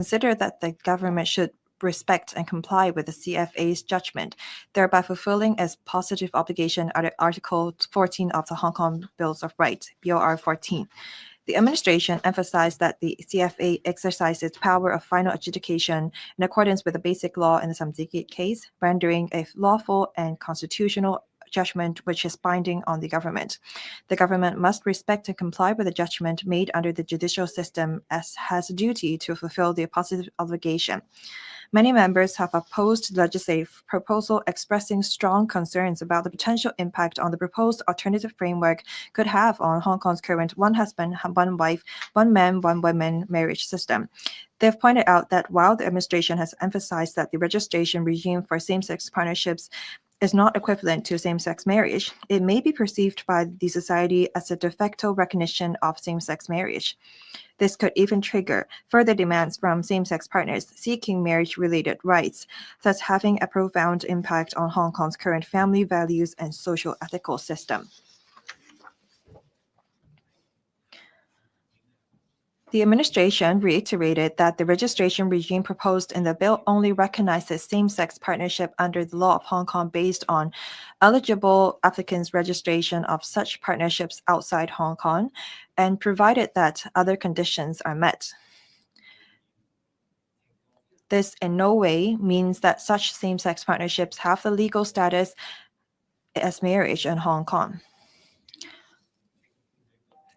consider that the government should respect and comply with the CFA's judgment, thereby fulfilling its positive obligation under Article 14 of the Hong Kong Bills of Rights, BOR 14. The administration emphasized that the CFA exercised its power of final adjudication in accordance with the basic law in the Samjiki case, rendering a lawful and constitutional judgment which is binding on the government. The government must respect and comply with the judgment made under the judicial system as has a duty to fulfill the positive obligation. Many members have opposed the legislative proposal, expressing strong concerns about the potential impact on the proposed alternative framework could have on Hong Kong's current one husband, one wife, one man, one woman marriage system. They have pointed out that while the administration has emphasized that the registration regime for same-sex partnerships is not equivalent to same-sex marriage, it may be perceived by the society as a de facto recognition of same-sex marriage. This could even trigger further demands from same-sex partners seeking marriage-related rights, thus having a profound impact on Hong Kong's current family values and social ethical system. The administration reiterated that the registration regime proposed in the bill only recognizes same-sex partnership under the law of Hong Kong based on eligible applicants' registration of such partnerships outside Hong Kong, and provided that other conditions are met. This in no way means that such same-sex partnerships have the legal status as marriage in Hong Kong.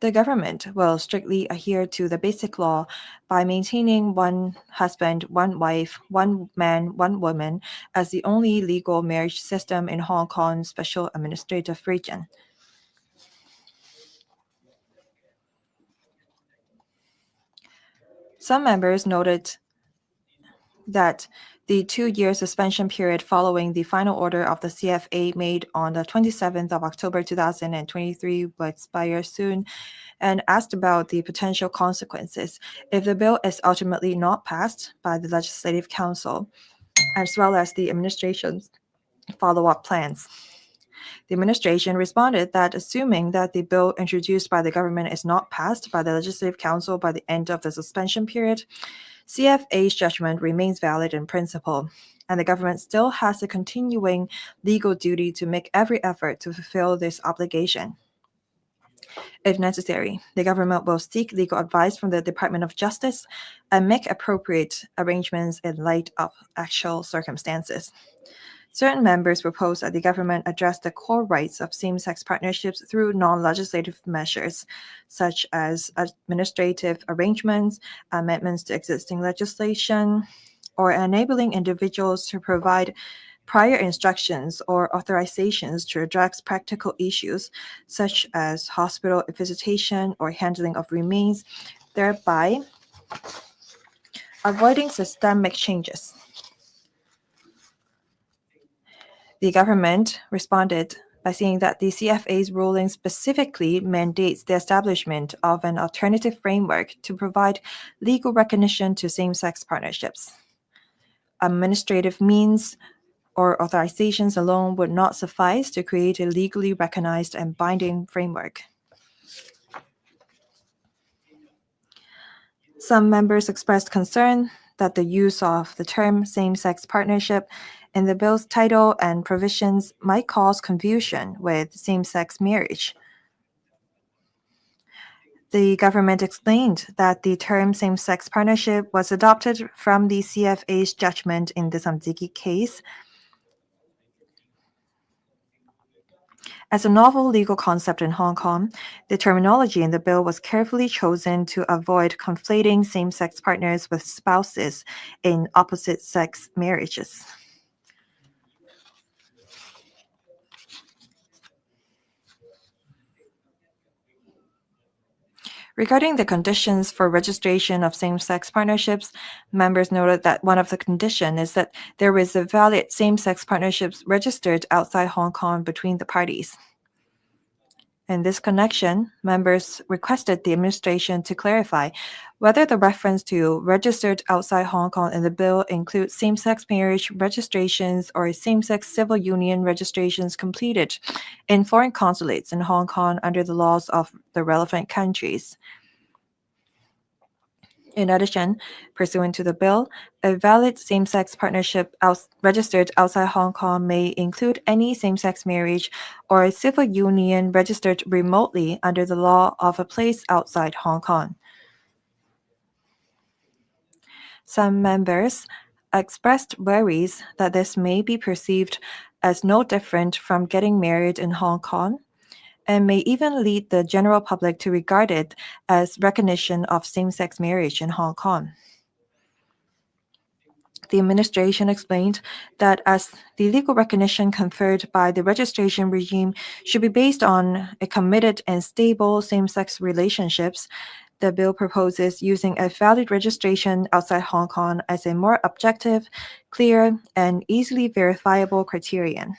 The government will strictly adhere to the basic law by maintaining one husband, one wife, one man, one woman as the only legal marriage system in Hong Kong's special administrative region. Some members noted that the 2-year suspension period following the final order of the CFA made on the 27th of October 2023 will expire soon, and asked about the potential consequences if the bill is ultimately not passed by the Legislative Council, as well as the administration's follow-up plans. The administration responded that assuming that the bill introduced by the government is not passed by the Legislative Council by the end of the suspension period, CFA's judgment remains valid in principle, and the government still has a continuing legal duty to make every effort to fulfill this obligation. If necessary, the government will seek legal advice from the Department of Justice and make appropriate arrangements in light of actual circumstances. Certain members propose that the government address the core rights of same-sex partnerships through non-legislative measures, such as administrative arrangements, amendments to existing legislation, or enabling individuals to provide prior instructions or authorizations to address practical issues, such as hospital visitation or handling of remains, thereby avoiding systemic changes. The government responded by saying that the CFA's ruling specifically mandates the establishment of an alternative framework to provide legal recognition to same-sex partnerships. Administrative means or authorizations alone would not suffice to create a legally recognized and binding framework. Some members expressed concern that the use of the term same-sex partnership in the bill's title and provisions might cause confusion with same-sex marriage. The government explained that the term same-sex partnership was adopted from the CFA's judgment in the Samjiki case as a novel legal concept in Hong Kong. The terminology in the bill was carefully chosen to avoid conflating same-sex partners with spouses in opposite-sex marriages. Regarding the conditions for registration of same-sex partnerships, members noted that one of the conditions is that there is a valid same-sex partnerships registered outside Hong Kong between the parties. In this connection, members requested the administration to clarify whether the reference to registered outside Hong Kong in the bill includes same-sex marriage registrations or same-sex civil union registrations completed in foreign consulates in Hong Kong under the laws of the relevant countries. In addition, pursuant to the bill, a valid same-sex partnership registered outside Hong Kong may include any same-sex marriage or civil union registered remotely under the law of a place outside Hong Kong. Some members expressed worries that this may be perceived as no different from getting married in Hong Kong, and may even lead the general public to regard it as recognition of same-sex marriage in Hong Kong. The administration explained that as the legal recognition conferred by the registration regime should be based on a committed and stable same-sex relationships, the bill proposes using a valid registration outside Hong Kong as a more objective, clear, and easily verifiable criterion.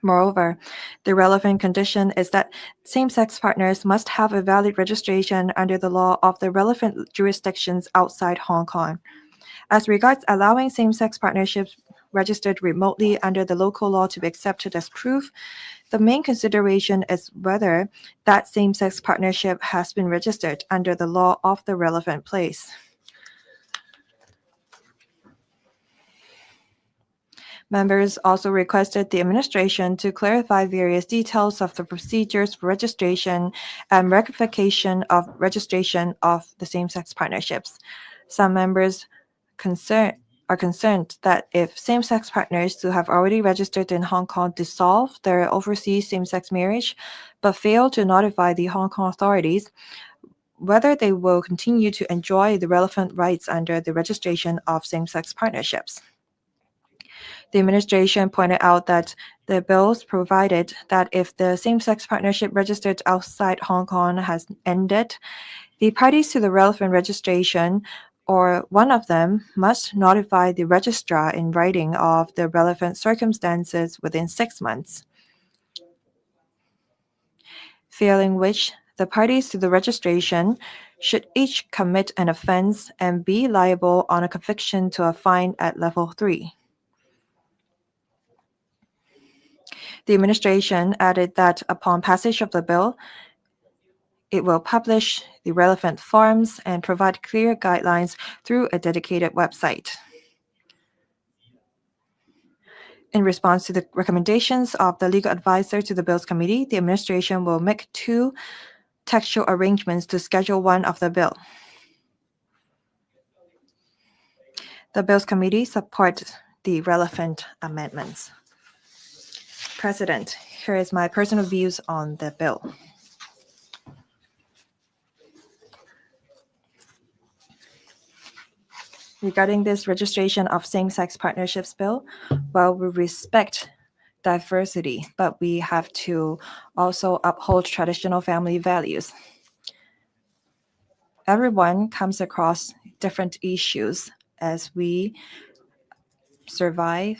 Moreover, the relevant condition is that same-sex partners must have a valid registration under the law of the relevant jurisdictions outside Hong Kong. As regards allowing same-sex partnerships registered remotely under the local law to be accepted as proof, the main consideration is whether that same-sex partnership has been registered under the law of the relevant place. Members also requested the administration to clarify various details of the procedures for registration and rectification of registration of the same-sex partnerships. Some members are concerned that if same-sex partners who have already registered in Hong Kong dissolve their overseas same-sex marriage but fail to notify the Hong Kong authorities, whether they will continue to enjoy the relevant rights under the registration of same-sex partnerships. The administration pointed out that the bills provided that if the same-sex partnership registered outside Hong Kong has ended, the parties to the relevant registration or one of them must notify the registrar in writing of the relevant circumstances within 6 months. Failing which, the parties to the registration should each commit an offense and be liable on a conviction to a fine at level 3. The administration added that upon passage of the bill, it will publish the relevant forms and provide clear guidelines through a dedicated website. In response to the recommendations of the legal advisor to the Bills Committee, the administration will make 2 textual arrangements to Schedule 1 of the bill. The Bills Committee supports the relevant amendments. President, here is my personal views on the bill. Regarding this registration of same-sex partnerships bill, while we respect diversity, but we have to also uphold traditional family values. Everyone comes across different issues as we survive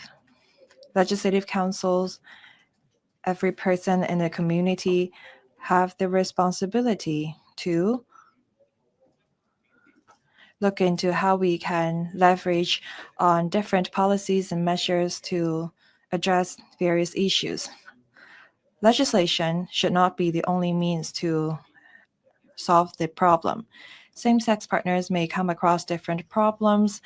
legislative councils. Every person in the community have the responsibility to look into how we can leverage on different policies and measures to address various issues. Legislation should not be the only means to solve the problem. Same-sex partners may come across different problems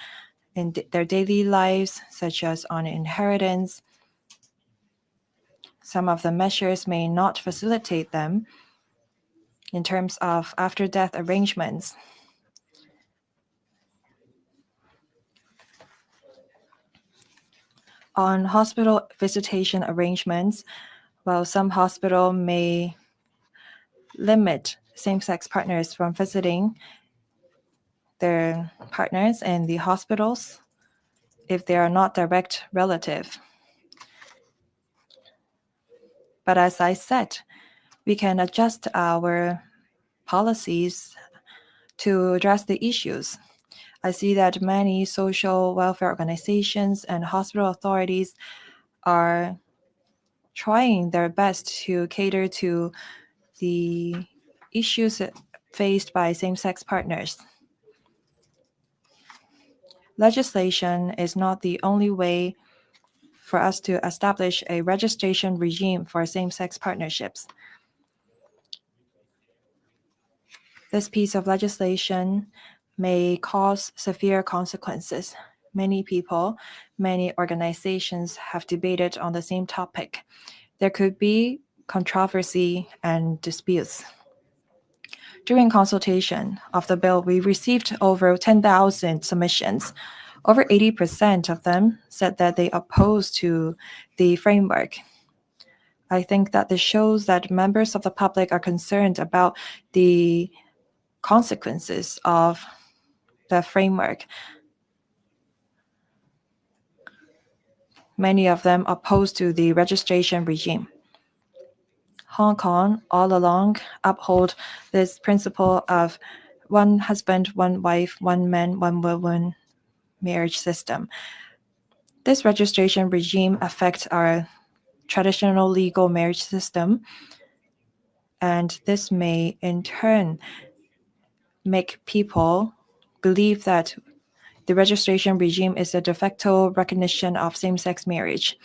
in their daily lives, such as on inheritance. Some of the measures may not facilitate them in terms of after-death arrangements. On hospital visitation arrangements, while some hospital may limit same-sex partners from visiting their partners in the hospitals if they are not direct relative. But as I said, we can adjust our policies to address the issues. I see that many social welfare organizations and hospital authorities are trying their best to cater to the issues faced by same-sex partners. Legislation is not the only way for us to establish a registration regime for same-sex partnerships. This piece of legislation may cause severe consequences. Many people, many organizations have debated on the same topic. There could be controversy and disputes. During consultation of the bill, we received over 10,000 submissions. Over 80% of them said that they oppose to the framework. I think that this shows that members of the public are concerned about the consequences of the framework. Many of them oppose to the registration regime. Hong Kong all along uphold this principle of one husband, one wife, one man, one woman marriage system. This registration regime affects our traditional legal marriage system, and this may in turn make people believe that the registration regime is a de facto recognition of same-sex marriage.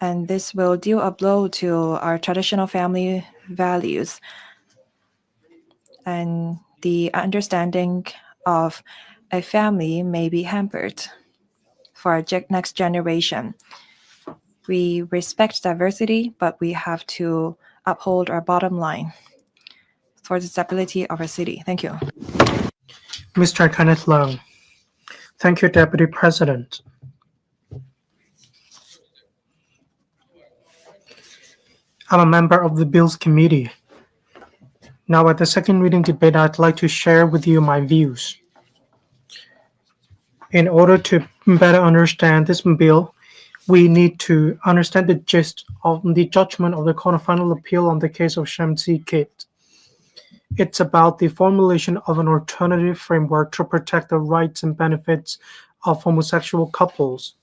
And this will deal a blow to our traditional family values. And the understanding of a family may be hampered for our next generation. We respect diversity, but we have to uphold our bottom line for the stability of our city. Thank you. Mr. Kenneth Leung. Thank you, Deputy President. I'm a member of the Bills Committee. Now, at the second reading debate, I'd like to share with you my views. In order to better understand this bill, we need to understand the gist of the judgment of the Court of Final Appeal on the case of Shamsi Kit. It's about the formulation of an alternative framework to protect the rights and benefits of homosexual couples.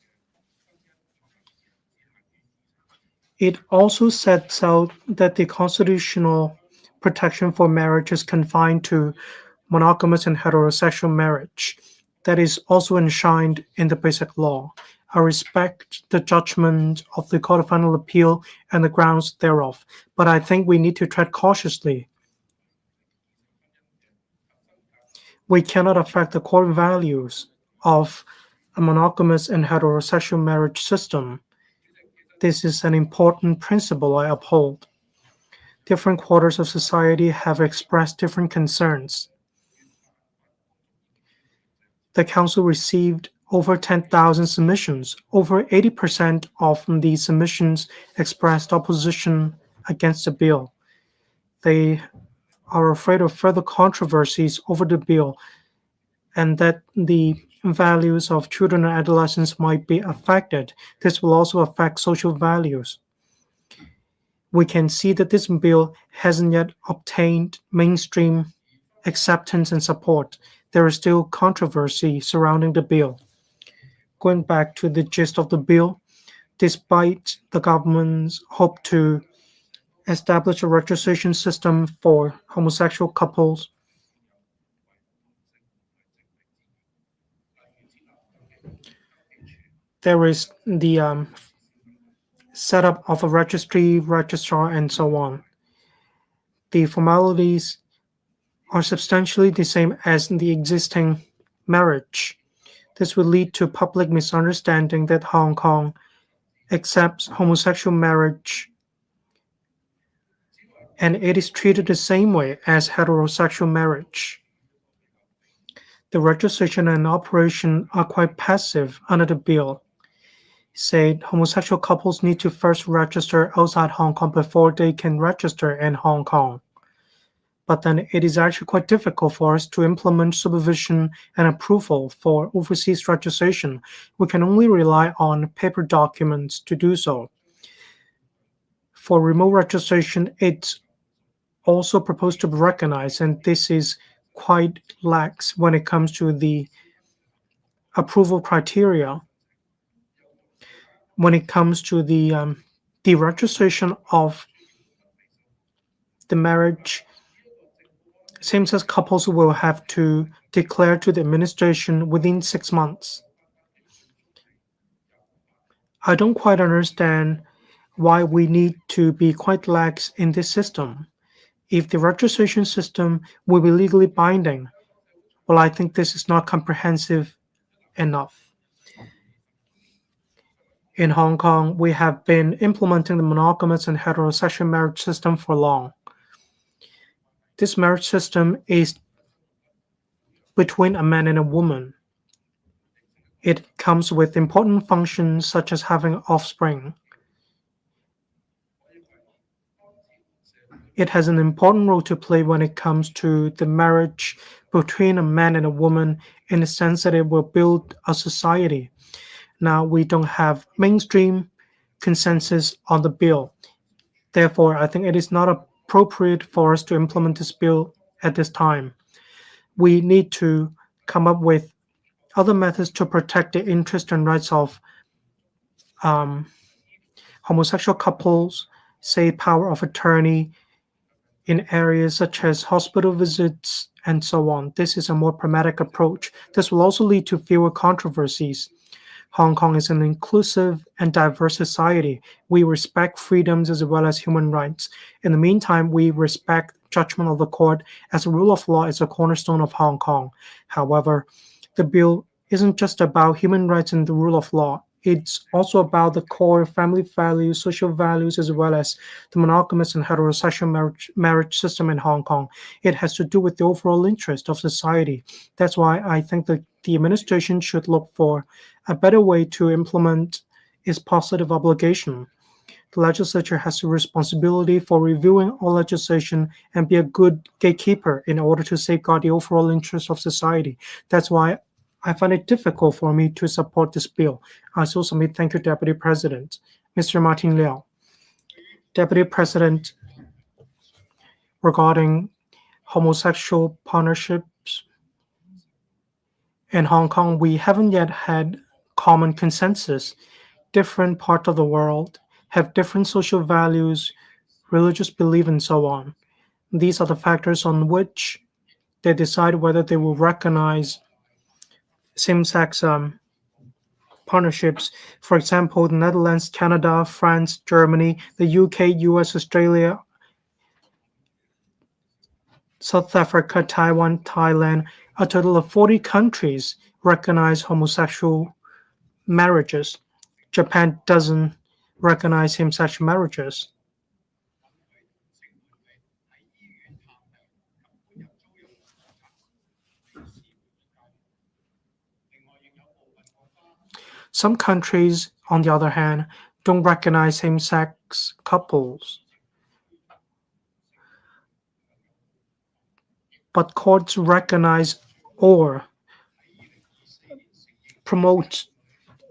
It also sets out that the constitutional protection for marriage is confined to monogamous and heterosexual marriage. That is also enshrined in the Basic Law. I respect the judgment of the Court of Final Appeal and the grounds thereof, but I think we need to tread cautiously. We cannot affect the core values of a monogamous and heterosexual marriage system. This is an important principle I uphold. Different quarters of society have expressed different concerns. The Council received over 10,000 submissions. Over 80% of these submissions expressed opposition against the bill. They are afraid of further controversies over the bill and that the values of children and adolescents might be affected. This will also affect social values. We can see that this bill hasn't yet obtained mainstream acceptance and support. There is still controversy surrounding the bill. Going back to the gist of the bill, despite the government's hope to establish a registration system for homosexual couples, there is the setup of a registry, registrar, and so on. The formalities are substantially the same as the existing marriage. This will lead to public misunderstanding that Hong Kong accepts homosexual marriage and it is treated the same way as heterosexual marriage. The registration and operation are quite passive under the bill. Say homosexual couples need to first register outside Hong Kong before they can register in Hong Kong. But then it is actually quite difficult for us to implement supervision and approval for overseas registration. We can only rely on paper documents to do so. For remote registration, it's also proposed to be recognized, and this is quite lax when it comes to the approval criteria. When it comes to the deregistration of the marriage, same-sex couples will have to declare to the administration within 6 months. I don't quite understand why we need to be quite lax in this system. If the registration system will be legally binding, well, I think this is not comprehensive enough. In Hong Kong, we have been implementing the monogamous and heterosexual marriage system for long. This marriage system is between a man and a woman. It comes with important functions such as having offspring. It has an important role to play when it comes to the marriage between a man and a woman in the sense that it will build a society. Now, we don't have mainstream consensus on the bill. Therefore, I think it is not appropriate for us to implement this bill at this time. We need to come up with other methods to protect the interests and rights of homosexual couples, say power of attorney in areas such as hospital visits and so on. This is a more pragmatic approach. This will also lead to fewer controversies. Hong Kong is an inclusive and diverse society. We respect freedoms as well as human rights. In the meantime, we respect judgment of the court as the rule of law is a cornerstone of Hong Kong. However, the bill isn't just about human rights and the rule of law. It's also about the core family values, social values, as well as the monogamous and heterosexual marriage system in Hong Kong. It has to do with the overall interest of society. That's why I think that the administration should look for a better way to implement its positive obligation. The legislature has a responsibility for reviewing all legislation and be a good gatekeeper in order to safeguard the overall interest of society. That's why I find it difficult for me to support this bill. I also submit thank you, Deputy President. Mr. Martin Liao. Deputy President, regarding homosexual partnerships in Hong Kong, we haven't yet had common consensus. Different parts of the world have different social values, religious belief, and so on. These are the factors on which they decide whether they will recognize same-sex partnerships. For example, the Netherlands, Canada, France, Germany, the UK, US, Australia, South Africa, Taiwan, Thailand, a total of 40 countries recognize homosexual marriages. Japan doesn't recognize same-sex marriages. Some countries, on the other hand, don't recognize same-sex couples. But courts recognize or promote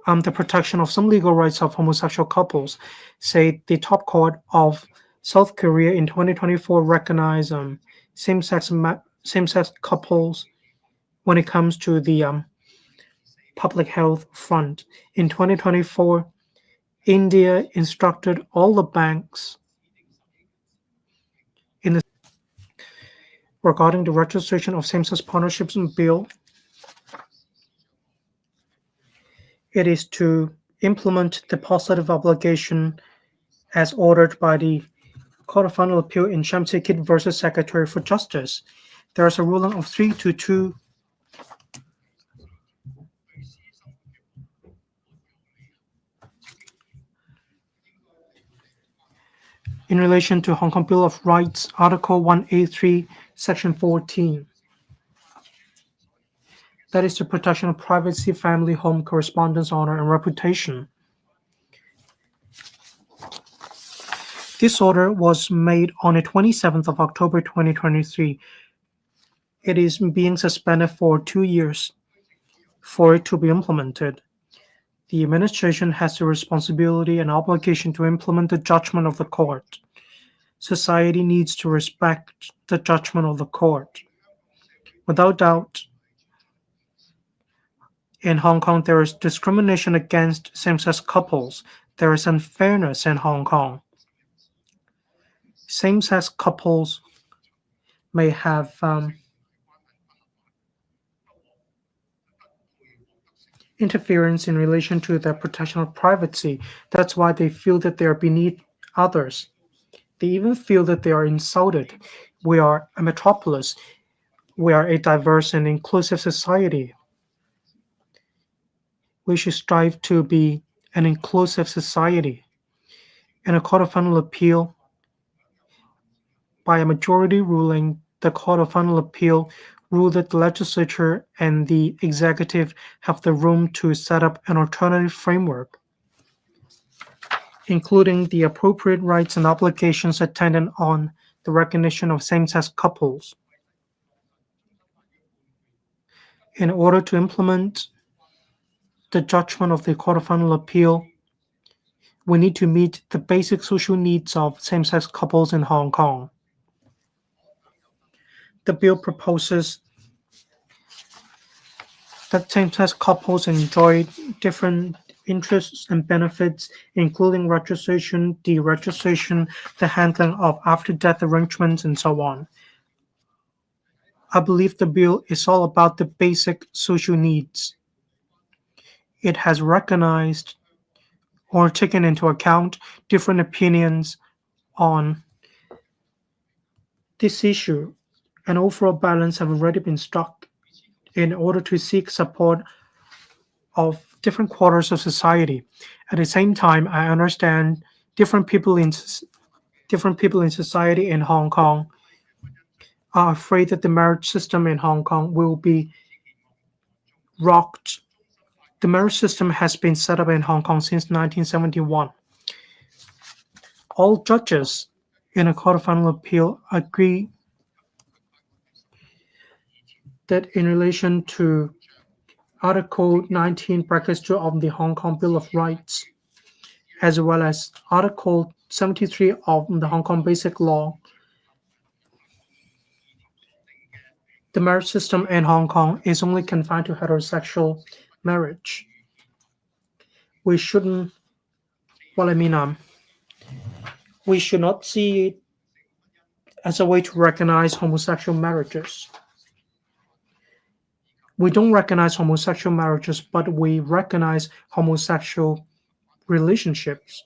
the protection of some legal rights of homosexual couples. Say the top court of South Korea in 2024 recognized same-sex couples when it comes to the public health front. In 2024, India instructed all the banks regarding the registration of same-sex partnerships bill. It is to implement the positive obligation as ordered by the Court of Final Appeal in Shamsi Kit versus Secretary for Justice. There is a ruling of 3-2 in relation to Hong Kong Bill of Rights, Article 183, Section 14. That is the protection of privacy, family, home, correspondence, honor, and reputation. This order was made on the 27th of October 2023. It is being suspended for 2 years for it to be implemented. The administration has the responsibility and obligation to implement the judgment of the court. Society needs to respect the judgment of the court. Without doubt, in Hong Kong, there is discrimination against same-sex couples. There is unfairness in Hong Kong. Same-sex couples may have interference in relation to their protection of privacy. That's why they feel that they are beneath others. They even feel that they are insulted. We are a metropolis. We are a diverse and inclusive society. We should strive to be an inclusive society. In a Court of Final Appeal, by a majority ruling, the Court of Final Appeal ruled that the legislature and the executive have the room to set up an alternative framework, including the appropriate rights and obligations attendant on the recognition of same-sex couples. In order to implement the judgment of the Court of Final Appeal, we need to meet the basic social needs of same-sex couples in Hong Kong. The bill proposes that same-sex couples enjoy different interests and benefits, including registration, deregistration, the handling of after-death arrangements, and so on. I believe the bill is all about the basic social needs. It has recognized or taken into account different opinions on this issue. An overall balance have already been struck in order to seek support of different quarters of society. At the same time, I understand different people in society in Hong Kong are afraid that the marriage system in Hong Kong will be rocked. The marriage system has been set up in Hong Kong since 1971. All judges in a Court of Final Appeal agree that in relation to Article 19, Bracket 2 of the Hong Kong Bill of Rights, as well as Article 73 of the Hong Kong Basic Law, the marriage system in Hong Kong is only confined to heterosexual marriage. We shouldn't, we should not see it as a way to recognize homosexual marriages. We don't recognize homosexual marriages, but we recognize homosexual relationships.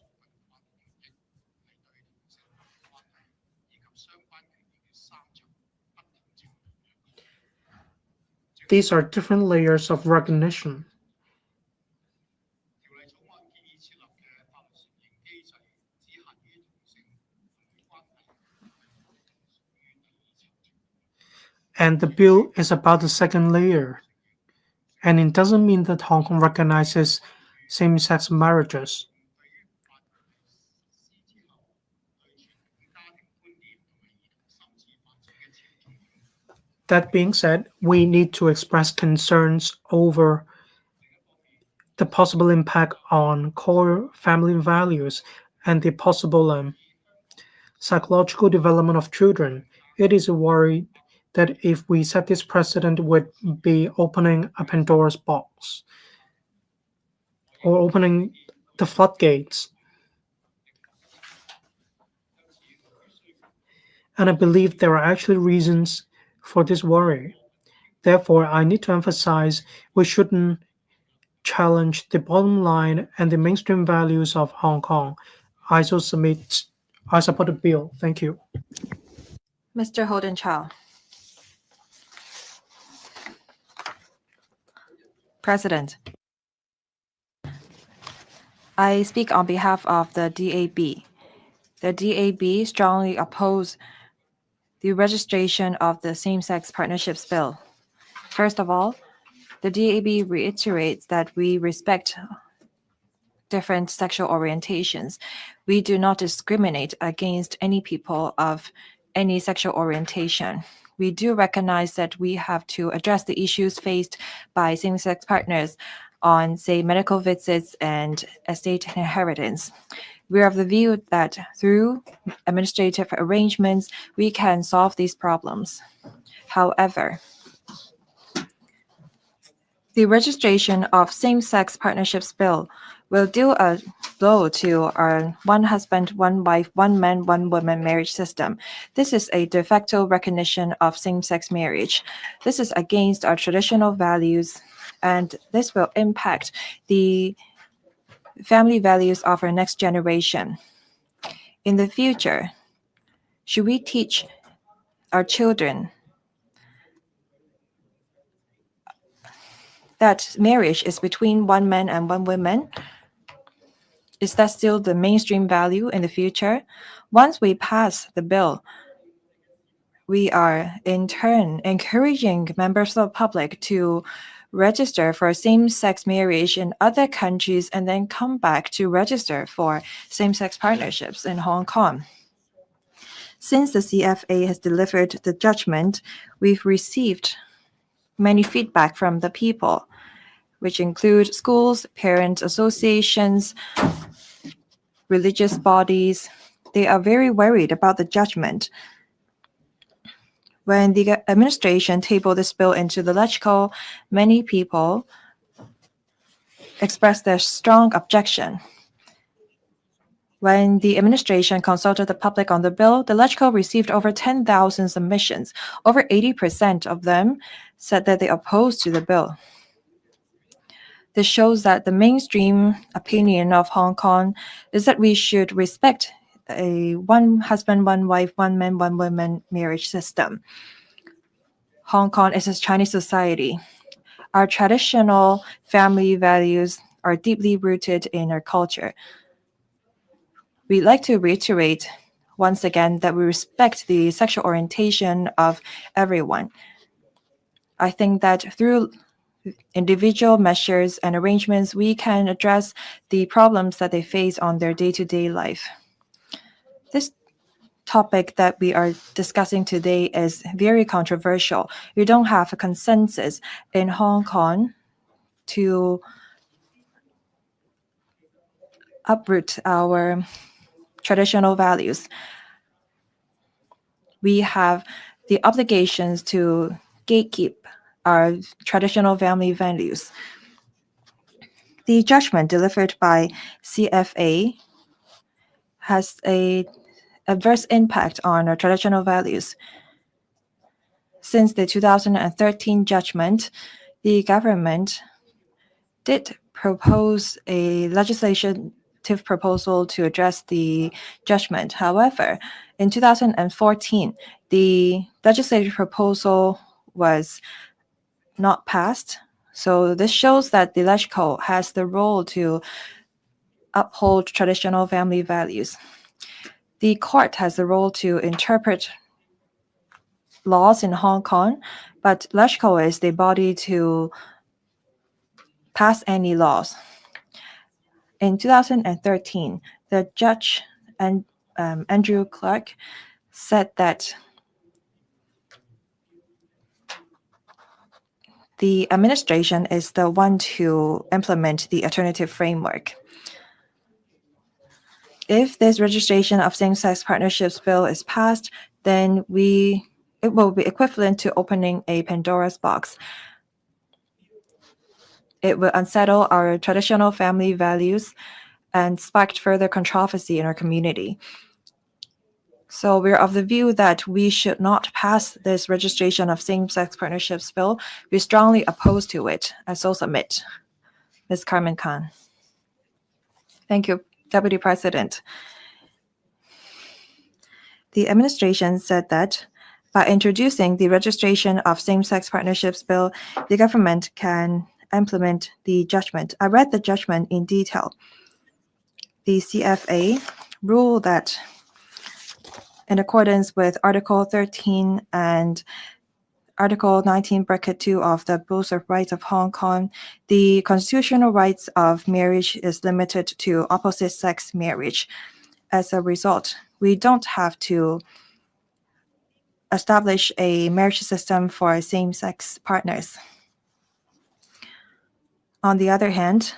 These are different layers of recognition. And the bill is about the second layer. And it doesn't mean that Hong Kong recognizes same-sex marriages. That being said, we need to express concerns over the possible impact on core family values and the possible psychological development of children. It is a worry that if we set this precedent, would be opening a Pandora's box or opening the floodgates. And I believe there are actually reasons for this worry. Therefore, I need to emphasize we shouldn't challenge the bottom line and the mainstream values of Hong Kong. I support the bill. Thank you. Mr. Holden Chow. President, I speak on behalf of the DAB. The DAB strongly oppose the registration of the same-sex partnerships bill. First of all, the DAB reiterates that we respect different sexual orientations. We do not discriminate against any people of any sexual orientation. We do recognize that we have to address the issues faced by same-sex partners on, say, medical visits and estate inheritance. We are of the view that through administrative arrangements, we can solve these problems. However, the registration of same-sex partnerships bill will deal a blow to our one husband, one wife, one man, one woman marriage system. This is a de facto recognition of same-sex marriage. This is against our traditional values, and this will impact the family values of our next generation. In the future, should we teach our children that marriage is between one man and one woman? Is that still the mainstream value in the future? Once we pass the bill, we are in turn encouraging members of the public to register for same-sex marriage in other countries and then come back to register for same-sex partnerships in Hong Kong. Since the CFA has delivered the judgment, we've received many feedback from the people, which include schools, parent associations, religious bodies. They are very worried about the judgment. When the administration tabled this bill into the LegCo, many people expressed their strong objection. When the administration consulted the public on the bill, the LegCo received over 10,000 submissions. Over 80% of them said that they opposed to the bill. This shows that the mainstream opinion of Hong Kong is that we should respect a one husband, one wife, one man, one woman marriage system. Hong Kong is a Chinese society. Our traditional family values are deeply rooted in our culture. We'd like to reiterate once again that we respect the sexual orientation of everyone. I think that through individual measures and arrangements, we can address the problems that they face on their day-to-day life. This topic that we are discussing today is very controversial. We don't have a consensus in Hong Kong to uproot our traditional values. We have the obligations to gatekeep our traditional family values. The judgment delivered by CFA has an adverse impact on our traditional values. Since the 2013 judgment, the government did propose a legislative proposal to address the judgment. However, in 2014, the legislative proposal was not passed. So this shows that the LegCo has the role to uphold traditional family values. The court has the role to interpret laws in Hong Kong, but LegCo is the body to pass any laws. In 2013, the judge and Andrew Clark said that the administration is the one to implement the alternative framework. If this registration of same-sex partnerships bill is passed, then it will be equivalent to opening a Pandora's box. It will unsettle our traditional family values and spark further controversy in our community. So we're of the view that we should not pass this registration of same-sex partnerships bill. We strongly oppose to it. I so submit. Ms. Carmen Khan. Thank you, Deputy President. The administration said that by introducing the registration of same-sex partnerships bill, the government can implement the judgment. I read the judgment in detail. The CFA ruled that in accordance with Article 13 and Article 19, Bracket 2 of the Bills of Rights of Hong Kong, the constitutional rights of marriage is limited to opposite-sex marriage. As a result, we don't have to establish a marriage system for same-sex partners. On the other hand,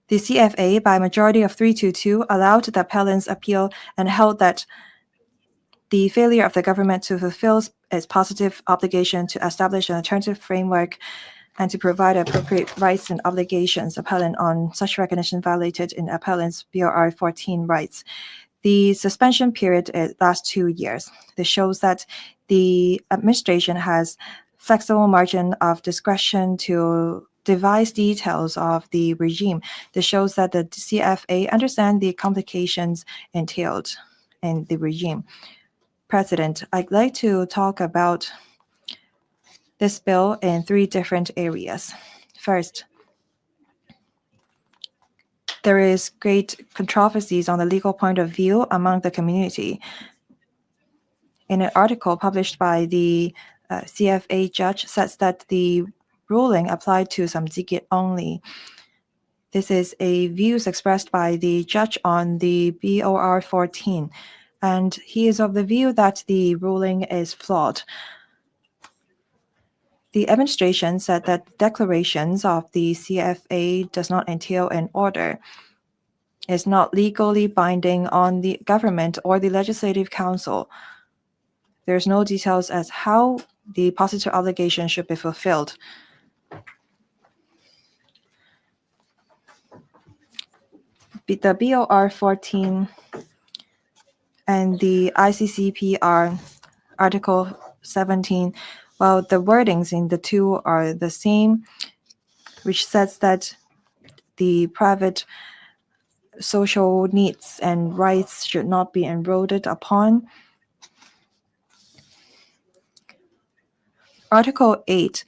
the CFA, by a majority of 3-2, allowed the appellant's appeal and held that the failure of the government to fulfill its positive obligation to establish an alternative framework and to provide appropriate rights and obligations appellant on such recognition violated in appellant's BOR 14 rights. The suspension period lasts 2 years. This shows that the administration has flexible margin of discretion to devise details of the regime. This shows that the CFA understand the complications entailed in the regime. President, I'd like to talk about this bill in 3 different areas. First, there is great controversies on the legal point of view among the community. In an article published by the CFA judge says that the ruling applied to samjikit only. This is a views expressed by the judge on the BOR 14, and he is of the view that the ruling is flawed. The administration said that declarations of the CFA does not entail an order, is not legally binding on the government or the Legislative Council. There's no details as how the positive obligation should be fulfilled. The BOR 14 and the ICCPR Article 17, well, the wordings in the two are the same, which says that the private social needs and rights should not be eroded upon. Article 8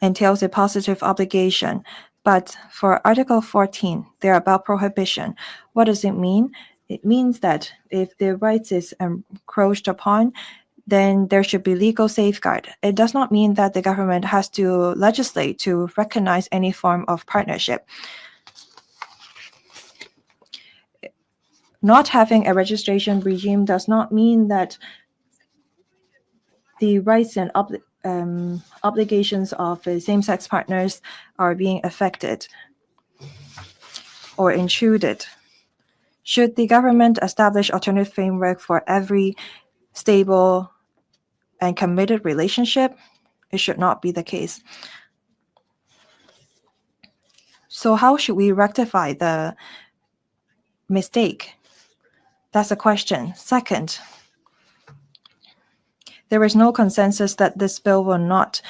entails a positive obligation, but for Article 14, they're about prohibition. What does it mean? It means that if the rights is encroached upon, then there should be legal safeguard. It does not mean that the government has to legislate to recognize any form of partnership. Not having a registration regime does not mean that the rights and obligations of same-sex partners are being affected or intruded. Should the government establish alternative framework for every stable and committed relationship? It should not be the case. So how should we rectify the mistake? That's a question. Second, there is no consensus that this bill will not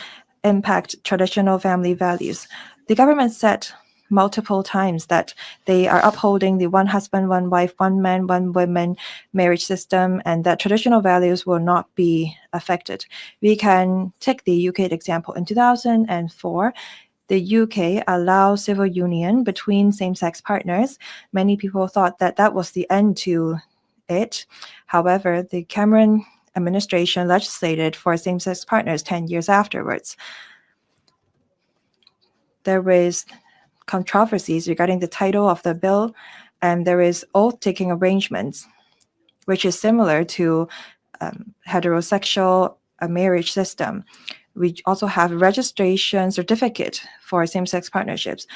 impact traditional family values. The government said multiple times that they are upholding the one husband, one wife, one man, one woman marriage system, and that traditional values will not be affected. We can take the UK example. In 2004, the UK allowed civil union between same-sex partners. Many people thought that that was the end to it. However, the Cameron administration legislated for same-sex partners 10 years afterwards. There is controversies regarding the title of the bill, and there is oath-taking arrangements, which is similar to heterosexual marriage system. We also have a registration certificate for same-sex partnerships,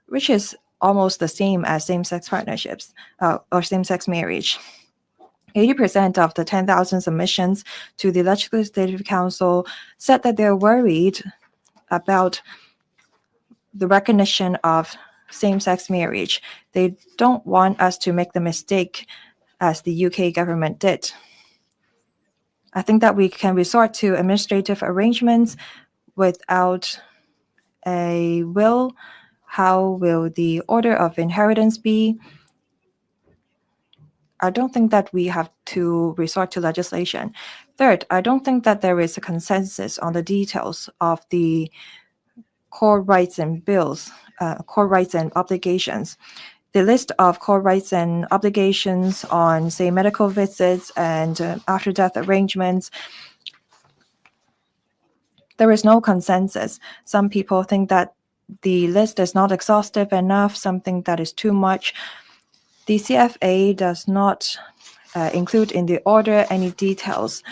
which is almost the same as same-sex partnerships or same-sex marriage. 80% of the 10,000 submissions to the Legislative Council said that they're worried about the recognition of same-sex marriage. They don't want us to make the mistake as the UK government did. I think that we can resort to administrative arrangements without a will. How will the order of inheritance be? I don't think that we have to resort to legislation. Third, I don't think that there is a consensus on the details of the core rights and bills, core rights and obligations. The list of core rights and obligations on, say, medical visits and after-death arrangements, there is no consensus. Some people think that the list is not exhaustive enough, something that is too much. The CFA does not include in the order any details.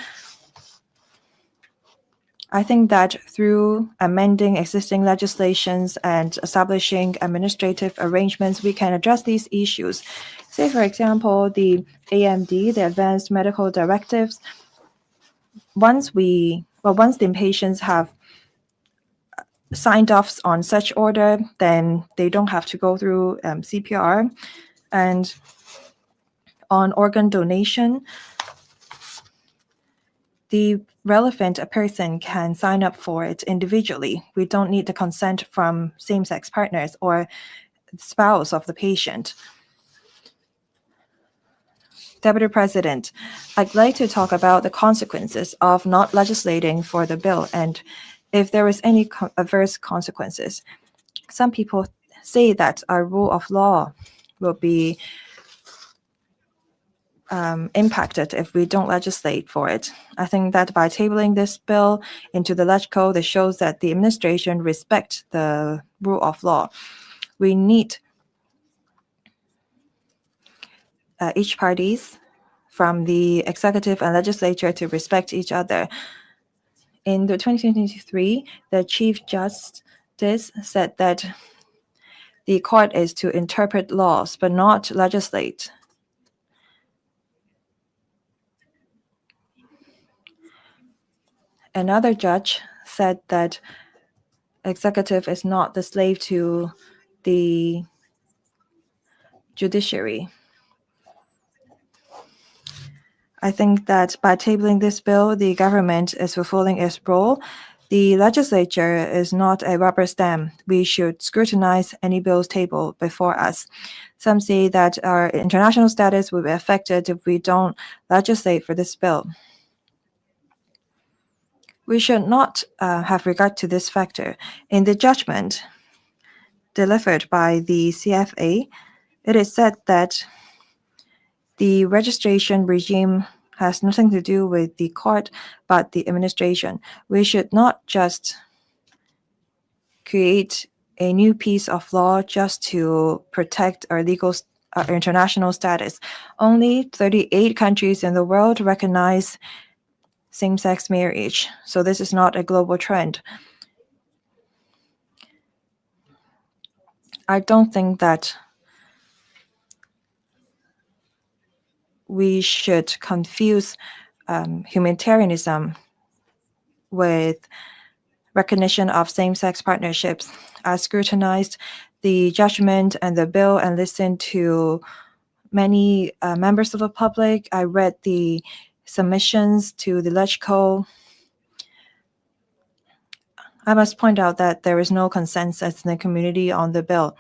I think that through amending existing legislations and establishing administrative arrangements, we can address these issues. Say, for example, the AMD, the Advanced Medical Directives. Once the patients have signed off on such order, then they don't have to go through CPR. And on organ donation, the relevant person can sign up for it individually. We don't need the consent from same-sex partners or the spouse of the patient. Deputy President, I'd like to talk about the consequences of not legislating for the bill and if there is any adverse consequences. Some people say that our rule of law will be impacted if we don't legislate for it. I think that by tabling this bill into the LegCo, this shows that the administration respects the rule of law. We need each parties from the executive and legislature to respect each other. In the 2023, the Chief Justice said that the court is to interpret laws but not legislate. Another judge said that executive is not the slave to the judiciary. I think that by tabling this bill, the government is fulfilling its role. The legislature is not a rubber stamp. We should scrutinize any bills tabled before us. Some say that our international status will be affected if we don't legislate for this bill. We should not have regard to this factor. In the judgment delivered by the CFA, it is said that the registration regime has nothing to do with the court, but the administration. We should not just create a new piece of law just to protect our international status. Only 38 countries in the world recognize same-sex marriage, so this is not a global trend. I don't think that we should confuse humanitarianism with recognition of same-sex partnerships. I scrutinized the judgment and the bill and listened to many members of the public. I read the submissions to the LegCo. I must point out that there is no consensus in the community on the bill.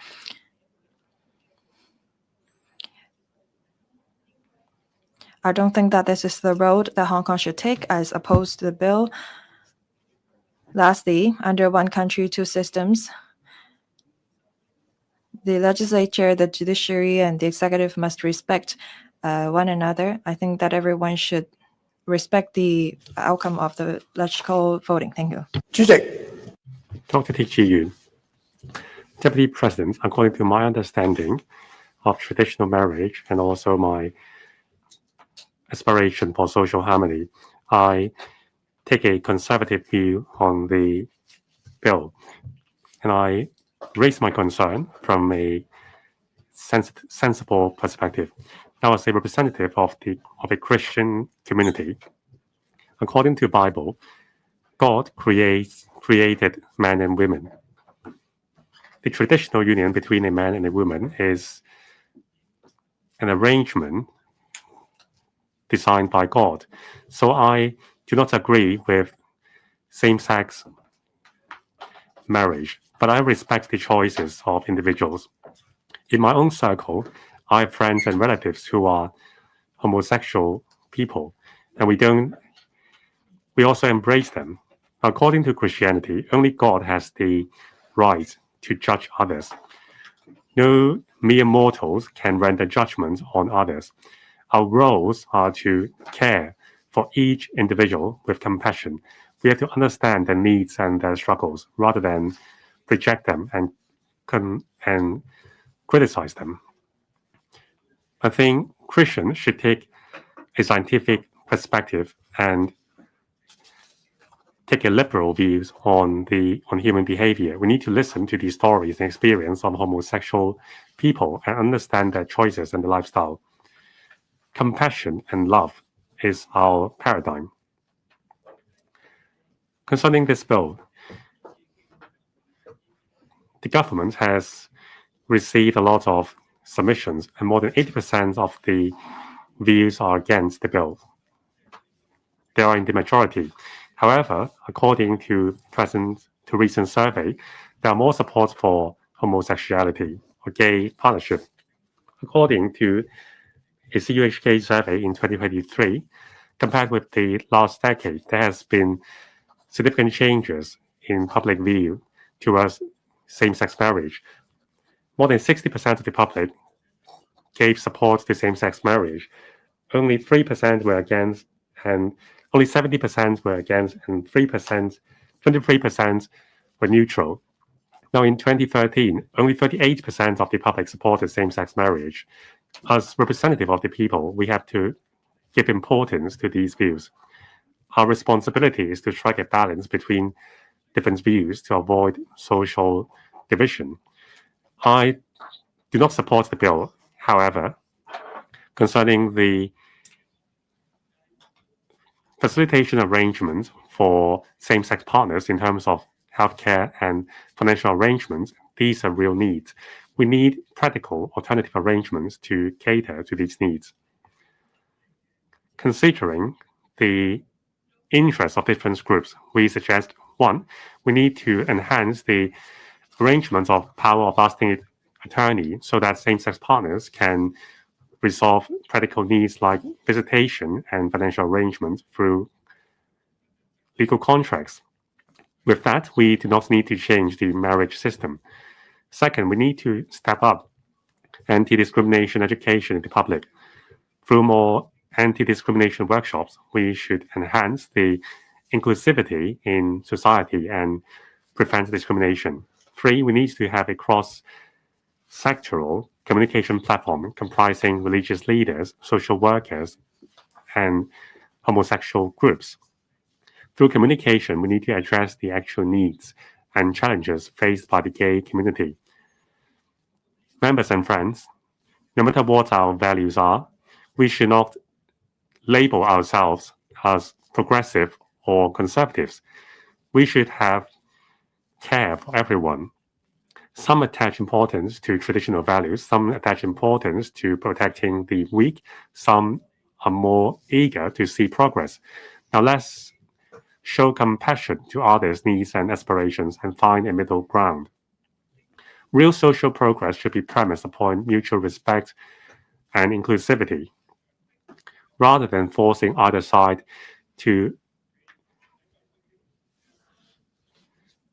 I don't think that this is the road that Hong Kong should take as opposed to the bill. Lastly, under one country, two systems, the legislature, the judiciary, and the executive must respect one another. I think that everyone should respect the outcome of the LegCo voting. Thank you. Dr. T. Chi Yun, Deputy President, according to my understanding of traditional marriage and also my aspiration for social harmony, I take a conservative view on the bill, and I raise my concern from a sensible perspective. Now, as a representative of a Christian community, according to the Bible, God created man and women. The traditional union between a man and a woman is an arrangement designed by God. So I do not agree with same-sex marriage, but I respect the choices of individuals. In my own circle, I have friends and relatives who are homosexual people, and we also embrace them. According to Christianity, only God has the right to judge others. No mere mortals can render judgment on others. Our roles are to care for each individual with compassion. We have to understand their needs and their struggles rather than reject them and criticize them. I think Christians should take a scientific perspective and take a liberal views on human behavior. We need to listen to the stories and experience of homosexual people and understand their choices and their lifestyle. Compassion and love is our paradigm. Concerning this bill, the government has received a lot of submissions, and more than 80% of the views are against the bill. They are in the majority. However, according to recent survey, there are more support for homosexuality or gay partnership. According to a CUHK survey in 2023, compared with the last decade, there has been significant changes in public view towards same-sex marriage. More than 60% of the public gave support to same-sex marriage. Only 3% were against, and only 70% were against, and 23% were neutral. Now, in 2013, only 38% of the public supported same-sex marriage. As representative of the people, we have to give importance to these views. Our responsibility is to strike a balance between different views to avoid social division. I do not support the bill, however, concerning the facilitation arrangements for same-sex partners in terms of healthcare and financial arrangements. These are real needs. We need practical alternative arrangements to cater to these needs. Considering the interests of different groups, we suggest, 1, we need to enhance the arrangements of power of lasting attorney so that same-sex partners can resolve practical needs like visitation and financial arrangements through legal contracts. With that, we do not need to change the marriage system. Second, we need to step up anti-discrimination education in the public. Through more anti-discrimination workshops, we should enhance the inclusivity in society and prevent discrimination. 3, we need to have a cross-sectoral communication platform comprising religious leaders, social workers, and homosexual groups. Through communication, we need to address the actual needs and challenges faced by the gay community. Members and friends, no matter what our values are, we should not label ourselves as progressive or conservatives. We should have care for everyone. Some attach importance to traditional values, some attach importance to protecting the weak, some are more eager to see progress. Now let's show compassion to others' needs and aspirations and find a middle ground. Real social progress should be premised upon mutual respect and inclusivity, rather than forcing either side to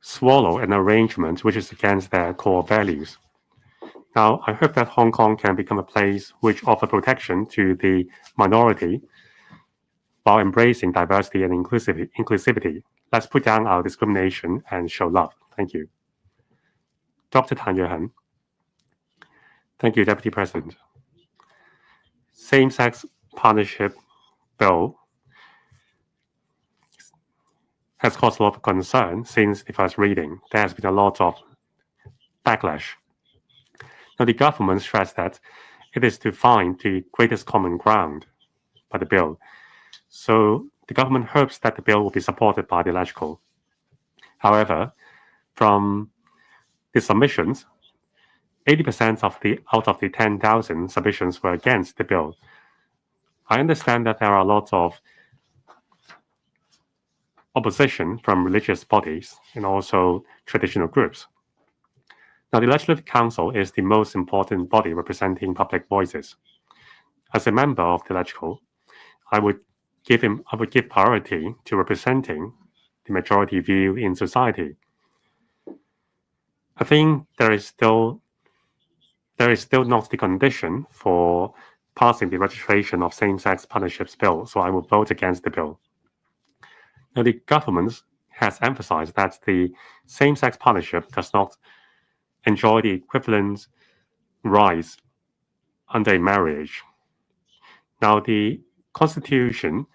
swallow an arrangement which is against their core values. Now, I hope that Hong Kong can become a place which offers protection to the minority while embracing diversity and inclusivity. Let's put down our discrimination and show love. Thank you. Dr. Tan Yuehan. Thank you, Deputy President. Same-sex partnership bill has caused a lot of concern since the first reading. There has been a lot of backlash. Now, the government stressed that it is to find the greatest common ground by the bill. So the government hopes that the bill will be supported by the LegCo. However, from the submissions, 80% out of the 10,000 submissions were against the bill. I understand that there are lots of opposition from religious bodies and also traditional groups. Now, the Legislative Council is the most important body representing public voices. As a member of the LegCo, I would give priority to representing the majority view in society. I think there is still not the condition for passing the registration of same-sex partnerships bill, so I will vote against the bill. Now, the government has emphasized that the same-sex partnership does not enjoy the equivalent rights under marriage. Now, the Constitution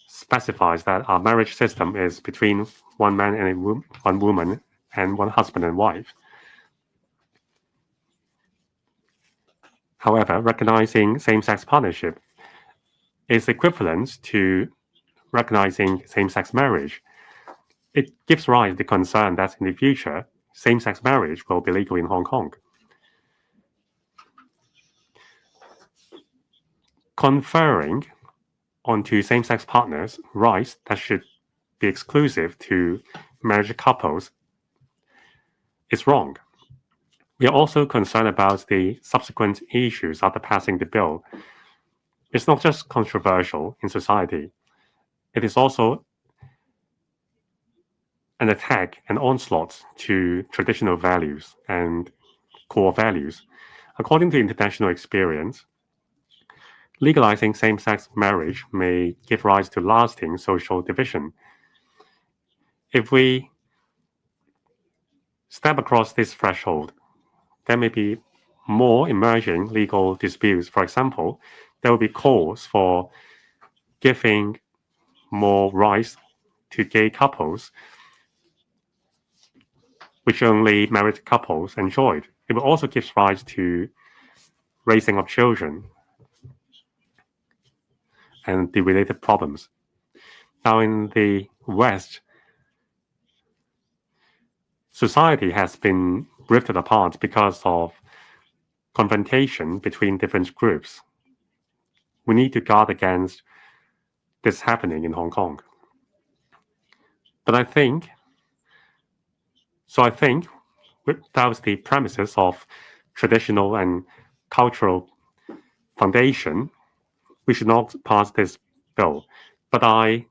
specifies that our marriage system is between one man and one woman and one husband and wife. However, recognizing same-sex partnership is equivalent to recognizing same-sex marriage. It gives rise to the concern that in the future, same-sex marriage will be legal in Hong Kong. Conferring onto same-sex partners rights that should be exclusive to married couples is wrong. We are also concerned about the subsequent issues after passing the bill. It's not just controversial in society, it is also an attack, an onslaught to traditional values and core values. According to international experience, legalizing same-sex marriage may give rise to lasting social division. If we step across this threshold, there may be more emerging legal disputes. For example, there will be calls for giving more rights to gay couples, which only married couples enjoyed. It will also give rise to raising of children and the related problems. Now, in the West, society has been drifted apart because of confrontation between different groups. We need to guard against this happening in Hong Kong. But I think, without the premises of traditional and cultural foundation, we should not pass this bill. But I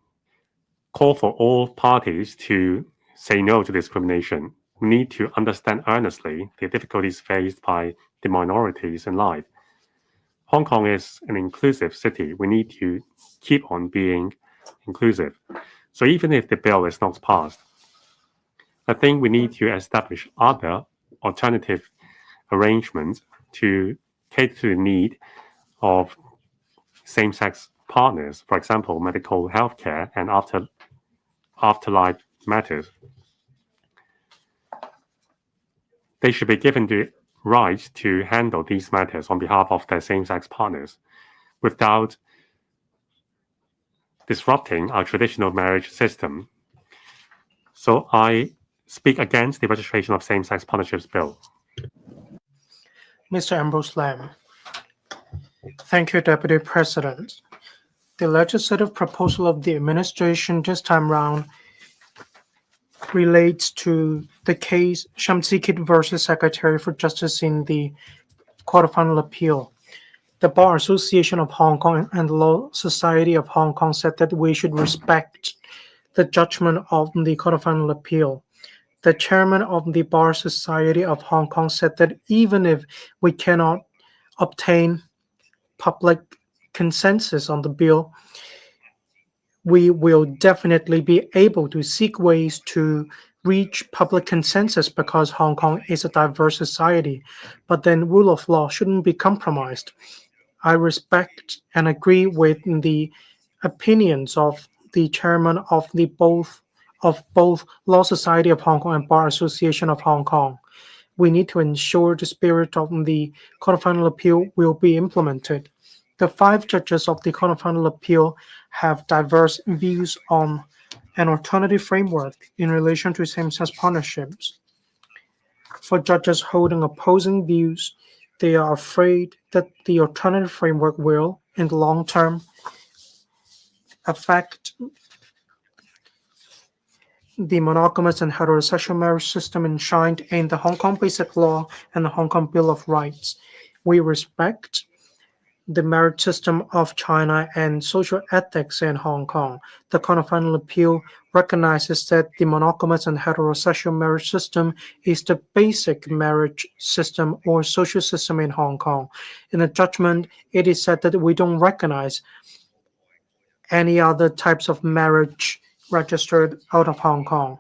call for all parties to say no to discrimination. We need to understand earnestly the difficulties faced by the minorities in life. Hong Kong is an inclusive city. We need to keep on being inclusive. So even if the bill is not passed, I think we need to establish other alternative arrangements to cater to the need of same-sex partners, for example, medical healthcare and afterlife matters. They should be given the right to handle these matters on behalf of their same-sex partners without disrupting our traditional marriage system. So I speak against the registration of same-sex partnerships bill. Mr. Ambrose Lam. Thank you, Deputy President. The legislative proposal of the administration this time round relates to the case Shamsi Kit versus Secretary for Justice in the Court of Final Appeal. The Bar Association of Hong Kong and the Law Society of Hong Kong said that we should respect the judgment of the Court of Final Appeal. The chairman of the Bar Society of Hong Kong said that even if we cannot obtain public consensus on the bill, we will definitely be able to seek ways to reach public consensus because Hong Kong is a diverse society. But then rule of law shouldn't be compromised. I respect and agree with the opinions of the chairman of both Law Society of Hong Kong and Bar Association of Hong Kong. We need to ensure the spirit of the Court of Final Appeal will be implemented. The 5 judges of the Court of Final Appeal have diverse views on an alternative framework in relation to same-sex partnerships. For judges holding opposing views, they are afraid that the alternative framework will, in the long term, affect the monogamous and heterosexual marriage system enshrined in the Hong Kong Basic Law and the Hong Kong Bill of Rights. We respect the marriage system of China and social ethics in Hong Kong. The Court of Final Appeal recognizes that the monogamous and heterosexual marriage system is the basic marriage system or social system in Hong Kong. In the judgment, it is said that we don't recognize any other types of marriage registered out of Hong Kong,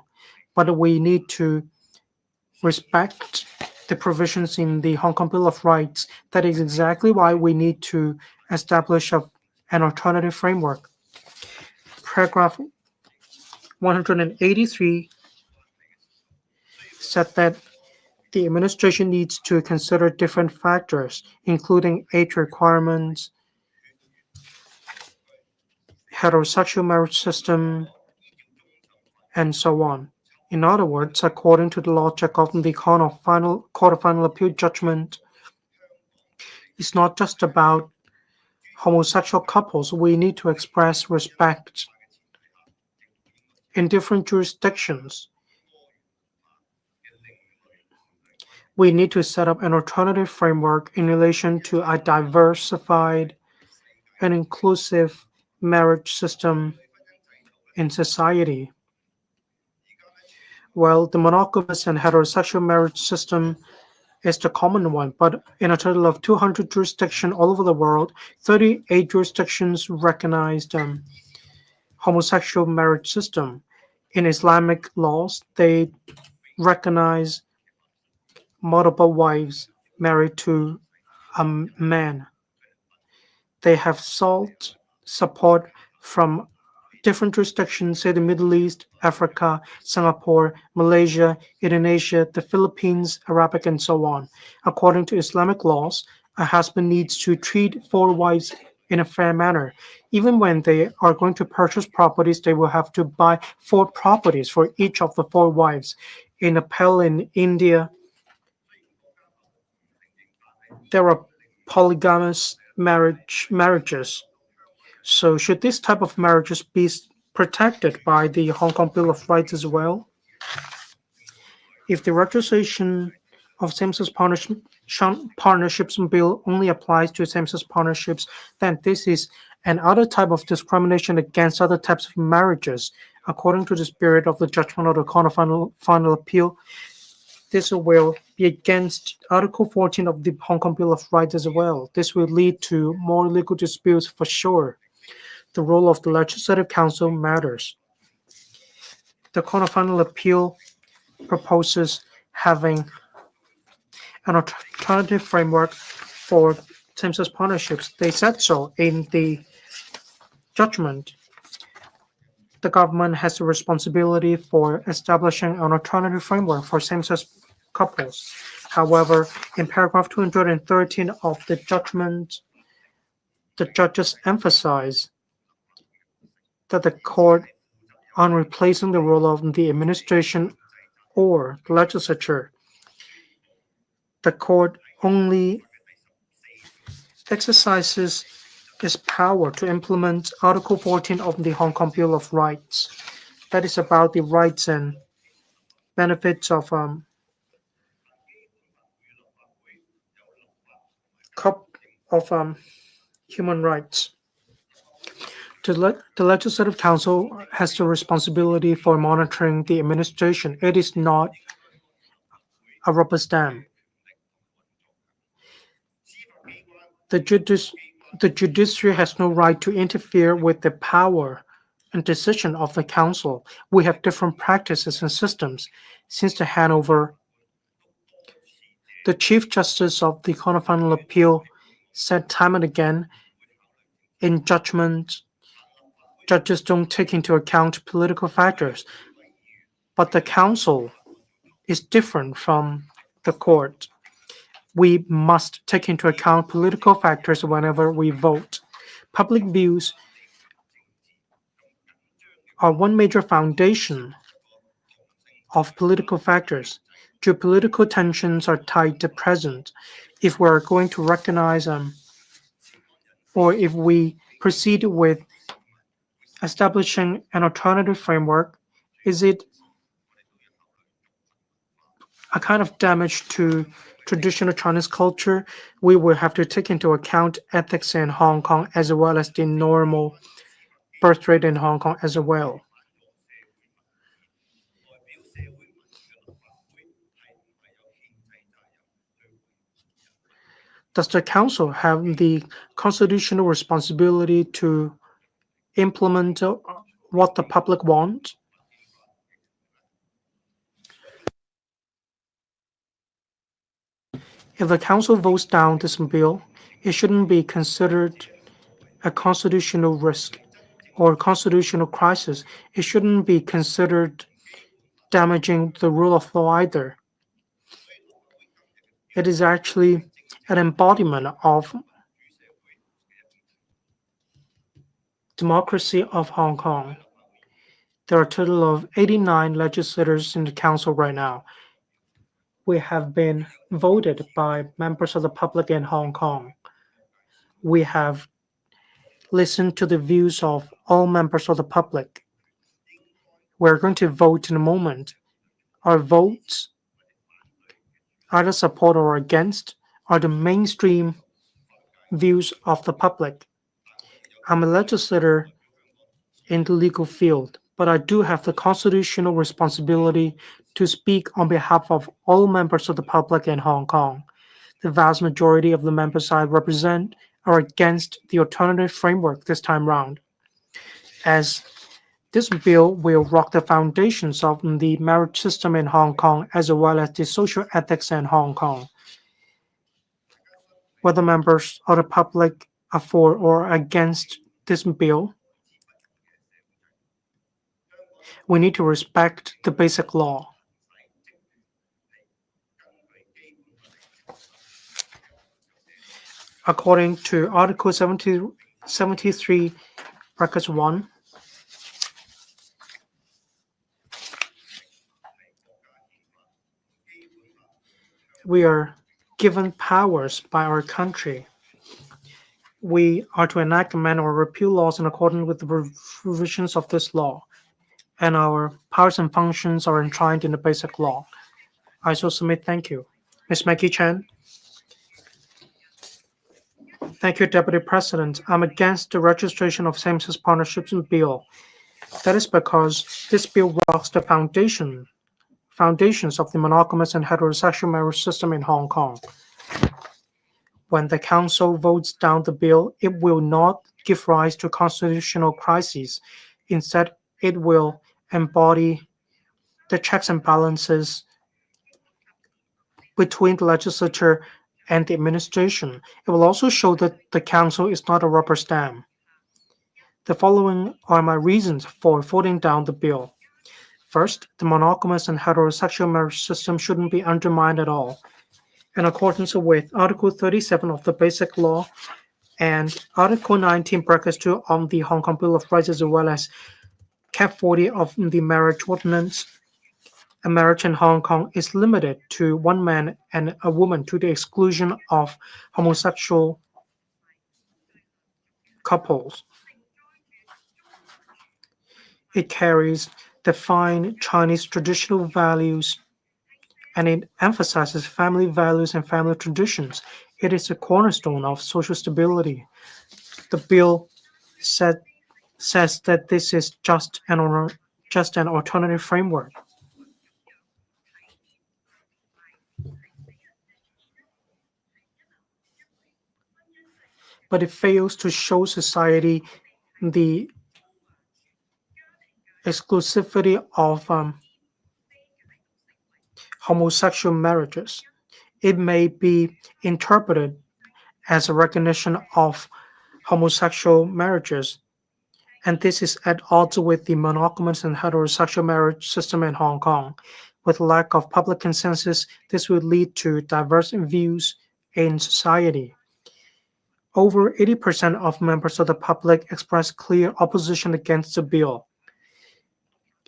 but we need to respect the provisions in the Hong Kong Bill of Rights. That is exactly why we need to establish an alternative framework. Paragraph 183 said that the administration needs to consider different factors, including age requirements, heterosexual marriage system, and so on. In other words, according to the logic of the Court of Final Appeal judgment, it's not just about homosexual couples. We need to express respect in different jurisdictions. We need to set up an alternative framework in relation to a diversified an inclusive marriage system in society. Well, the monogamous and heterosexual marriage system is the common one, but in a total of 200 jurisdictions all over the world, 38 jurisdictions recognized homosexual marriage system. In Islamic laws, they recognize multiple wives married to a man. They have sought support from different jurisdictions, say the Middle East, Africa, Singapore, Malaysia, Indonesia, the Philippines, Arabic, and so on. According to Islamic laws, a husband needs to treat four wives in a fair manner. Even when they are going to purchase properties, they will have to buy four properties for each of the four wives. In Nepal, in India, there are polygamous marriages. So should this type of marriages be protected by the Hong Kong Bill of Rights as well? If the registration of same-sex partnerships bill only applies to same-sex partnerships, then this is another type of discrimination against other types of marriages. According to the spirit of the judgment of the Court of Final Appeal, this will be against Article 14 of the Hong Kong Bill of Rights as well. This will lead to more legal disputes for sure. The role of the Legislative Council matters. The Court of Final Appeal proposes having an alternative framework for same-sex partnerships. They said so in the judgment. The government has the responsibility for establishing an alternative framework for same-sex couples. However, in paragraph 213 of the judgment, the judges emphasize that the court, on replacing the role of the administration or the legislature, the court only exercises its power to implement Article 14 of the Hong Kong Bill of Rights. That is about the rights and benefits of human rights. The Legislative Council has the responsibility for monitoring the administration. It is not a rubber stamp. The judiciary has no right to interfere with the power and decision of the council. We have different practices and systems. Since the handover, the Chief Justice of the Court of Final Appeal said time and again in judgment, judges don't take into account political factors. But the council is different from the court. We must take into account political factors whenever we vote. Public views are one major foundation of political factors. Geopolitical tensions are tied to present. If we're going to recognize or if we proceed with establishing an alternative framework, is it a kind of damage to traditional Chinese culture? We will have to take into account ethics in Hong Kong as well as the normal birth rate in Hong Kong as well. Does the council have the constitutional responsibility to implement what the public wants? If the council votes down this bill, it shouldn't be considered a constitutional risk or constitutional crisis. It shouldn't be considered damaging the rule of law either. It is actually an embodiment of democracy of Hong Kong. There are a total of 89 legislators in the council right now. We have been voted by members of the public in Hong Kong. We have listened to the views of all members of the public. We're going to vote in a moment. Our votes, either support or against, are the mainstream views of the public. I'm a legislator in the legal field, but I do have the constitutional responsibility to speak on behalf of all members of the public in Hong Kong. The vast majority of the members I represent are against the alternative framework this time round, as this bill will rock the foundations of the marriage system in Hong Kong as well as the social ethics in Hong Kong. Whether members of the public are for or against this bill, we need to respect the basic law. According to Article 73, Brackets 1, we are given powers by our country. We are to enact, amend, or repeal laws in accordance with the provisions of this law, and our powers and functions are enshrined in the basic law. I so submit. Thank you. Ms. Maggie Chan. Thank you, Deputy President. I'm against the registration of same-sex partnerships bill. That is because this bill rocks the foundations of the monogamous and heterosexual marriage system in Hong Kong. When the Council votes down the bill, it will not give rise to constitutional crises. Instead, it will embody the checks and balances between the legislature and the administration. It will also show that the Council is not a rubber stamp. The following are my reasons for voting down the bill. First, the monogamous and heterosexual marriage system shouldn't be undermined at all. In accordance with Article 37 of the Basic Law and Article 19, Brackets 2 of the Hong Kong Bill of Rights, as well as Cap 40 of the Marriage Ordinance, a marriage in Hong Kong is limited to one man and a woman to the exclusion of homosexual couples. It carries the fine Chinese traditional values and it emphasizes family values and family traditions. It is a cornerstone of social stability. The bill says that this is just an alternative framework. But it fails to show society the exclusivity of homosexual marriages. It may be interpreted as a recognition of homosexual marriages, and this is at odds with the monogamous and heterosexual marriage system in Hong Kong. With lack of public consensus, this would lead to diverse views in society. Over 80% of members of the public expressed clear opposition against the bill.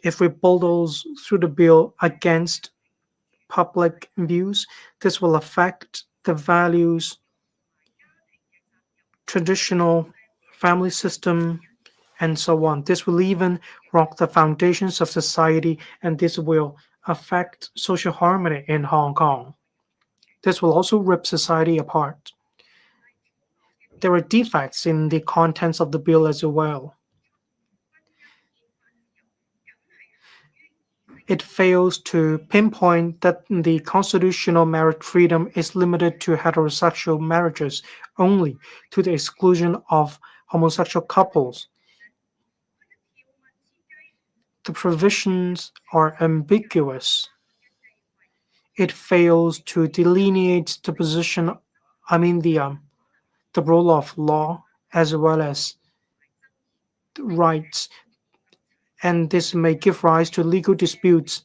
If we bulldoze through the bill against public views, this will affect the values, traditional family system, and so on. This will even rock the foundations of society, and this will affect social harmony in Hong Kong. This will also rip society apart. There are defects in the contents of the bill as well. It fails to pinpoint that the constitutional marriage freedom is limited to heterosexual marriages only, to the exclusion of homosexual couples. The provisions are ambiguous. It fails to delineate the position, the role of law as well as the rights, and this may give rise to legal disputes.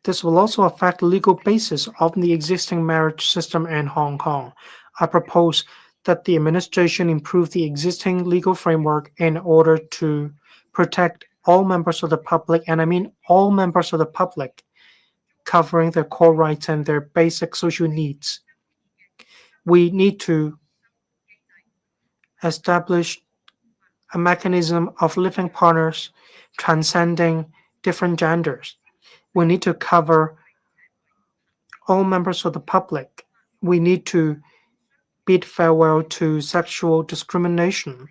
This will also affect the legal basis of the existing marriage system in Hong Kong. I propose that the administration improve the existing legal framework in order to protect all members of the public, and I mean all members of the public, covering their core rights and their basic social needs. We need to establish a mechanism of living partners transcending different genders. We need to cover all members of the public. We need to bid farewell to sexual discrimination.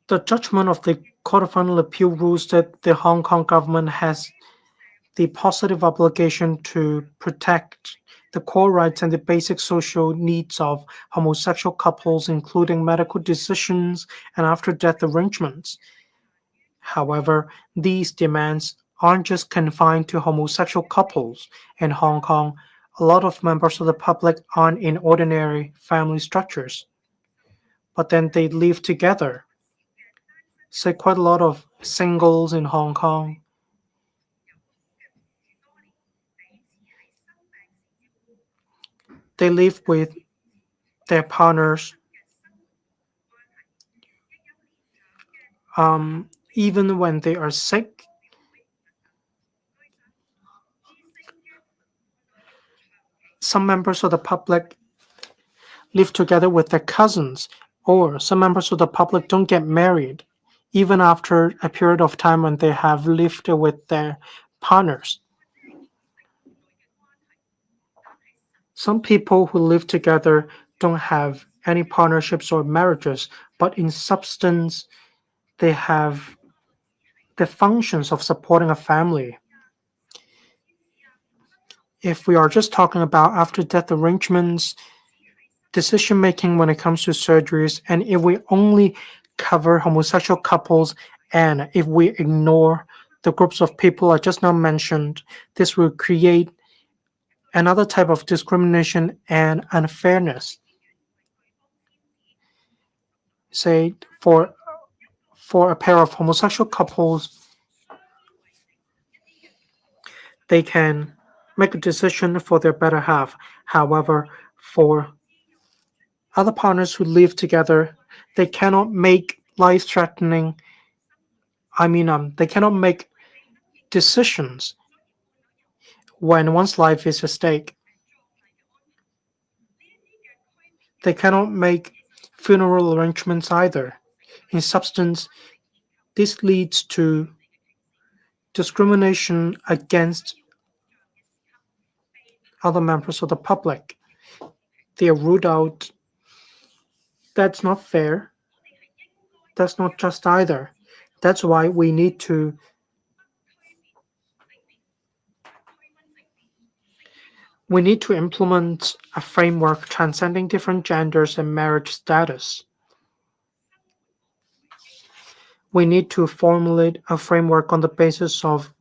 The judgment of the Court of Final Appeal rules that the Hong Kong government has the positive obligation to protect the core rights and the basic social needs of homosexual couples, including medical decisions and after-death arrangements. However, these demands aren't just confined to homosexual couples. In Hong Kong, a lot of members of the public aren't in ordinary family structures, but then they live together. Say quite a lot of singles in Hong Kong. They live with their partners even when they are sick. Some members of the public live together with their cousins, or some members of the public don't get married, even after a period of time when they have lived with their partners. Some people who live together don't have any partnerships or marriages, but in substance, they have the functions of supporting a family. If we are just talking about after-death arrangements, decision-making when it comes to surgeries, and if we only cover homosexual couples and if we ignore the groups of people I just now mentioned, this will create another type of discrimination and unfairness. Say, for a pair of homosexual couples, they can make a decision for their better half. However, for other partners who live together, they cannot make life-threatening, they cannot make decisions when one's life is at stake. They cannot make funeral arrangements either. In substance, this leads to discrimination against other members of the public. They are ruled out. That's not fair. That's not just either. That's why we need to implement a framework transcending different genders and marriage status. We need to formulate a framework on the basis of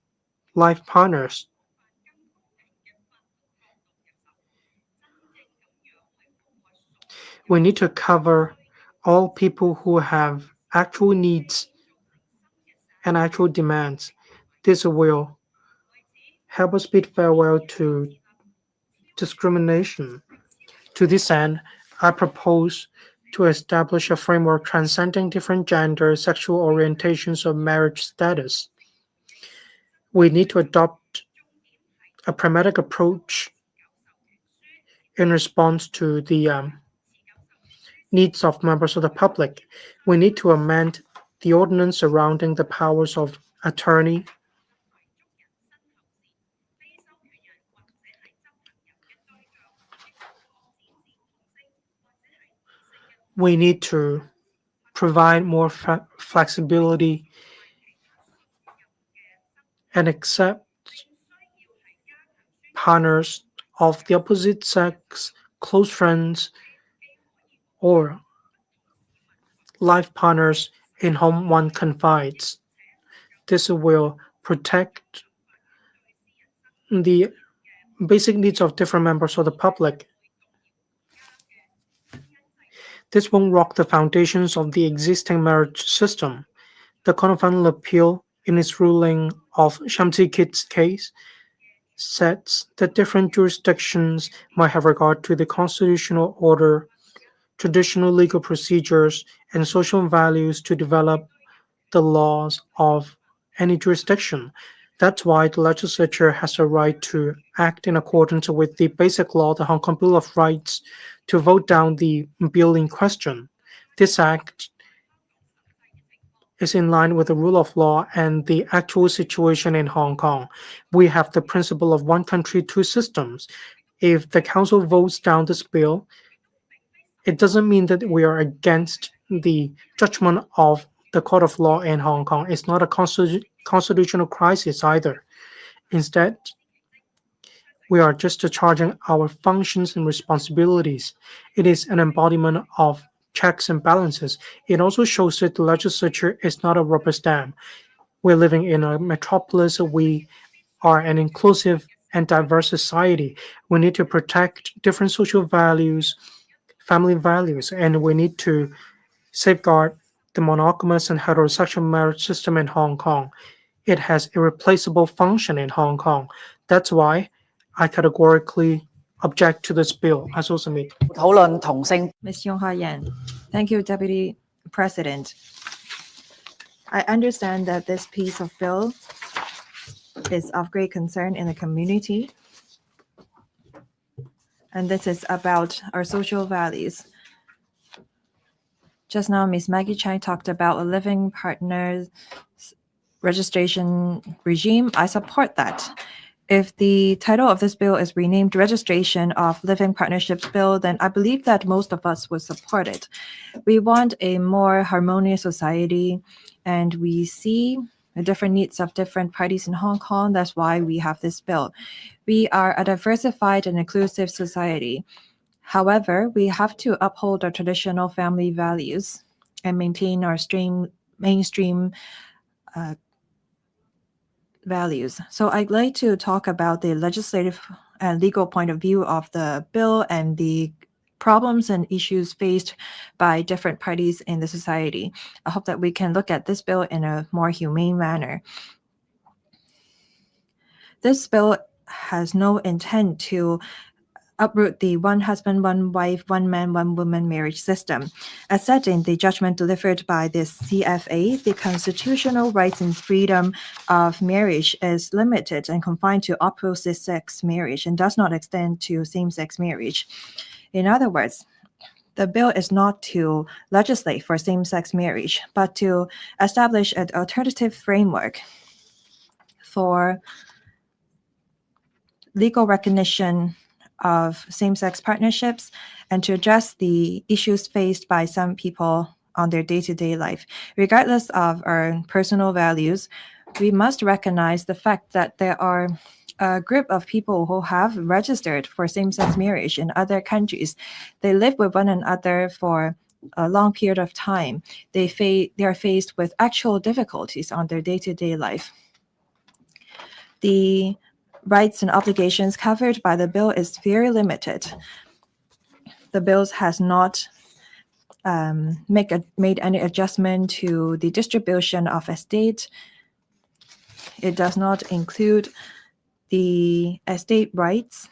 life partners. We need to cover all people who have actual needs and actual demands. This will help us bid farewell to discrimination. To this end, I propose to establish a framework transcending different genders, sexual orientations, or marriage status. We need to adopt a pragmatic approach in response to the needs of members of the public. We need to amend the ordinance surrounding the powers of attorney. We need to provide more flexibility and accept partners of the opposite sex, close friends, or life partners in whom one confides. This will protect the basic needs of different members of the public. This won't rock the foundations of the existing marriage system. The Court of Final Appeal, in its ruling of Shamsi Kid's case, sets that different jurisdictions might have regard to the constitutional order, traditional legal procedures, and social values to develop the laws of any jurisdiction. That's why the legislature has a right to act in accordance with the basic law, the Hong Kong Bill of Rights, to vote down the bill in question. This act is in line with the rule of law and the actual situation in Hong Kong. We have the principle of one country, two systems. If the Council votes down this bill, it doesn't mean that we are against the judgment of the Court of Law in Hong Kong. It's not a constitutional crisis either. Instead, we are just charging our functions and responsibilities. It is an embodiment of checks and balances. It also shows that the legislature is not a rubber stamp. We're living in a metropolis. We are an inclusive and diverse society. We need to protect different social values, family values, and we need to safeguard the monogamous and heterosexual marriage system in Hong Kong. It has irreplaceable function in Hong Kong. That's why I categorically object to this bill. I so submit. 討論同性 Ms. Yonghua Yan. Thank you, Deputy President. I understand that this piece of bill is of great concern in the community. And this is about our social values. Just now, Ms. Maggie Chang talked about a living partners registration regime. I support that. If the title of this bill is renamed Registration of Living Partnerships Bill, then I believe that most of us would support it. We want a more harmonious society, and we see the different needs of different parties in Hong Kong. That's why we have this bill. We are a diversified and inclusive society. However, we have to uphold our traditional family values and maintain our mainstream values. So I'd like to talk about the legislative and legal point of view of the bill and the problems and issues faced by different parties in the society. I hope that we can look at this bill in a more humane manner. This bill has no intent to uproot the one husband, one wife, one man, one woman marriage system. As said in the judgment delivered by the CFA, the constitutional rights and freedom of marriage is limited and confined to opposite-sex marriage and does not extend to same-sex marriage. In other words, the bill is not to legislate for same-sex marriage, but to establish an alternative framework for legal recognition of same-sex partnerships and to address the issues faced by some people on their day-to-day life. Regardless of our personal values, we must recognize the fact that there are a group of people who have registered for same-sex marriage in other countries. They live with one another for a long period of time. They are faced with actual difficulties on their day-to-day life. The rights and obligations covered by the bill is very limited. The bill has not made any adjustment to the distribution of estate. It does not include the estate rights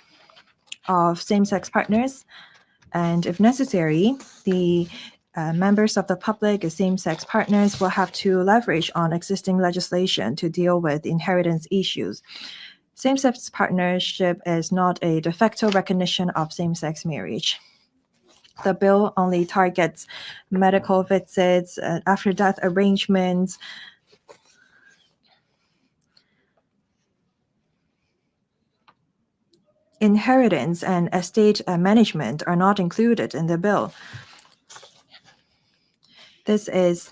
of same-sex partners. And if necessary, the members of the public as same-sex partners will have to leverage on existing legislation to deal with inheritance issues. Same-sex partnership is not a de facto recognition of same-sex marriage. The bill only targets medical visits, after-death arrangements, inheritance and estate management are not included in the bill. This is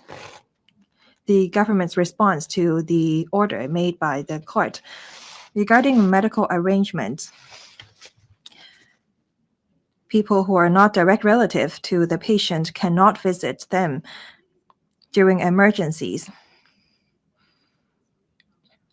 the government's response to the order made by the court. Regarding medical arrangements, people who are not direct relative to the patient cannot visit them during emergencies.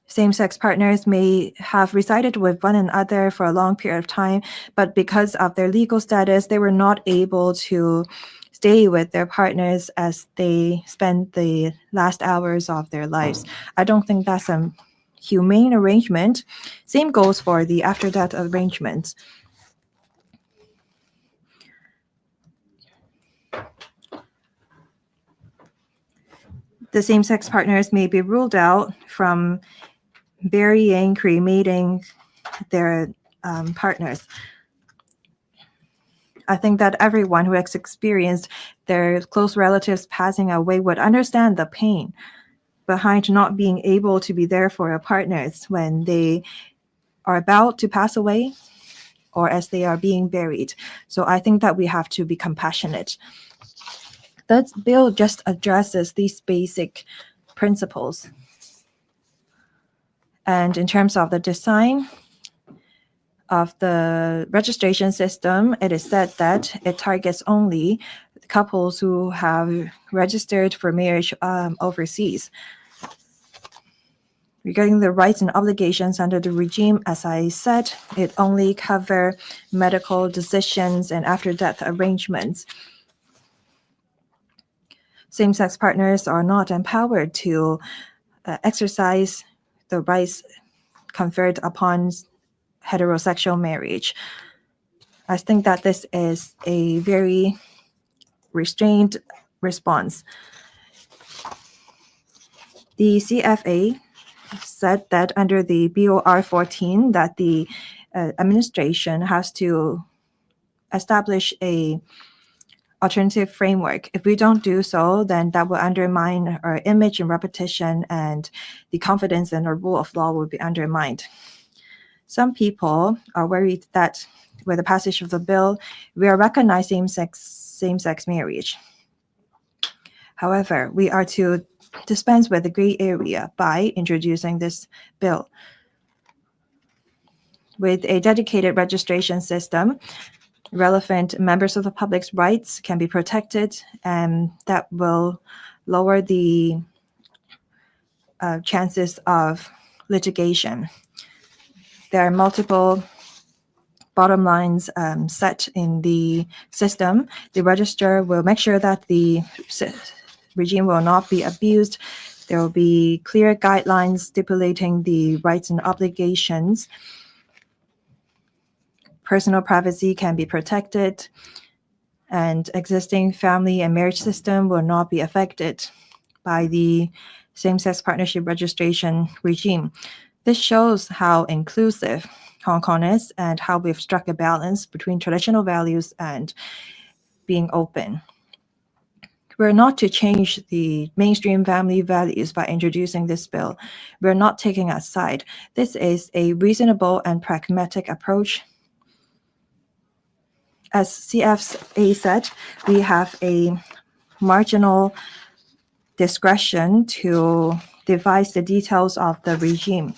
Same-sex partners may have resided with one another for a long period of time, but because of their legal status, they were not able to stay with their partners as they spend the last hours of their lives. I don't think that's a humane arrangement. Same goes for the after-death arrangements. The same-sex partners may be ruled out from burying, cremating their partners. I think that everyone who has experienced their close relatives passing away would understand the pain behind not being able to be there for your partners when they are about to pass away or as they are being buried. So I think that we have to be compassionate. That bill just addresses these basic principles. And in terms of the design of the registration system, it is said that it targets only couples who have registered for marriage overseas. Regarding the rights and obligations under the regime, as I said, it only covers medical decisions and after-death arrangements. Same-sex partners are not empowered to exercise the rights conferred upon heterosexual marriage. I think that this is a very restrained response. The CFA said that under the BOR 14 that the administration has to establish a alternative framework. If we don't do so, then that will undermine our image and reputation, and the confidence in our rule of law will be undermined. Some people are worried that with the passage of the bill, we are recognizing same-sex marriage. However, we are to dispense with the gray area by introducing this bill. With a dedicated registration system, relevant members of the public's rights can be protected, and that will lower the chances of litigation. There are multiple bottom lines set in the system. The registrar will make sure that the regime will not be abused. There will be clear guidelines stipulating the rights and obligations. Personal privacy can be protected, and existing family and marriage system will not be affected by the same-sex partnership registration regime. This shows how inclusive Hong Kong is and how we've struck a balance between traditional values and being open. We're not to change the mainstream family values by introducing this bill. We're not taking a side. This is a reasonable and pragmatic approach. As CFA said, we have a marginal discretion to devise the details of the regime.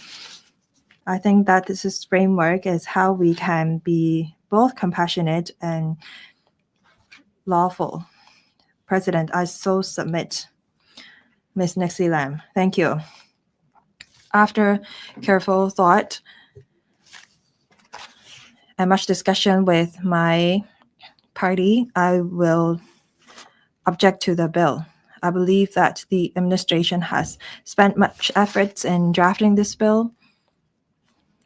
I think that this framework is how we can be both compassionate and lawful. President, I so submit. Ms. Nixie Lam, thank you. After careful thought and much discussion with my party, I will object to the bill. I believe that the administration has spent much effort in drafting this bill.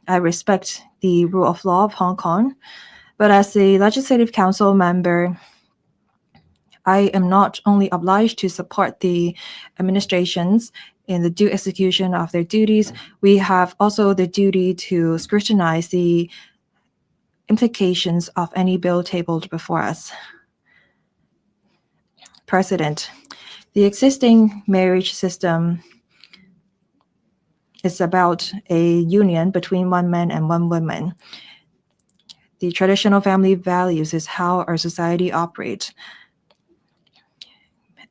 I respect the rule of law of Hong Kong, but as a Legislative Council member, I am not only obliged to support the administrations in the due execution of their duties, we have also the duty to scrutinize the implications of any bill tabled before us. President, the existing marriage system is about a union between one man and one woman. The traditional family values is how our society operates.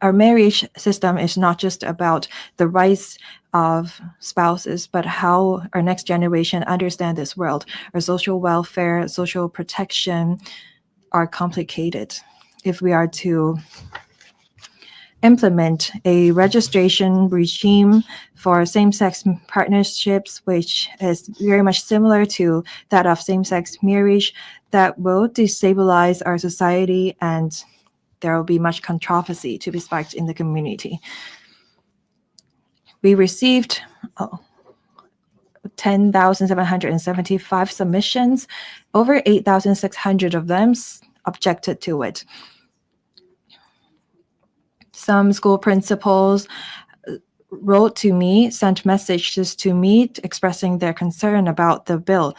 Our marriage system is not just about the rights of spouses, but how our next generation understand this world. Our social welfare, social protection are complicated. If we are to implement a registration regime for same-sex partnerships, which is very much similar to that of same-sex marriage, that will destabilize our society, and there will be much controversy to be sparked in the community. We received 10,775 submissions. Over 8,600 of them objected to it. Some school principals wrote to me, sent messages to me expressing their concern about the bill.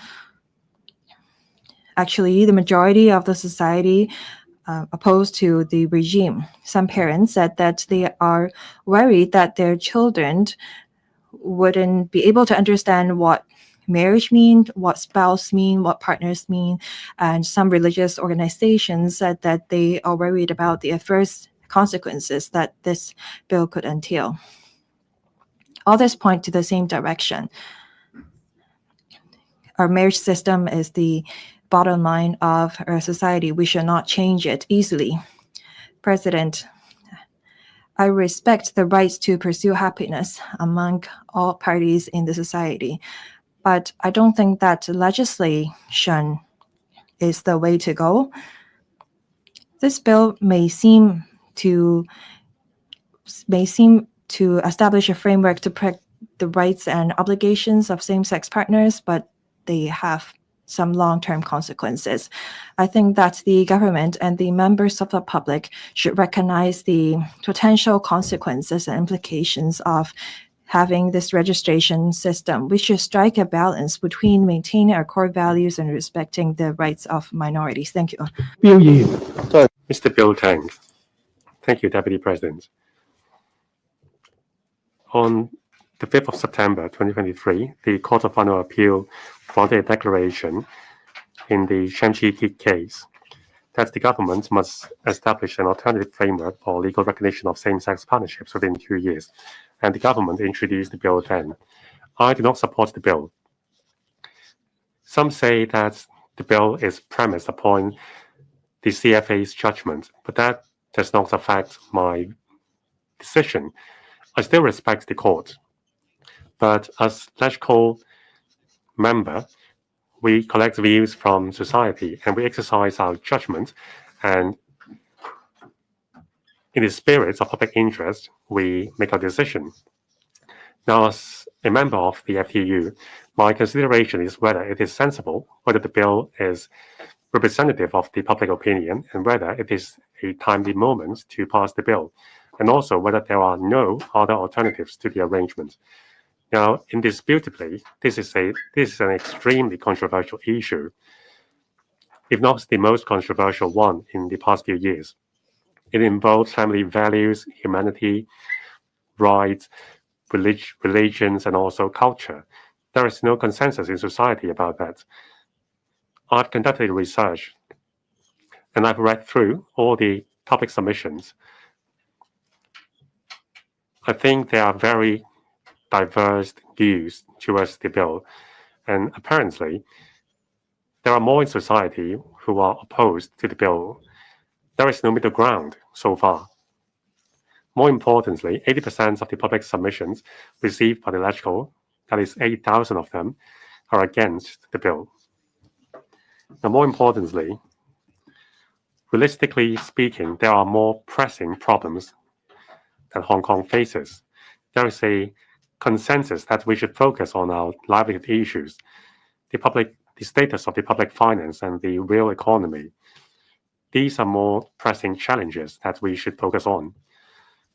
Actually, the majority of the society opposed to the regime. Some parents said that they are worried that their children wouldn't be able to understand what marriage mean, what spouse mean, what partners mean. And some religious organizations said that they are worried about the adverse consequences that this bill could entail. All this point to the same direction. Our marriage system is the bottom line of our society. We should not change it easily. President, I respect the rights to pursue happiness among all parties in the society, but I don't think that legislation is the way to go. This bill may seem to establish a framework to protect the rights and obligations of same-sex partners, but they have some long-term consequences. I think that the government and the members of the public should recognize the potential consequences and implications of having this registration system. We should strike a balance between maintaining our core values and respecting the rights of minorities. Thank you. Mr. Bill Tang. Thank you, Deputy President. On the 5th of September 2023, the Court of Final Appeal granted a declaration in the Sham-Chi-Kit case that the government must establish an alternative framework for legal recognition of same-sex partnerships within 2 years, and the government introduced the bill then. I do not support the bill. Some say that the bill is premised upon the CFA's judgment, but that does not affect my decision. I still respect the court. But as LegCo member, we collect views from society and we exercise our judgment, and in the spirit of public interest, we make our decision. Now, as a member of the FTU, my consideration is whether it is sensible, whether the bill is representative of the public opinion, and whether it is a timely moment to pass the bill, and also whether there are no other alternatives to the arrangement. Now, indisputably, this is an extremely controversial issue, if not the most controversial one in the past few years. It involves family values, humanity, rights, religions, and also culture. There is no consensus in society about that. I've conducted research, and I've read through all the public submissions. I think there are very diverse views towards the bill, and apparently there are more in society who are opposed to the bill. There is no middle ground so far. More importantly, 80% of the public submissions received by the LegCo, that is 8,000 of them, are against the bill. Now, more importantly, realistically speaking, there are more pressing problems that Hong Kong faces. There is a consensus that we should focus on our livelihood issues, the status of the public finance and the real economy. These are more pressing challenges that we should focus on.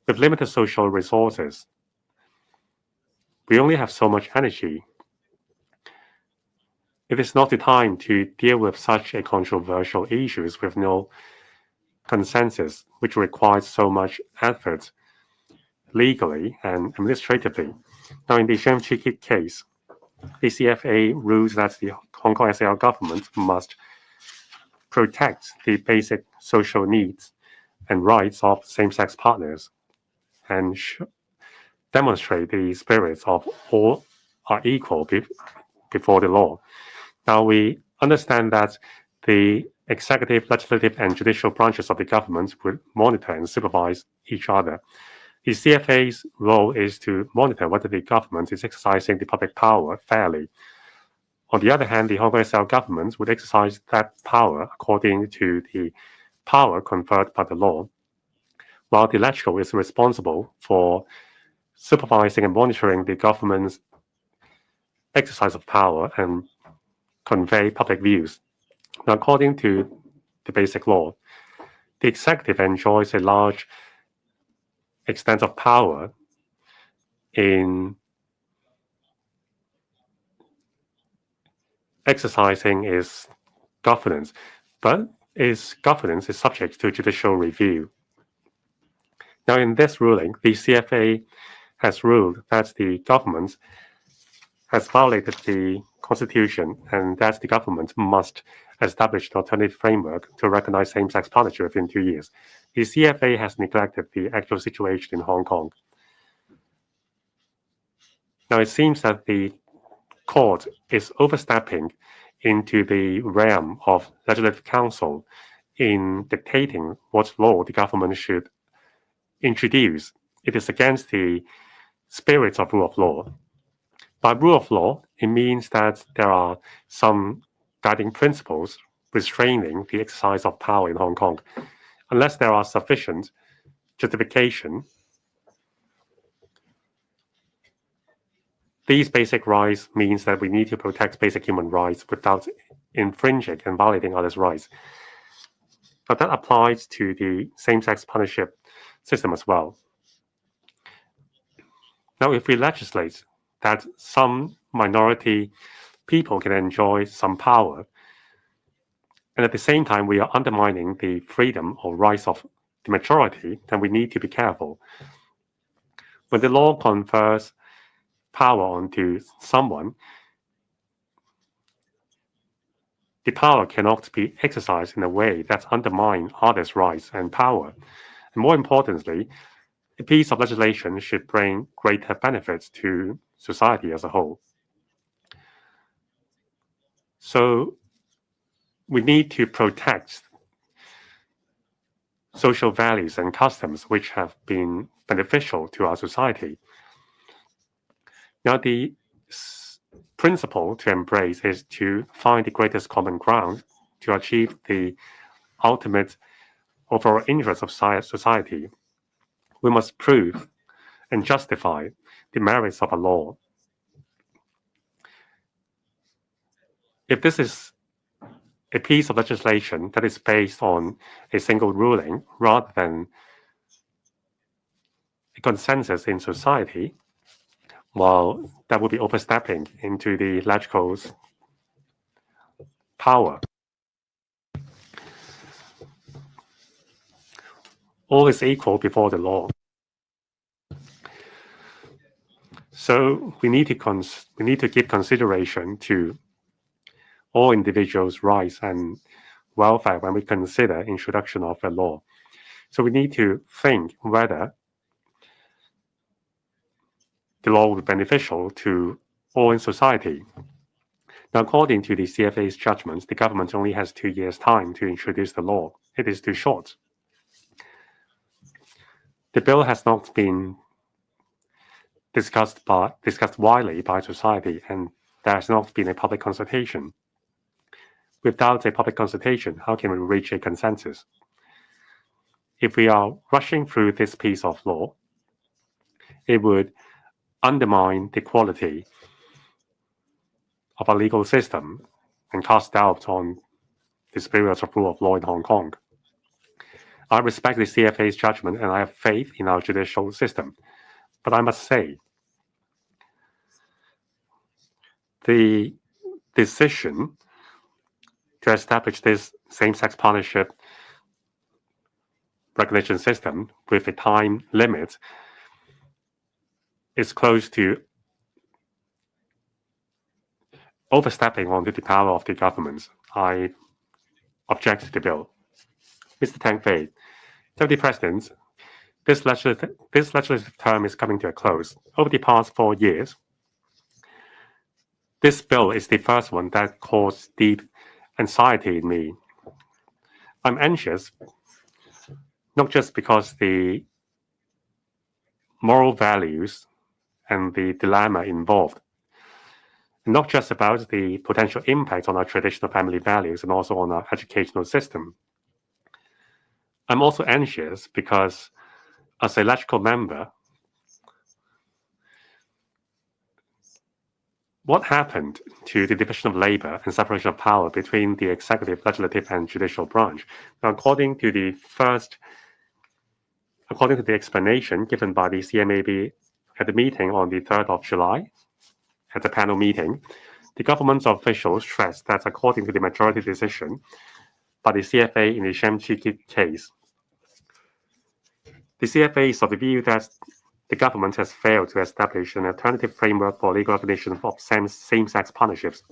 With limited social resources, we only have so much energy. It is not the time to deal with such a controversial issues with no consensus, which requires so much effort legally and administratively. Now, in the Sham-Chi-Kit case, the CFA rules that the Hong Kong SAR government must protect the basic social needs and rights of same-sex partners and demonstrate the spirit of all are equal before the law. Now, we understand that the executive, legislative, and judicial branches of the government would monitor and supervise each other. The CFA's role is to monitor whether the government is exercising the public power fairly. On the other hand, the Hong Kong SAR government would exercise that power according to the power conferred by the law, while the LegCo is responsible for supervising and monitoring the government's exercise of power and convey public views. Now, according to the basic law, the executive enjoys a large extent of power in exercising its governance, but its governance is subject to judicial review. Now, in this ruling, the CFA has ruled that the government has violated the Constitution and that the government must establish an alternative framework to recognize same-sex partnership within 2 years. The CFA has neglected the actual situation in Hong Kong. Now, it seems that the court is overstepping into the realm of Legislative Council in dictating what law the government should introduce. It is against the spirit of rule of law. By rule of law, it means that there are some guiding principles restraining the exercise of power in Hong Kong. Unless there are sufficient justification, these basic rights means that we need to protect basic human rights without infringing and violating others' rights. But that applies to the same-sex partnership system as well. Now, if we legislate that some minority people can enjoy some power, and at the same time we are undermining the freedom or rights of the majority, then we need to be careful. When the law confers power onto someone, the power cannot be exercised in a way that undermines others' rights and power. And more importantly, a piece of legislation should bring greater benefits to society as a whole. So we need to protect social values and customs which have been beneficial to our society. Now, the principle to embrace is to find the greatest common ground to achieve the ultimate overall interest of society. We must prove and justify the merits of a law. If this is a piece of legislation that is based on a single ruling rather than a consensus in society, well, that would be overstepping into the LegCo's power. All is equal before the law. So we need to give consideration to all individuals' rights and welfare when we consider introduction of a law. So we need to think whether the law will be beneficial to all in society. Now, according to the CFA's judgments, the government only has 2 years' time to introduce the law. It is too short. The bill has not been discussed widely by society, and there has not been a public consultation. Without a public consultation, how can we reach a consensus? If we are rushing through this piece of law, it would undermine the quality of our legal system and cast doubt on the spirit of rule of law in Hong Kong. I respect the CFA's judgment and I have faith in our judicial system. But I must say, the decision to establish this same-sex partnership recognition system with a time limit is close to overstepping onto the power of the government. I object to the bill. Mr. Tang Fei, Deputy President, this legislative term is coming to a close. Over the past 4 years, this bill is the first one that caused deep anxiety in me. I'm anxious, not just because the moral values and the dilemma involved, not just about the potential impact on our traditional family values and also on our educational system. I'm also anxious because as a LegCo member, what happened to the division of labor and separation of power between the executive, legislative, and judicial branch? Now, according to the explanation given by the CMAB at the meeting on the 3rd of July, at the panel meeting, The government officials stressed that according to the majority decision by the CFA in the Sham-Chi case, the CFA is of the view that the government has failed to establish an alternative framework for legal recognition of same-sex partnerships,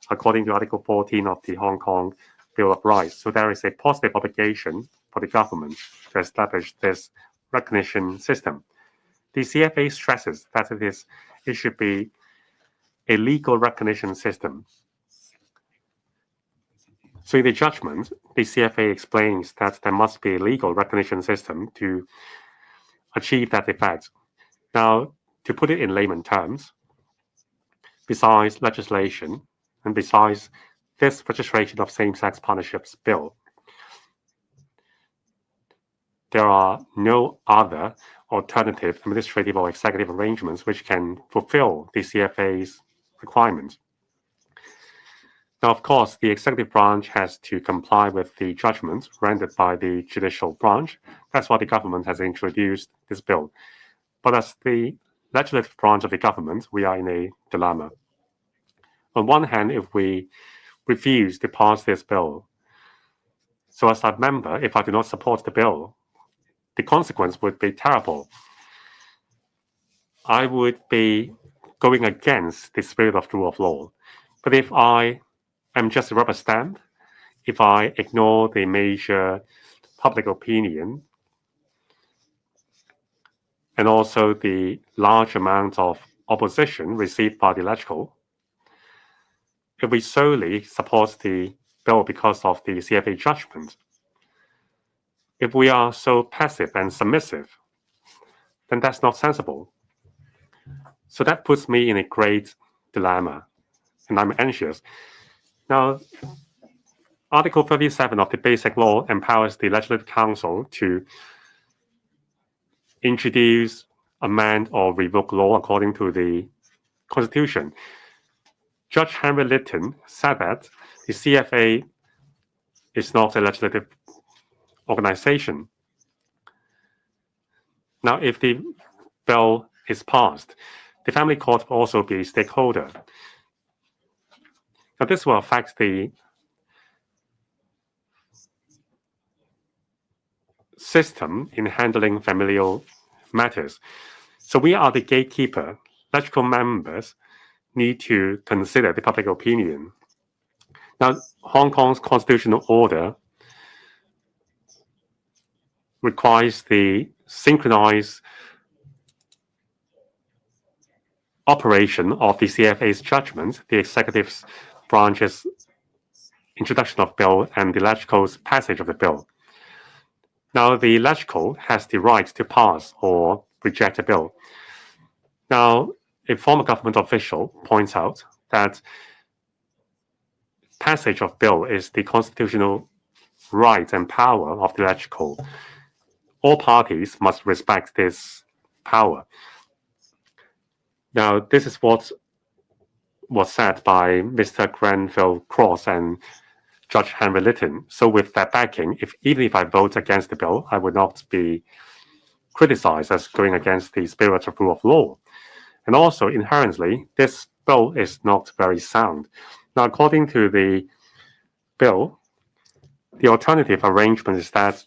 according to Article 14 of the Hong Kong Bill of Rights. So there is a positive obligation for the government to establish this recognition system. The CFA stresses that it should be a legal recognition system. So in the judgment, the CFA explains that there must be a legal recognition system to achieve that effect. Now, to put it in layman terms, besides legislation and besides this registration of same-sex partnerships bill, there are no other alternative administrative or executive arrangements which can fulfill the CFA's requirements. Now, of course, the executive branch has to comply with the judgments rendered by the judicial branch. That's why the government has introduced this bill. But as the legislative branch of the government, we are in a dilemma. On one hand, if we refuse to pass this bill, so as a member, if I do not support the bill, the consequence would be terrible. I would be going against the spirit of the rule of law. But if I am just a rubber stamp, if I ignore the major public opinion, and also the large amount of opposition received by the LegCo, if we solely support the bill because of the CFA judgment, if we are so passive and submissive, then that's not sensible. So that puts me in a great dilemma, and I'm anxious. Now, Article 37 of the Basic Law empowers the Legislative Council to introduce, amend, or revoke law according to the Constitution. Judge Henry Litton said that the CFA is not a legislative organization. Now, if the bill is passed, the family court will also be a stakeholder. Now, this will affect the system in handling familial matters. So we are the gatekeeper. LegCo members need to consider the public opinion. Now, Hong Kong's constitutional order requires the synchronized operation of the CFA's judgment, the executive branch's introduction of bill, and the LegCo's passage of the bill. Now, the LegCo has the right to pass or reject a bill. Now, a former government official points out that passage of bill is the constitutional right and power of the LegCo. All parties must respect this power. Now, this is what was said by Mr. Grenville Cross and Judge Henry Litton. So with that backing, even if I vote against the bill, I would not be criticized as going against the spirit of rule of law. And also, inherently, this bill is not very sound. Now, according to the bill, the alternative arrangement is that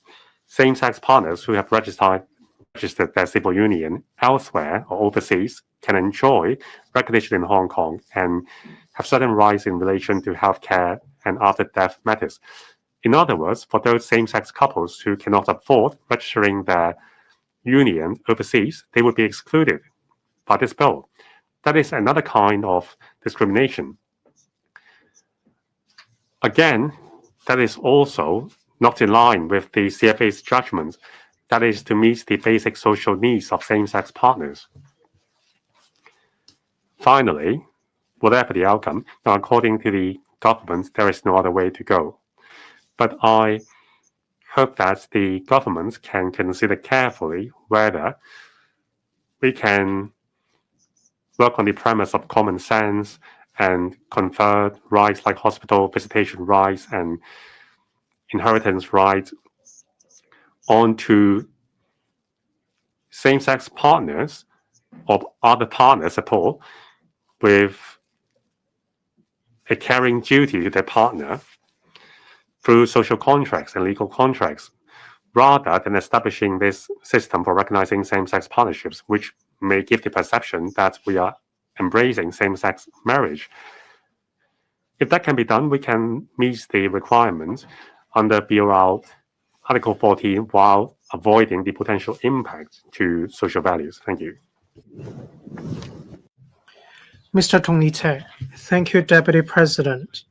same-sex partners who have registered their civil union elsewhere or overseas can enjoy recognition in Hong Kong and have certain rights in relation to healthcare and after-death matters. In other words, for those same-sex couples who cannot afford registering their union overseas, they would be excluded by this bill. That is another kind of discrimination. Again, that is also not in line with the CFA's judgment, that is to meet the basic social needs of same-sex partners. Finally, whatever the outcome, now according to the government, there is no other way to go. But I hope that the government can consider carefully whether we can work on the premise of common sense and confer rights like hospital visitation rights and inheritance rights onto same-sex partners or other partners at all with a caring duty to their partner through social contracts and legal contracts, rather than establishing this system for recognizing same-sex partnerships, which may give the perception that we are embracing same-sex marriage. If that can be done, we can meet the requirements under BOR Article 14 while avoiding the potential impact to social values. Thank you. Mr. Tong Li-Te. Thank you, Deputy President.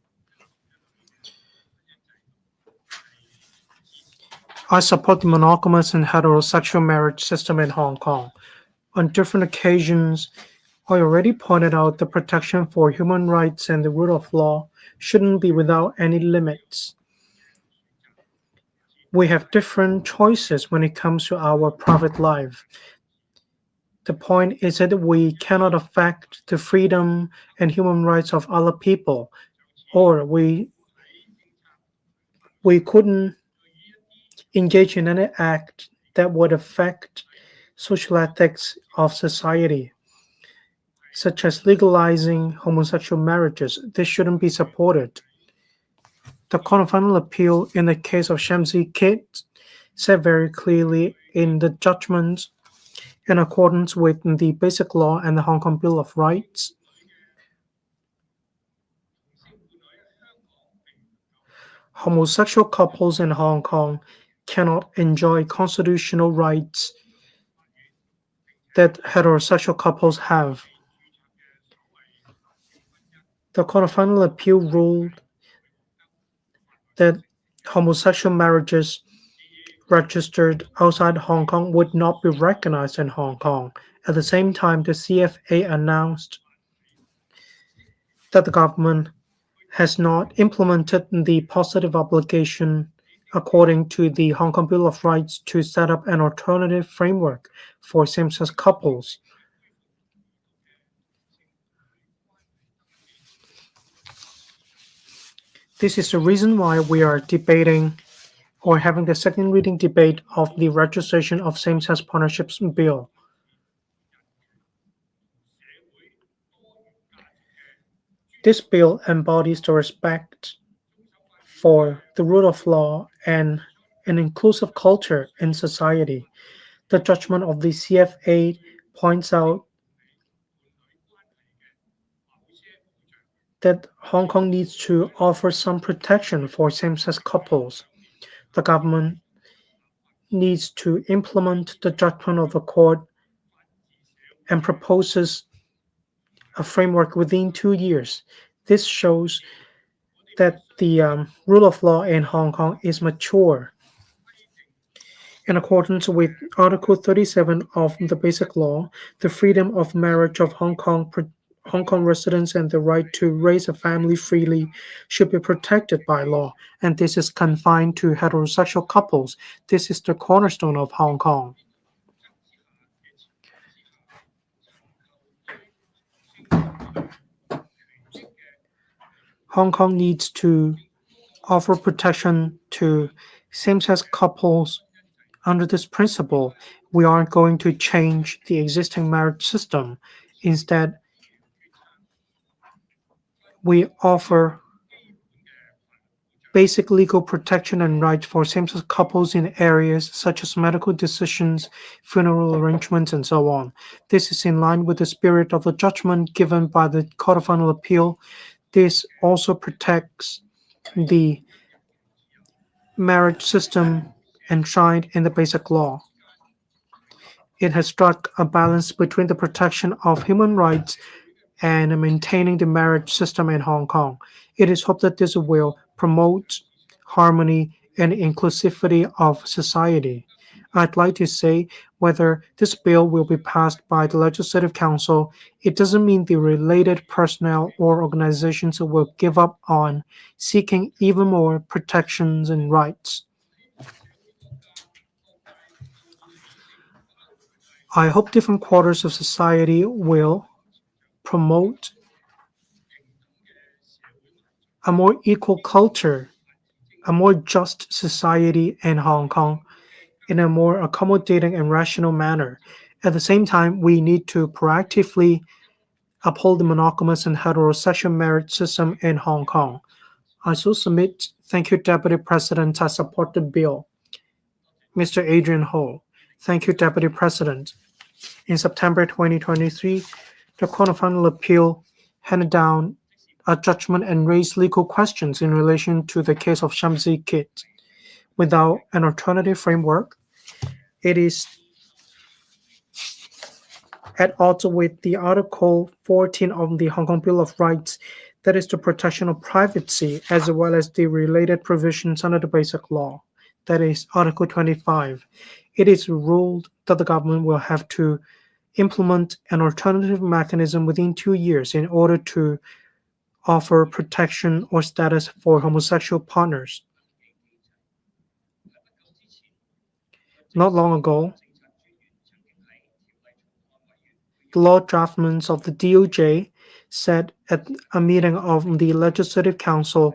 I support the monogamous and heterosexual marriage system in Hong Kong. On different occasions, I already pointed out the protection for human rights and the rule of law shouldn't be without any limits. We have different choices when it comes to our private life. The point is that we cannot affect the freedom and human rights of other people, or we couldn't engage in any act that would affect social ethics of society, such as legalizing homosexual marriages. This shouldn't be supported. The Court of Final Appeal in the case of Shamsi Kit said very clearly in the judgment, in accordance with the Basic Law and the Hong Kong Bill of Rights, homosexual couples in Hong Kong cannot enjoy constitutional rights that heterosexual couples have. The Court of Final Appeal ruled that homosexual marriages registered outside Hong Kong would not be recognized in Hong Kong. At the same time, the CFA announced that the government has not implemented the positive obligation according to the Hong Kong Bill of Rights to set up an alternative framework for same-sex couples. This is the reason why we are debating or having the second reading debate of the registration of same-sex partnerships bill. This bill embodies the respect for the rule of law and an inclusive culture in society. The judgment of the CFA points out that Hong Kong needs to offer some protection for same-sex couples. The government needs to implement the judgment of the court and proposes a framework within 2 years. This shows that the rule of law in Hong Kong is mature. In accordance with Article 37 of the Basic Law, the freedom of marriage of Hong Kong residents and the right to raise a family freely should be protected by law, and this is confined to heterosexual couples. This is the cornerstone of Hong Kong. Hong Kong needs to offer protection to same-sex couples. Under this principle, we aren't going to change the existing marriage system. Instead, we offer basic legal protection and rights for same-sex couples in areas such as medical decisions, funeral arrangements, and so on. This is in line with the spirit of the judgment given by the Court of Final Appeal. This also protects the marriage system enshrined in the Basic Law. It has struck a balance between the protection of human rights and maintaining the marriage system in Hong Kong. It is hoped that this will promote harmony and inclusivity of society. I'd like to say whether this bill will be passed by the Legislative Council, it doesn't mean the related personnel or organizations will give up on seeking even more protections and rights. I hope different quarters of society will promote a more equal culture, a more just society in Hong Kong in a more accommodating and rational manner. At the same time, we need to proactively uphold the monogamous and heterosexual marriage system in Hong Kong. I so submit. Thank you, Deputy President. I support the bill. Mr. Adrian Ho. Thank you, Deputy President. In September 2023, the Court of Final Appeal handed down a judgment and raised legal questions in relation to the case of Shamsi Kit. Without an alternative framework, it is at odds with the Article 14 of the Hong Kong Bill of Rights, that is the protection of privacy, as well as the related provisions under the Basic Law, that is Article 25. It is ruled that the government will have to implement an alternative mechanism within 2 years in order to offer protection or status for homosexual partners. Not long ago, the law draftmen of the DOJ said at a meeting of the Legislative Council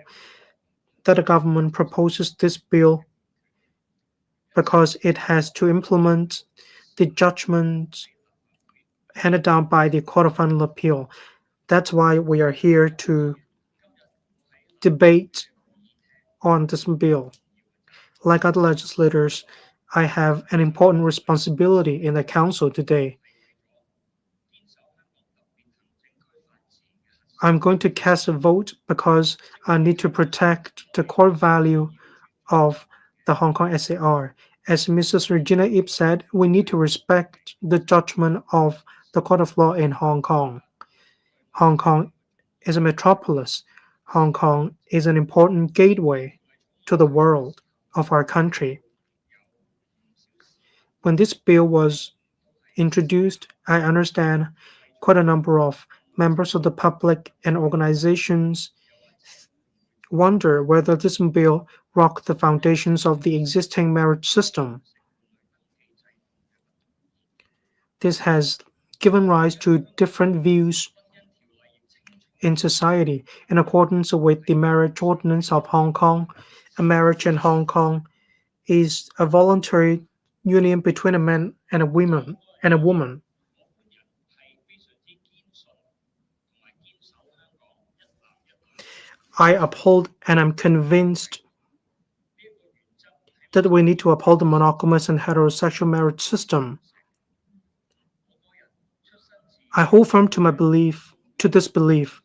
that the government proposes this bill because it has to implement the judgment handed down by the Court of Final Appeal. That's why we are here to debate on this bill. Like other legislators, I have an important responsibility in the Council today. I'm going to cast a vote because I need to protect the core value of the Hong Kong SAR. As Mrs. Regina Ip said, we need to respect the judgment of the Court of Law in Hong Kong. Hong Kong is a metropolis. Hong Kong is an important gateway to the world of our country. When this bill was introduced, I understand quite a number of members of the public and organizations wonder whether this bill rocked the foundations of the existing marriage system. This has given rise to different views in society. In accordance with the marriage ordinance of Hong Kong, a marriage in Hong Kong is a voluntary union between a man and a woman. I uphold and I'm convinced that we need to uphold the monogamous and heterosexual marriage system. I hold firm to this belief.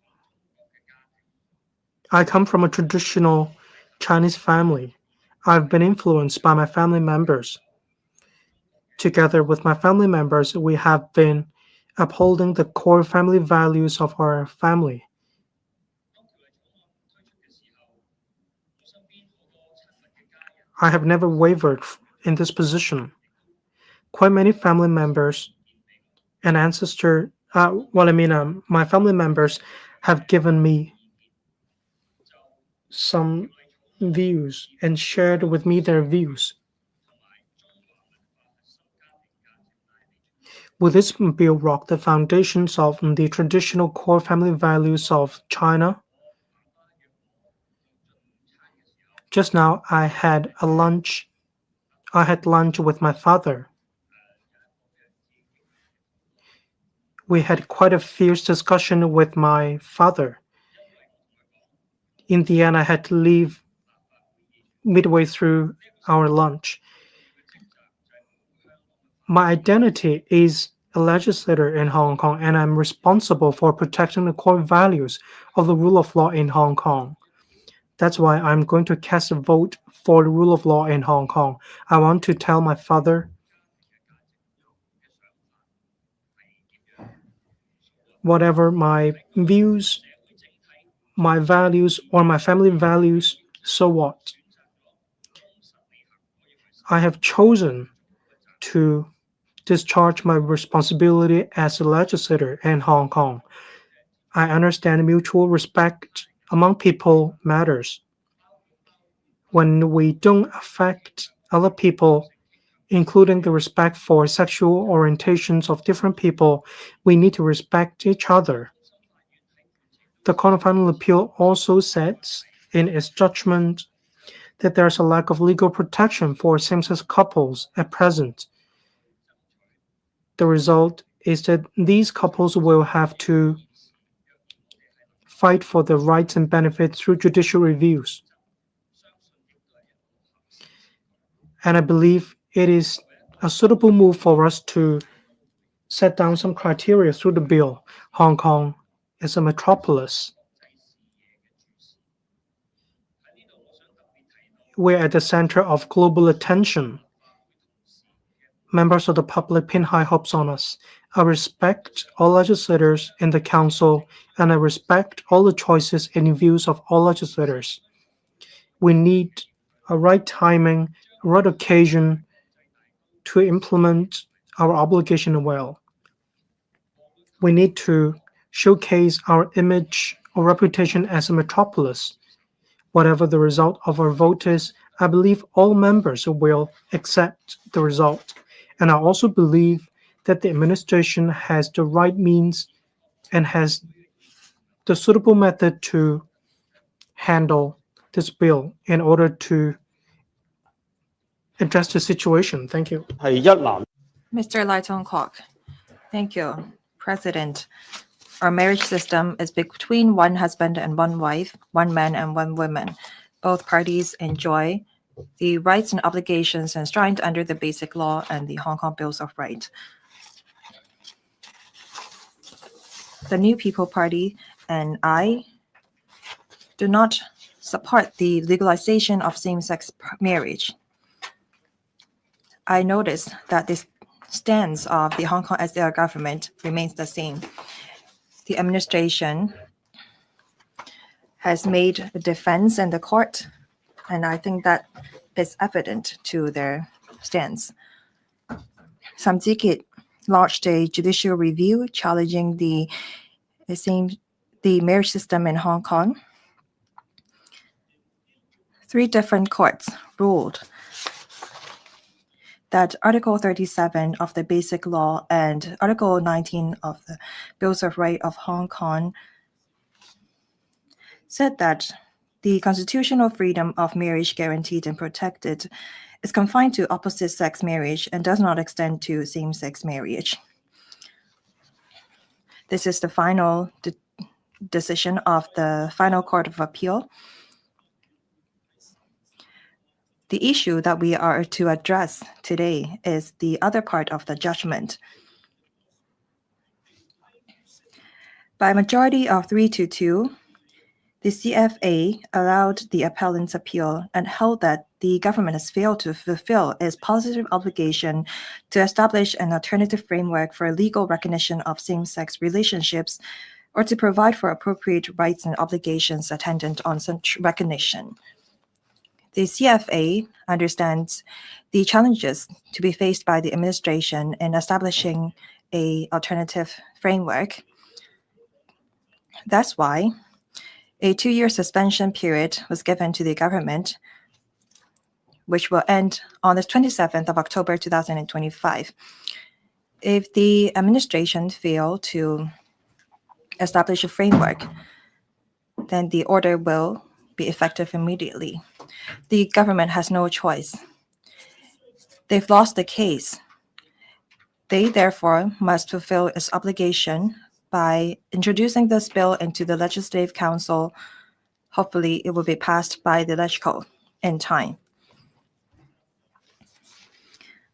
I come from a traditional Chinese family. I've been influenced by my family members. Together with my family members, we have been upholding the core family values of our family. I have never wavered in this position. Quite many family members and my family members have given me some views and shared with me their views. Will this bill rock the foundations of the traditional core family values of China? Just now, I had lunch with my father. We had quite a fierce discussion with my father. In the end, I had to leave midway through our lunch. My identity is a legislator in Hong Kong, and I'm responsible for protecting the core values of the rule of law in Hong Kong. That's why I'm going to cast a vote for the rule of law in Hong Kong. I want to tell my father whatever my views, my values, or my family values, so what? I have chosen to discharge my responsibility as a legislator in Hong Kong. I understand mutual respect among people matters. When we don't affect other people, including the respect for sexual orientations of different people, we need to respect each other. The Court of Final Appeal also says in its judgment that there's a lack of legal protection for same-sex couples at present. The result is that these couples will have to fight for their rights and benefits through judicial reviews. And I believe it is a suitable move for us to set down some criteria through the bill. Hong Kong is a metropolis. We're at the center of global attention. Members of the public pin high hopes on us. I respect all legislators in the council, and I respect all the choices and views of all legislators. We need a right timing, a right occasion to implement our obligation well. We need to showcase our image or reputation as a metropolis. Whatever the result of our vote is, I believe all members will accept the result. And I also believe that the administration has the right means and has the suitable method to handle this bill in order to address the situation. Thank you. Mr. Lai Tong-kok. Thank you, President. Our marriage system is between one husband and one wife, one man and one woman. Both parties enjoy the rights and obligations enshrined under the Basic Law and the Hong Kong Bills of Rights. The New People Party and I do not support the legalization of same-sex marriage. I noticed that this stance of the Hong Kong SDR government remains the same. The administration has made a defense in the court, and I think that is evident to their stance. Samjikit launched a judicial review challenging the marriage system in Hong Kong. 3 different courts ruled that Article 37 of the Basic Law and Article 19 of the Bills of Rights of Hong Kong said that the constitutional freedom of marriage guaranteed and protected is confined to opposite-sex marriage and does not extend to same-sex marriage. This is the final decision of the final Court of Appeal. The issue that we are to address today is the other part of the judgment. By a majority of 3-2, the CFA allowed the appellant's appeal and held that the government has failed to fulfill its positive obligation to establish an alternative framework for legal recognition of same-sex relationships or to provide for appropriate rights and obligations attendant on such recognition. The CFA understands the challenges to be faced by the administration in establishing an alternative framework. That's why a 2-year suspension period was given to the government, which will end on the 27th of October 2025. If the administration fail to establish a framework, then the order will be effective immediately. The government has no choice. They've lost the case. They therefore must fulfill its obligation by introducing this bill into the Legislative Council. Hopefully, it will be passed by the LegCo in time.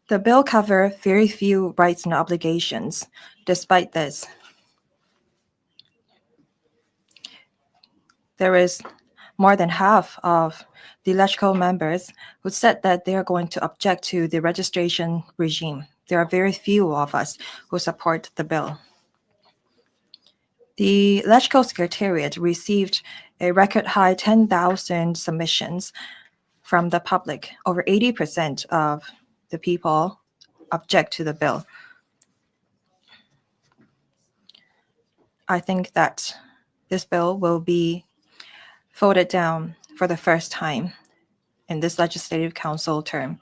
The bill covers very few rights and obligations. Despite this, there is more than half of the LegCo members who said that they are going to object to the registration regime. There are very few of us who support the bill. The LegCo Secretariat received a record high 10,000 submissions from the public. Over 80% of the people object to the bill. I think that this bill will be voted down for the first time in this Legislative Council term.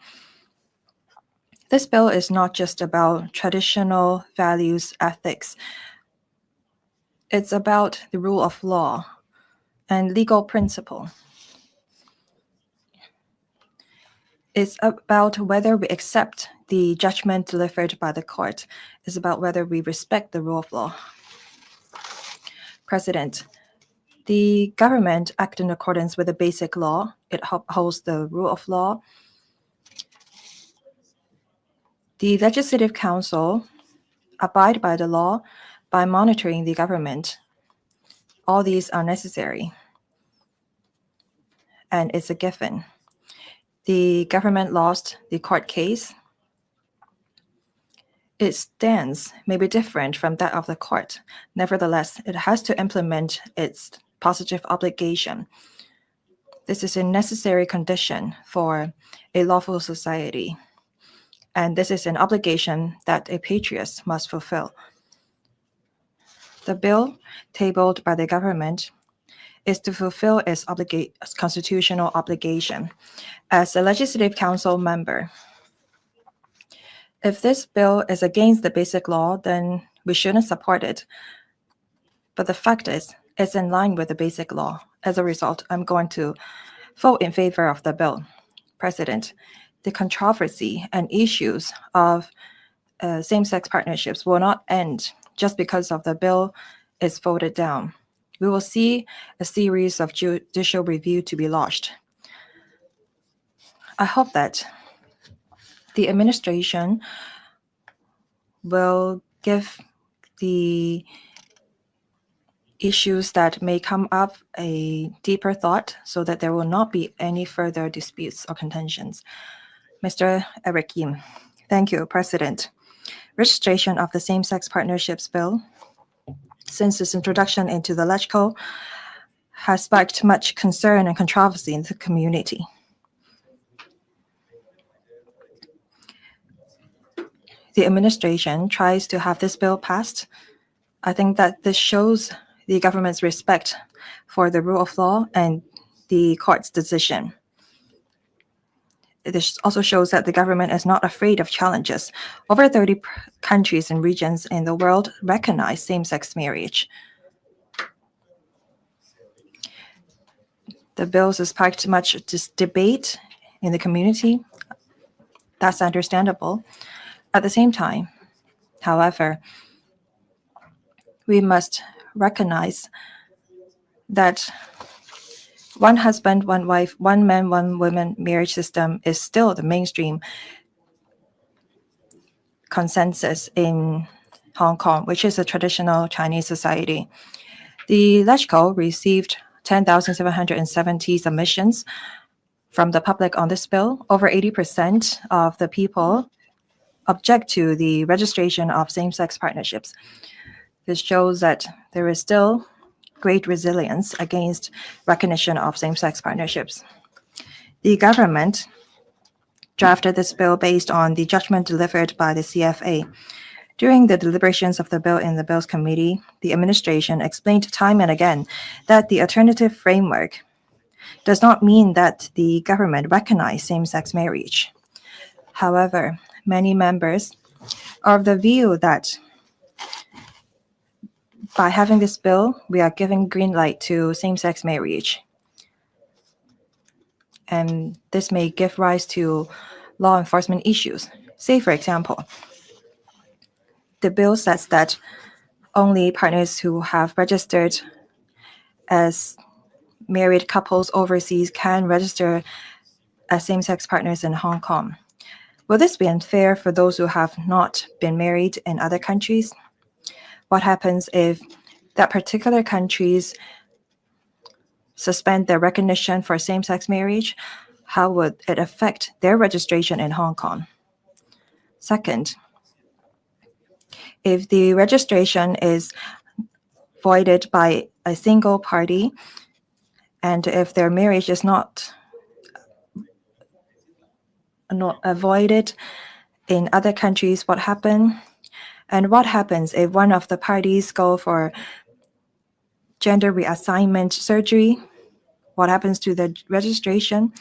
This bill is not just about traditional values, ethics. It's about the rule of law and legal principle. It's about whether we accept the judgment delivered by the court. It's about whether we respect the rule of law. President, The government acts in accordance with the basic law. It upholds the rule of law. The Legislative Council abide by the law by monitoring the government. All these are necessary, and it's a given. The government lost the court case. Its stance may be different from that of the court. Nevertheless, it has to implement its positive obligation. This is a necessary condition for a lawful society, and this is an obligation that a patriot must fulfill. The bill tabled by the government is to fulfill its constitutional obligation. As a Legislative Council member, if this bill is against the basic law, then we shouldn't support it. But the fact is, it's in line with the basic law. As a result, I'm going to vote in favor of the bill. President, the controversy and issues of same-sex partnerships will not end just because of the bill is voted down. We will see a series of judicial review to be launched. I hope that the administration will give the issues that may come up a deeper thought so that there will not be any further disputes or contentions. Mr. Eric Yim. Thank you, President. Registration of the same-sex partnerships bill, since its introduction into the LegCo, has sparked much concern and controversy in the community. The administration tries to have this bill passed. I think that this shows the government's respect for the rule of law and the court's decision. This also shows that the government is not afraid of challenges. Over 30 countries and regions in the world recognize same-sex marriage. The bills have sparked much debate in the community. That's understandable. At the same time, however, we must recognize that one husband, one wife, one man, one woman marriage system is still the mainstream consensus in Hong Kong, which is a traditional Chinese society. The LegCo received 10,770 submissions from the public on this bill. Over 80% of the people object to the registration of same-sex partnerships. This shows that there is still great resilience against recognition of same-sex partnerships. The government drafted this bill based on the judgment delivered by the CFA. During the deliberations of the bill in the Bills Committee, the administration explained time and again that the alternative framework does not mean that the government recognizes same-sex marriage. However, many members are of the view that by having this bill, we are giving green light to same-sex marriage. And this may give rise to law enforcement issues. Say, for example, the bill says that only partners who have registered as married couples overseas can register as same-sex partners in Hong Kong. Will this be unfair for those who have not been married in other countries? What happens if that particular countries suspend their recognition for same-sex marriage? How would it affect their registration in Hong Kong? Second, if the registration is voided by a single party, and if their marriage is not avoided in other countries, what happens? And what happens if one of the parties go for gender reassignment surgery? What happens to the registration?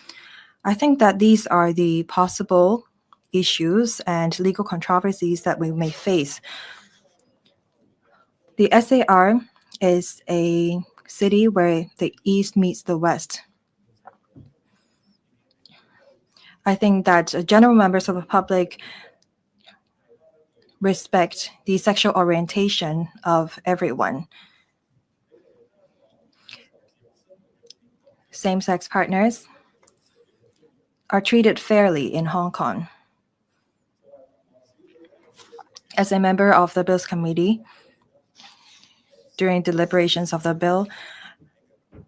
I think that these are the possible issues and legal controversies that we may face. The SAR is a city where the East meets the West. I think that general members of the public respect the sexual orientation of everyone. same-sex partners are treated fairly in Hong Kong. As a member of the Bills Committee, during deliberations of the bill,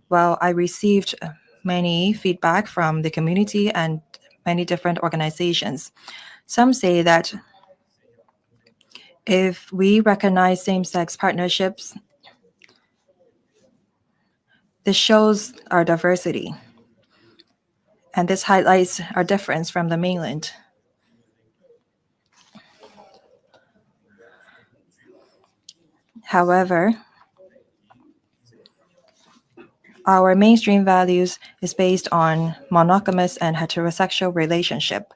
well, I received many feedback from the community and many different organizations. Some say that if we recognize same-sex partnerships, this shows our diversity, and this highlights our difference from the mainland. However, our mainstream values is based on monogamous and heterosexual relationship.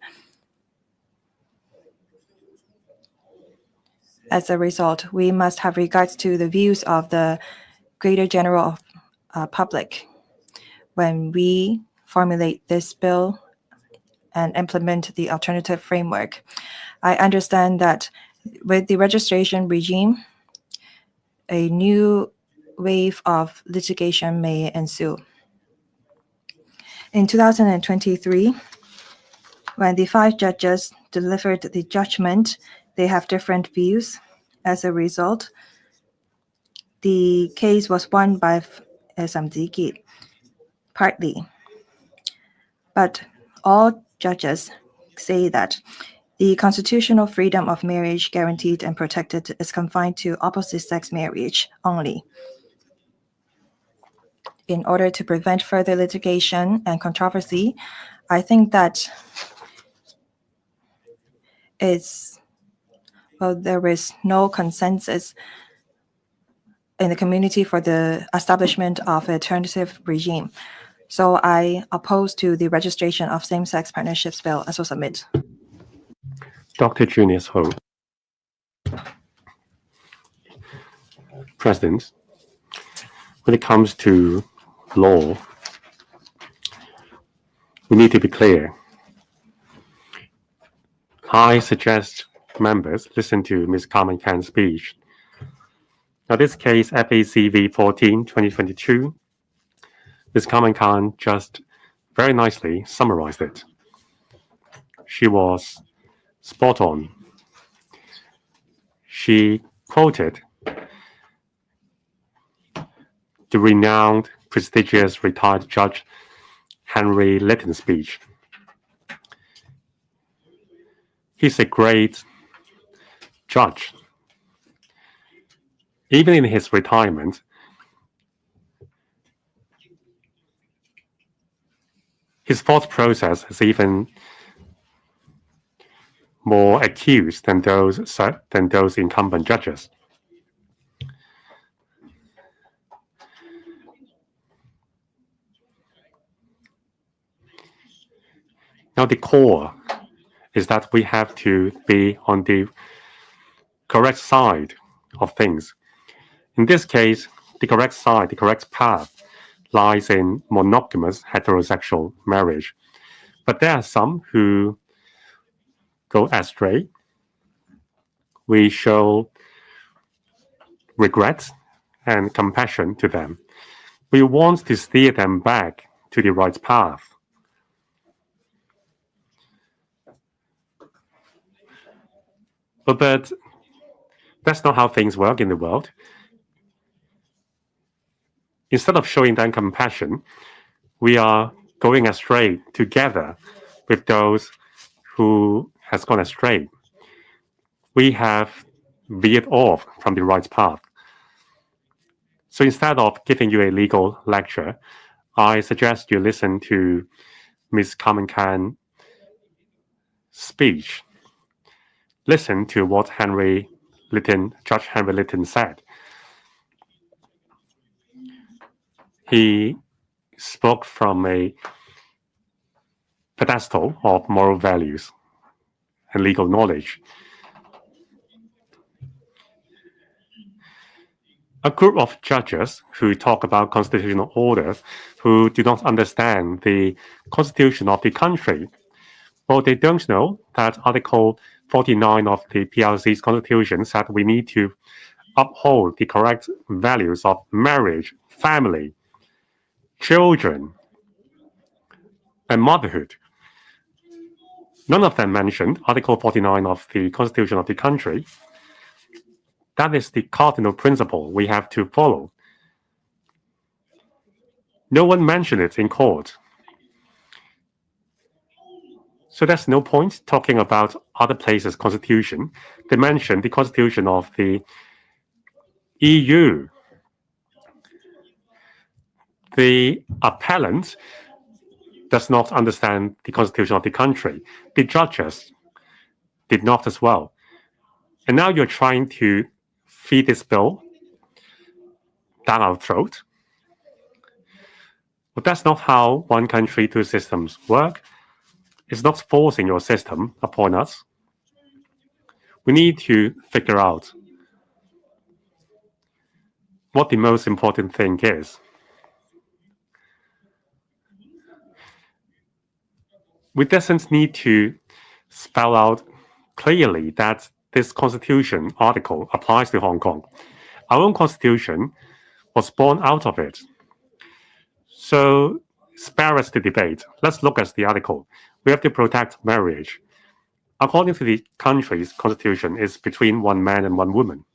As a result, we must have regards to the views of the greater general public when we formulate this bill and implement the alternative framework. I understand that with the registration regime, a new wave of litigation may ensue. In 2023, when the 5 judges delivered the judgment, they have different views. As a result, the case was won by Samjiki, partly. But all judges say that the constitutional freedom of marriage guaranteed and protected is confined to opposite-sex marriage only. In order to prevent further litigation and controversy, I think that there is no consensus in the community for the establishment of an alternative regime. So I oppose to the registration of same-sex partnerships bill as was submitted. Dr. Junius Ho. President, when it comes to law, we need to be clear. I suggest members listen to Ms. Carmen Can's speech. Now, this case, FACV 14, 2022, Ms. Carmen Can just very nicely summarized it. She was spot on. She quoted the renowned, prestigious retired judge Henry Litton's speech. He's a great judge. Even in his retirement, his thought process is even more acute than those incumbent judges. Now, the core is that we have to be on the correct side of things. In this case, the correct side, the correct path lies in monogamous heterosexual marriage. But there are some who go astray. We show regret and compassion to them. We want to steer them back to the right path. But that's not how things work in the world. Instead of showing them compassion, we are going astray together with those who has gone astray. We have veered off from the right path. So instead of giving you a legal lecture, I suggest you listen to Ms. Carmen Can's speech. Listen to what Judge Henry Litton said. He spoke from a pedestal of moral values and legal knowledge. A group of judges who talk about constitutional order, who do not understand the constitution of the country, well, they don't know that Article 49 of the PRC's constitution said we need to uphold the correct values of marriage, family, children, and motherhood. None of them mentioned Article 49 of the Constitution of the country. That is the cardinal principle we have to follow. No one mentioned it in court. So there's no point talking about other places' constitution. They mentioned the constitution of the EU. The appellant does not understand the constitution of the country. The judges did not as well. And now you're trying to feed this bill down our throat. But that's not how one country, two systems work. It's not forcing your system upon us. We need to figure out what the most important thing is. We doesn't need to spell out clearly that this constitution article applies to Hong Kong. Our own constitution was born out of it. So spare us the debate. Let's look at the article. We have to protect marriage. According to the country's constitution, it's between one man and one woman.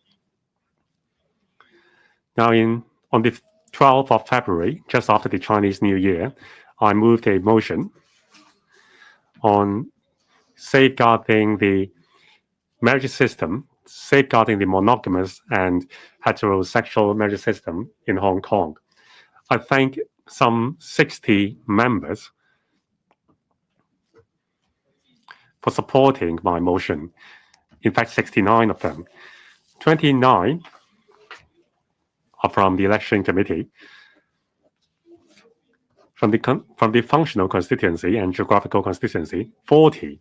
Now, on the 12th of February, just after the Chinese New Year, I moved a motion on safeguarding the marriage system, safeguarding the monogamous and heterosexual marriage system in Hong Kong. I thank some 60 members for supporting my motion. In fact, 69 of them. 29 are from the election committee, from the functional constituency and geographical constituency, 40.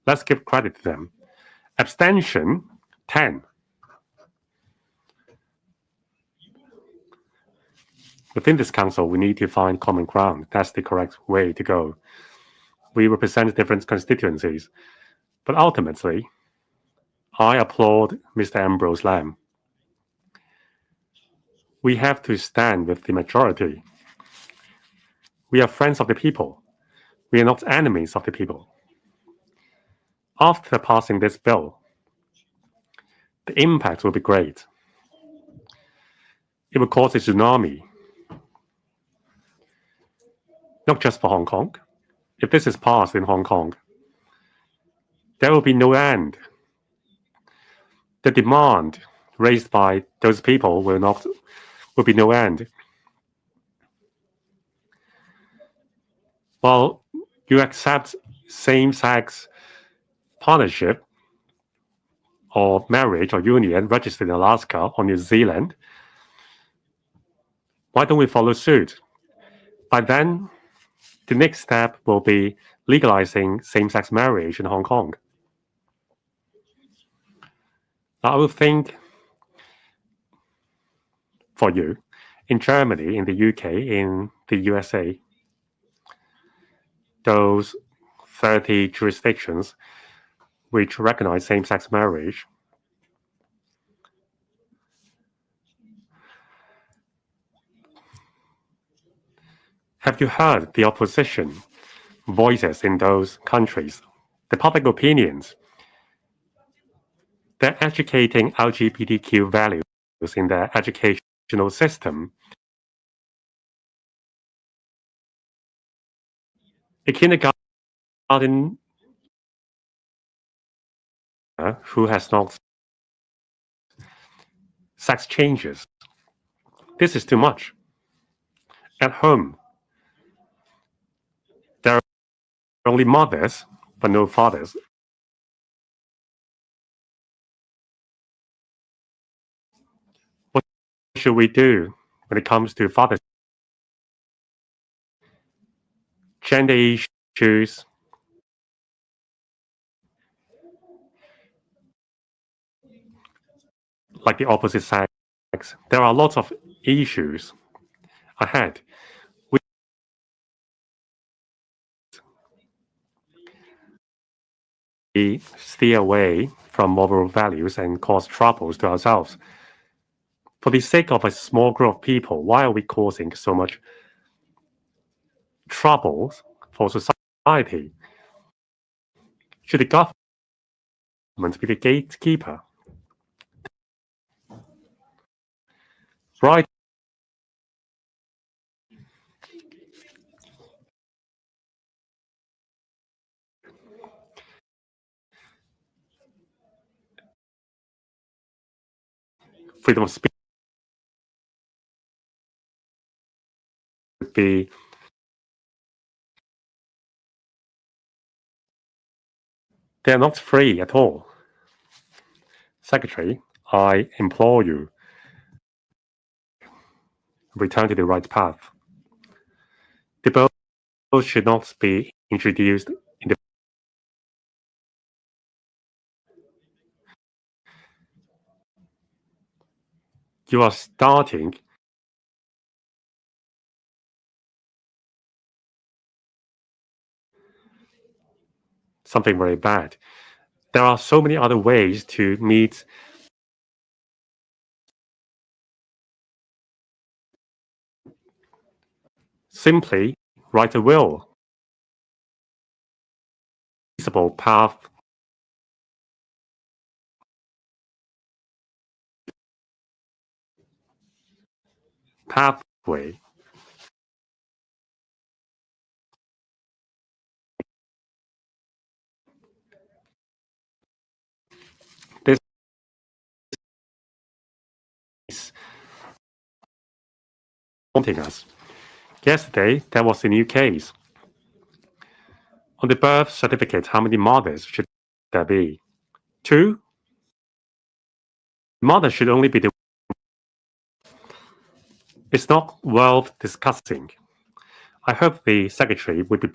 Let's give credit to them. Abstention, 10. Within this council, we need to find common ground. That's the correct way to go. We represent different constituencies. But ultimately, I applaud Mr. Ambrose Lam. We have to stand with the majority. We are friends of the people. We are not enemies of the people. After passing this bill, the impact will be great. It will cause a tsunami, not just for Hong Kong. If this is passed in Hong Kong, there will be no end. The demand raised by those people will be no end. Well, you accept same-sex partnership or marriage or union registered in Alaska or New Zealand. Why don't we follow suit? By then, the next step will be legalizing same-sex marriage in Hong Kong. Now, I would think for you, in Germany, in the UK, in the USA, those 30 jurisdictions which recognize same-sex marriage, have you heard the opposition voices in those countries, the public opinions? They're educating LGBTQ values in their educational system. A kindergarten who has not sex changes. This is too much. At home, there are only mothers, but no fathers. What should we do when it comes to fathers? Gender issues, like the opposite sex. There are lots of issues ahead. We steer away from moral values and cause troubles to ourselves. For the sake of a small group of people, why are we causing so much trouble for society. Should the government be the gatekeeper? Right. Freedom of speech would be they're not free at all. Secretary, I implore you, return to the right path. The bill should not be introduced in the you are starting something very bad. There are so many other ways to meet simply write a will. Feasible pathway. This is haunting us. Yesterday, there was a new case. On the birth certificate, how many mothers should there be? 2? Mother should only be the. It's not worth discussing. I hope the secretary would be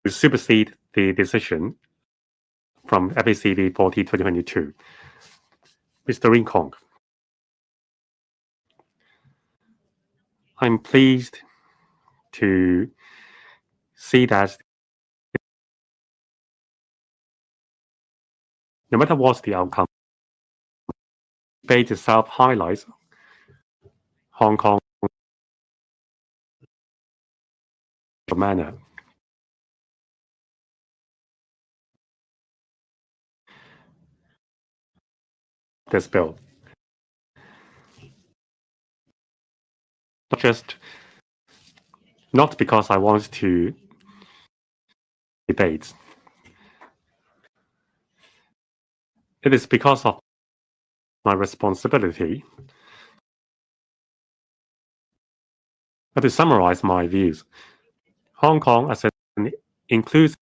to supersede the decision from FACV 40/2022. Mr. Rincon, I'm pleased to see that no matter what's the outcome, the debate itself highlights Hong Kong manner. This bill. Not because I want to debate. It is because of my responsibility. But to summarize my views, Hong Kong as an inclusive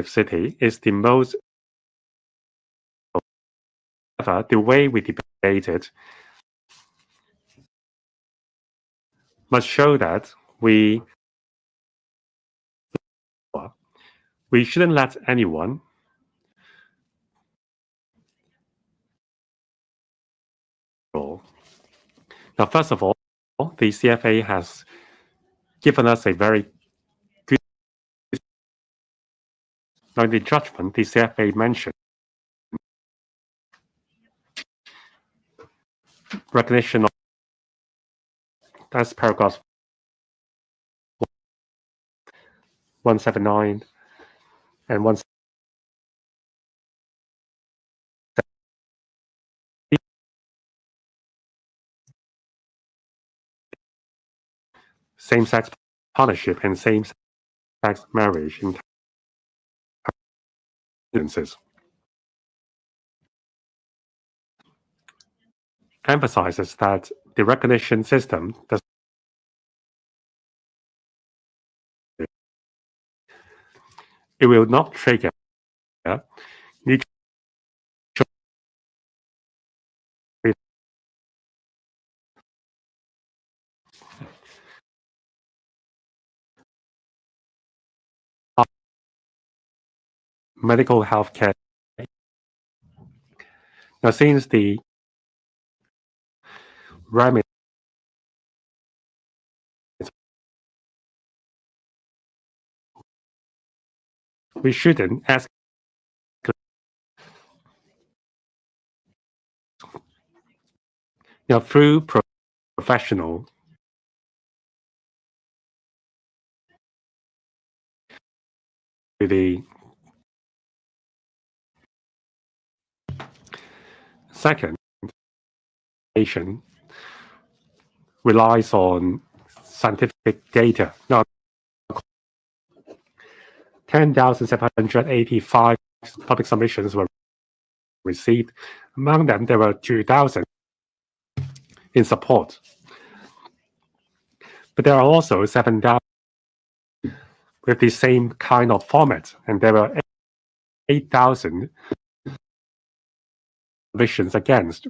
city is the most. However, the way we debate it must show that we shouldn't let anyone roll. Now, first of all, the CFA has given us a very good. Now, in the judgment, the CFA mentioned recognition of that's paragraph 179 and 1. Same-sex partnership and same-sex marriage in instances. Emphasizes that the recognition system does it will not trigger mutual medical health care. Now, since the remedy we shouldn't ask Through professional the second nation relies on scientific data. Now, 10,785 public submissions were received. Among them, there were 2,000 in support. But there are also 7,000 with the same kind of format, and there were 8,000 submissions against.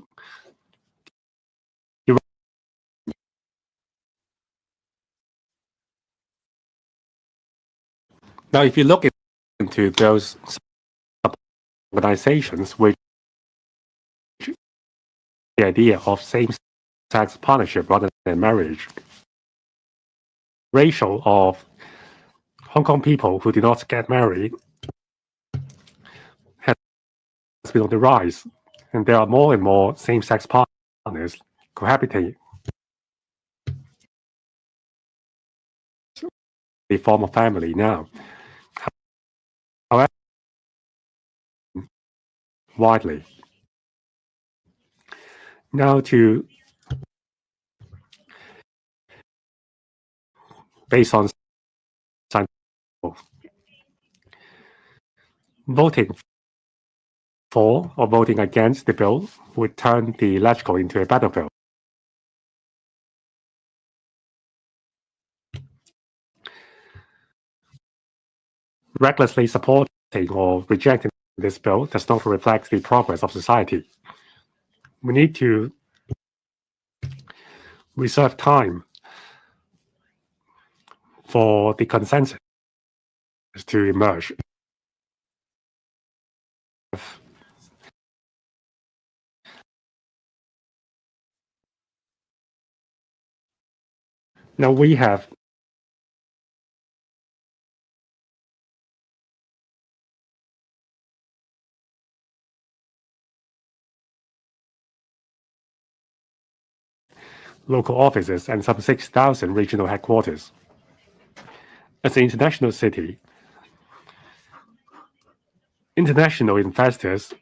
Now, if you look into those organizations which the idea of same-sex partnership rather than marriage, ratio of Hong Kong people who do not get married has been on the rise, and there are more and more same-sex partners cohabiting. They form a family now. However, widely. Now based on voting for or voting against the bill would turn the LegCo into a battlefield. Recklessly supporting or rejecting this bill does not reflect the progress of society. We need to reserve time for the consensus to emerge. Now we have local offices and some 6,000 regional headquarters. As an international city, international investors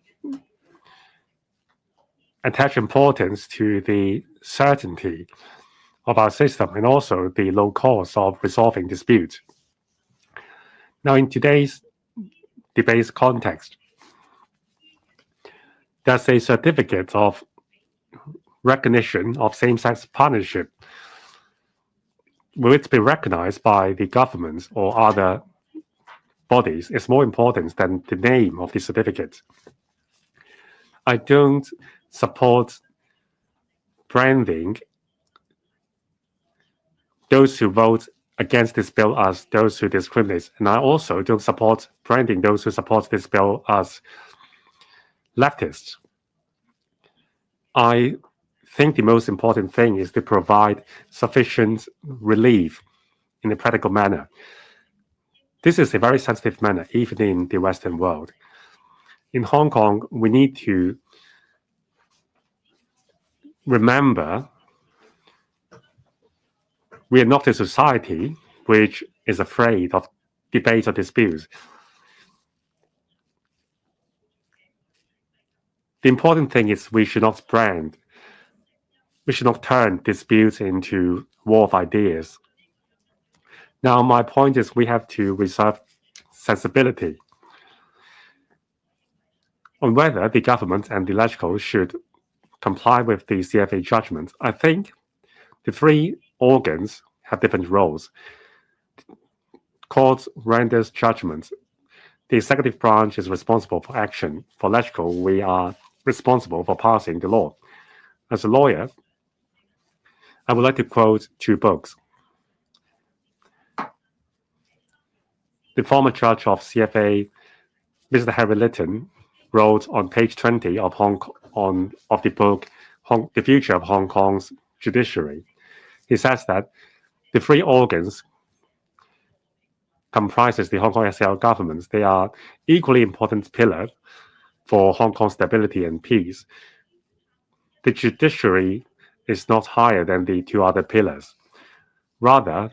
attach importance to the certainty of our system and also the low cost of resolving disputes. Now, in today's debate context, there's a certificate of recognition of same-sex partnership. Will it be recognized by the government or other bodies is more important than the name of the certificate. I don't support branding those who vote against this bill as those who discriminate, and I also don't support branding those who support this bill as leftists. I think the most important thing is to provide sufficient relief in a practical manner. This is a very sensitive matter, even in the Western world. In Hong Kong, we need to remember we are not a society which is afraid of debates or disputes. The important thing is we should not brand, we should not turn disputes into war of ideas. Now, my point is we have to reserve sensibility on whether the government and the LegCo should comply with the CFA judgment. I think the three organs have different roles. Court renders judgments. The executive branch is responsible for action. For LegCo, we are responsible for passing the law. As a lawyer, I would like to quote two books. The former judge of CFA, Mr. Harry Litton, wrote on page 20 of the book, The Future of Hong Kong's Judiciary. He says that the three organs comprises the Hong Kong SAR government. They are equally important pillars for Hong Kong's stability and peace. The judiciary is not higher than the two other pillars. Rather,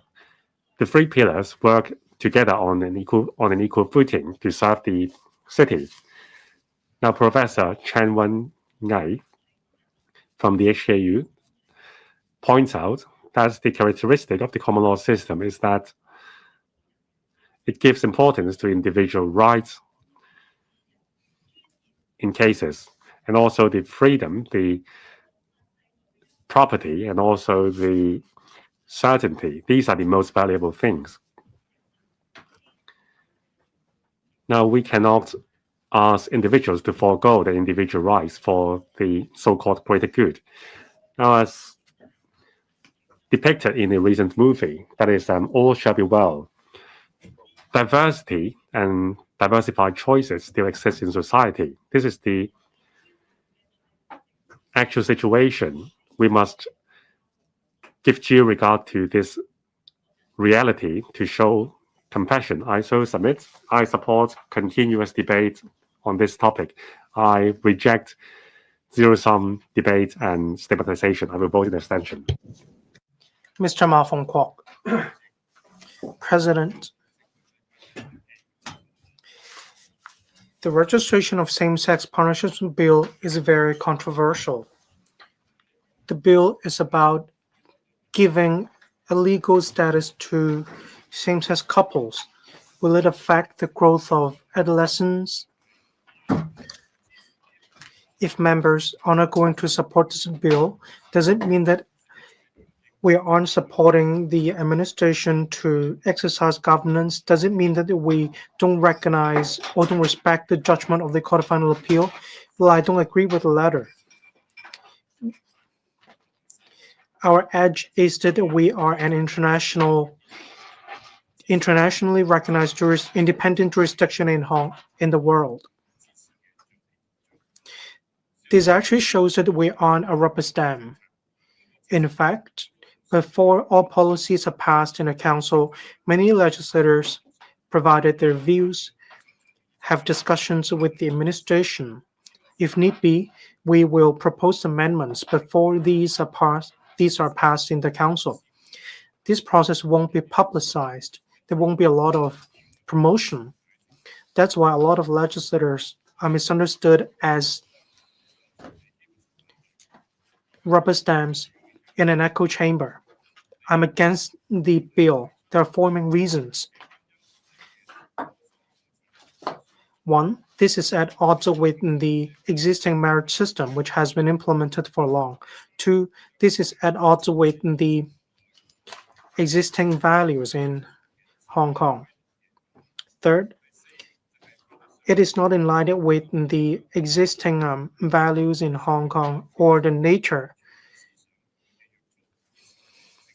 the three pillars work together on an equal footing to serve the city. Now, Professor Chen Wen-Ngai from the HKU points out that the characteristic of the common law system is that it gives importance to individual rights in cases, and also the freedom, the property, and also the certainty. These are the most valuable things. Now, we cannot ask individuals to forego their individual rights for the so-called greater good. Now, as depicted in a recent movie, that is, All Shall Be Well, diversity and diversified choices still exist in society. This is the actual situation. We must give due regard to this reality to show compassion. I so submit. I support continuous debate on this topic. I reject zero-sum debate and stigmatization. I will vote in abstention. Mr. Ma Fong Kwok. President, the registration of same-sex partnerships bill is very controversial. The bill is about giving a legal status to same-sex couples. Will it affect the growth of adolescents? If members are not going to support this bill, does it mean that we aren't supporting the administration to exercise governance? Does it mean that we don't recognize or don't respect the judgment of the Court of Final Appeal? Well, I don't agree with the latter. Our edge is that we are an internationally recognized independent jurisdiction in the world. This actually shows that we aren't a rubber stamp. In fact, before all policies are passed in the Council, many legislators provided their views, have discussions with the administration. If need be, we will propose amendments before these are passed in the Council. This process won't be publicized. There won't be a lot of promotion. That's why a lot of legislators are misunderstood as rubber stamps in an echo chamber. I'm against the bill. There are four main reasons. One, this is at odds with the existing marriage system, which has been implemented for long. Two, this is at odds with the existing values in Hong Kong. Third, it is not in line with the existing values in Hong Kong or the nature.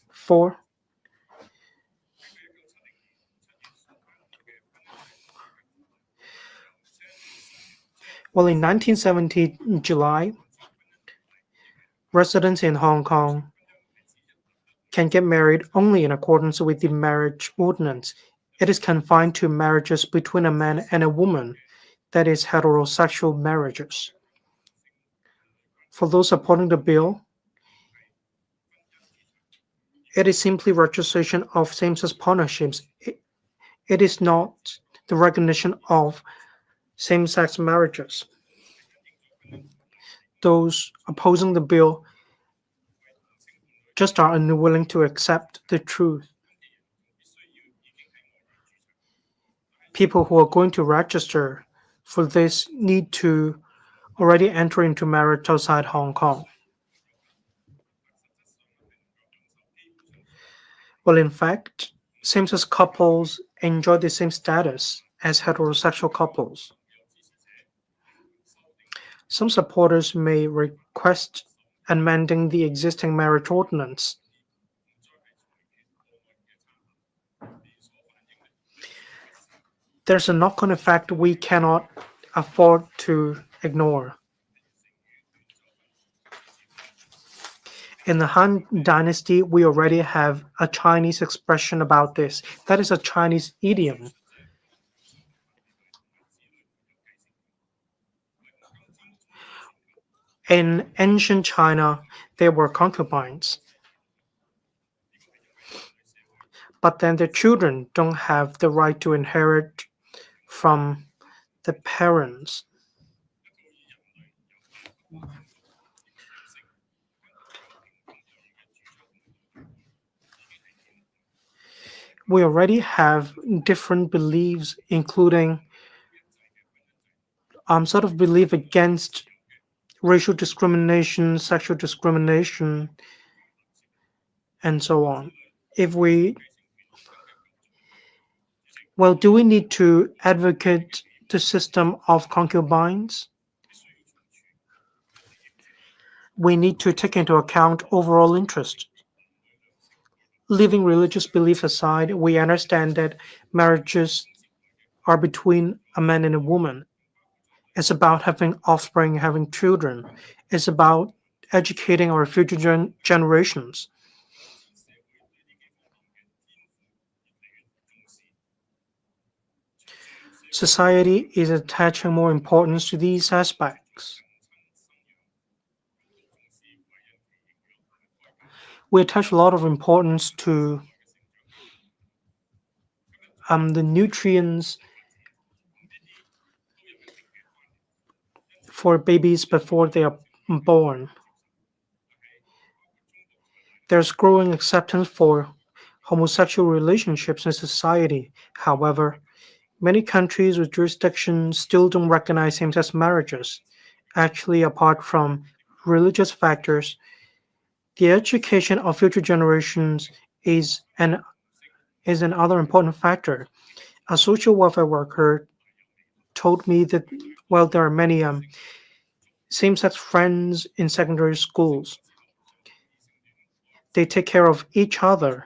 Four, well, in 1970 July, residents in Hong Kong can get married only in accordance with the marriage ordinance. It is confined to marriages between a man and a woman, that is, heterosexual marriages. For those supporting the bill, it is simply registration of same-sex partnerships. It is not the recognition of same-sex marriages. Those opposing the bill just are unwilling to accept the truth. People who are going to register for this need to already enter into marriage outside Hong Kong. Well, in fact, same-sex couples enjoy the same status as heterosexual couples. Some supporters may request amending the existing marriage ordinance. There's a knock-on effect we cannot afford to ignore. In the Han Dynasty, we already have a Chinese expression about this. That is a Chinese idiom. In ancient China, there were concubines. But then the children don't have the right to inherit from the parents. We already have different beliefs, including sort of belief against racial discrimination, sexual discrimination, and so on. Do we need to advocate the system of concubines? We need to take into account overall interest. Leaving religious belief aside, we understand that marriages are between a man and a woman. It's about having offspring, having children. It's about educating our future generations. Society is attaching more importance to these aspects. We attach a lot of importance to the nutrients for babies before they are born. There's growing acceptance for homosexual relationships in society. However, many countries with jurisdictions still don't recognize same-sex marriages. Actually, apart from religious factors, the education of future generations is another important factor. A social welfare worker told me that there are many same-sex friends in secondary schools. They take care of each other.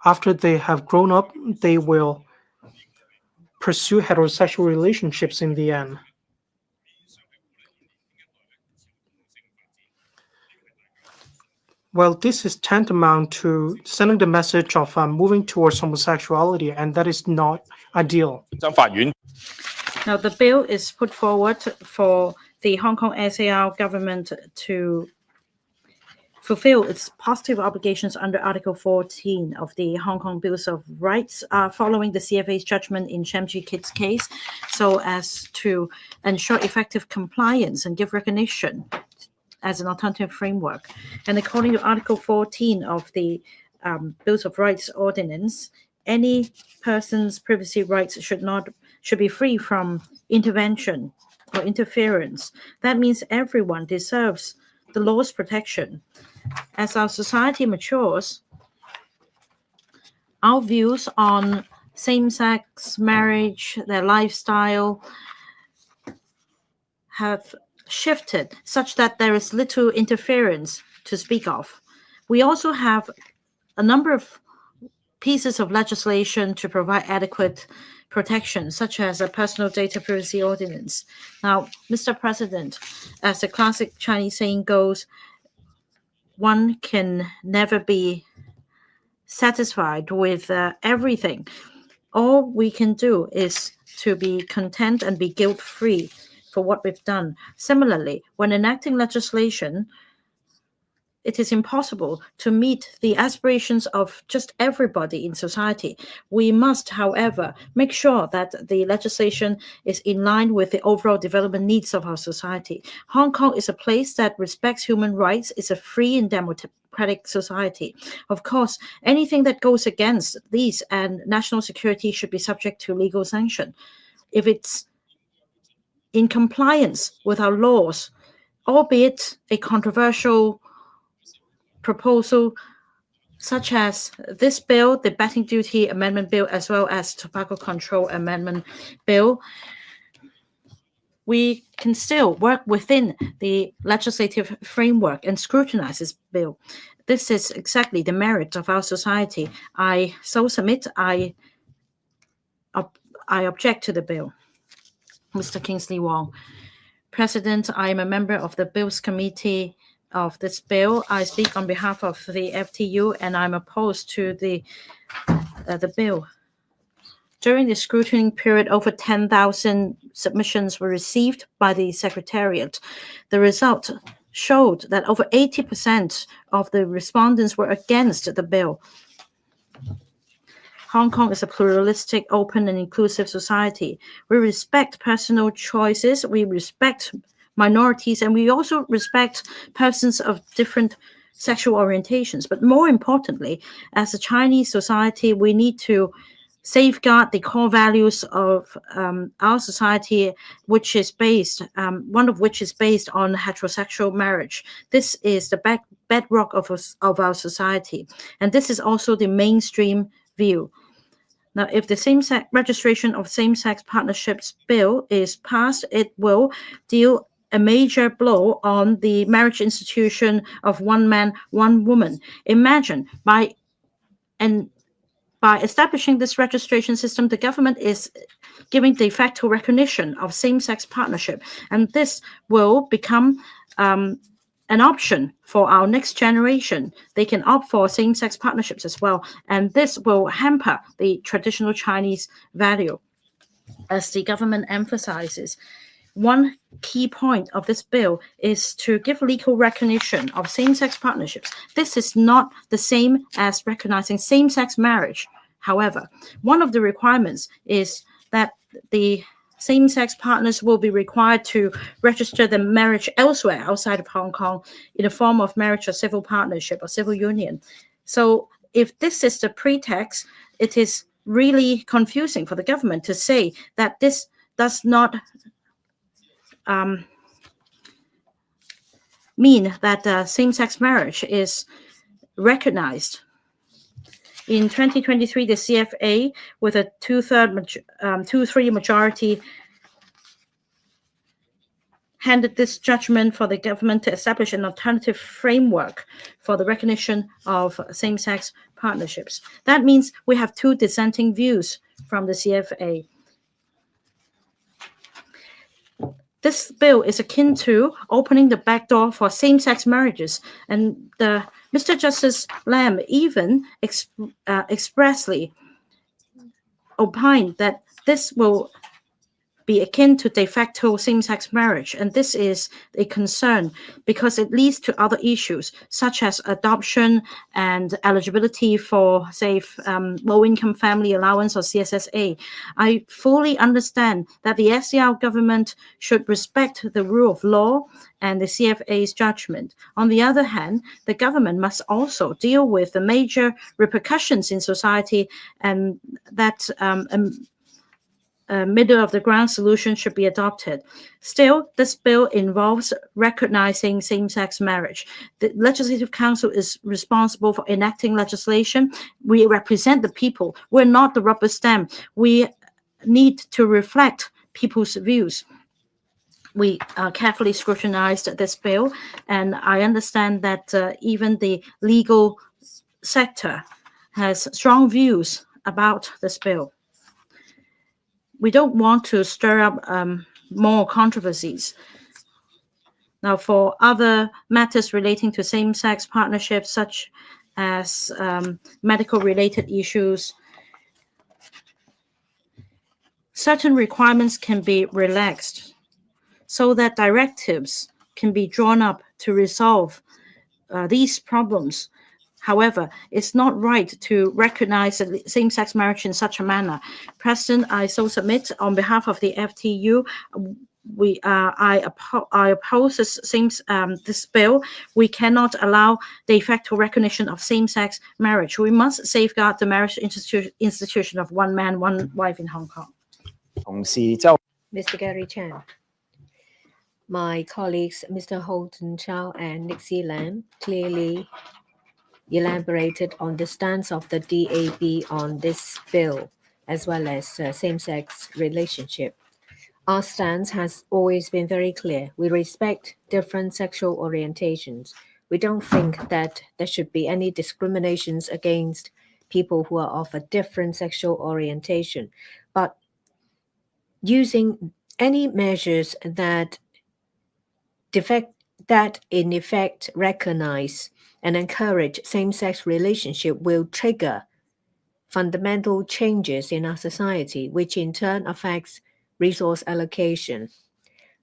After they have grown up, they will pursue heterosexual relationships in the end. This is tantamount to sending the message of moving towards homosexuality, and that is not ideal. Now, the bill is put forward for the Hong Kong SAR government to fulfill its positive obligations under Article 14 of the Hong Kong Bills of Rights following the CFA's judgment in Sham Ji Kit's case, so as to ensure effective compliance and give recognition as an alternative framework. And according to Article 14 of the Bills of Rights Ordinance, any person's privacy rights should be free from intervention or interference. That means everyone deserves the law's protection. As our society matures, our views on same-sex marriage, their lifestyle, have shifted such that there is little interference to speak of. We also have a number of pieces of legislation to provide adequate protection, such as a personal data privacy ordinance. Now, Mr. President, as the classic Chinese saying goes, one can never be satisfied with everything. All we can do is to be content and be guilt-free for what we've done. Similarly, when enacting legislation, it is impossible to meet the aspirations of just everybody in society. We must, however, make sure that the legislation is in line with the overall development needs of our society. Hong Kong is a place that respects human rights, is a free and democratic society. Of course, anything that goes against these and national security should be subject to legal sanction. If it's in compliance with our laws, albeit a controversial proposal such as this bill, the Betting Duty Amendment Bill, as well as Tobacco Control Amendment Bill, we can still work within the legislative framework and scrutinize this bill. This is exactly the merit of our society. I so submit, I object to the bill. Mr. Kingsley Wong. President, I am a member of the Bills Committee of this bill. I speak on behalf of the FTU, and I'm opposed to the bill. During the scrutiny period, over 10,000 submissions were received by the Secretariat. The result showed that over 80% of the respondents were against the bill. Hong Kong is a pluralistic, open, and inclusive society. We respect personal choices, we respect minorities, and we also respect persons of different sexual orientations. But more importantly, as a Chinese society, we need to safeguard the core values of our society, which is based, one of which is based on heterosexual marriage. This is the bedrock of our society, and this is also the mainstream view. Now, if the registration of same-sex partnerships bill is passed, it will deal a major blow on the marriage institution of one man, one woman. Imagine by establishing this registration system, the government is giving de facto recognition of same-sex partnership, and this will become an option for our next generation. They can opt for same-sex partnerships as well, and this will hamper the traditional Chinese value. As the government emphasizes, one key point of this bill is to give legal recognition of same-sex partnerships. This is not the same as recognizing same-sex marriage. However, one of the requirements is that the same-sex partners will be required to register their marriage elsewhere outside of Hong Kong in the form of marriage or civil partnership or civil union. So if this is the pretext, it is really confusing for the government to say that this does not mean that same-sex marriage is recognized. In 2023, the CFA, with a 2/3 majority, handed this judgment for the government to establish an alternative framework for the recognition of same-sex partnerships. That means we have two dissenting views from the CFA. This bill is akin to opening the back door for same-sex marriages, and Mr. Justice Lam even expressly opined that this will be akin to de facto same-sex marriage, and this is a concern because it leads to other issues such as adoption and eligibility for, say, low-income family allowance or CSSA. I fully understand that the SCR government should respect the rule of law and the CFA's judgment. On the other hand, the government must also deal with the major repercussions in society, and that middle-of-the-ground solution should be adopted. Still, this bill involves recognizing same-sex marriage. The Legislative Council is responsible for enacting legislation. We represent the people. We're not the rubber stamp. We need to reflect people's views. We carefully scrutinized this bill, and I understand that even the legal sector has strong views about this bill. We don't want to stir up more controversies. Now, for other matters relating to same-sex partnerships, such as medical-related issues, certain requirements can be relaxed so that directives can be drawn up to resolve these problems. However, it's not right to recognize same-sex marriage in such a manner. President, I so submit on behalf of the FTU, I oppose this bill. We cannot allow de facto recognition of same-sex marriage. We must safeguard the marriage institution of one man, one wife in Hong Kong. Mr. Gary Chan. My colleagues, Mr. Holden Chow and Nixie Lam, clearly elaborated on the stance of the DAB on this bill, as well as same-sex relationship. Our stance has always been very clear. We respect different sexual orientations. We don't think that there should be any discriminations against people who are of a different sexual orientation. But using any measures that in effect recognize and encourage same-sex relationship will trigger fundamental changes in our society, which in turn affects resource allocation.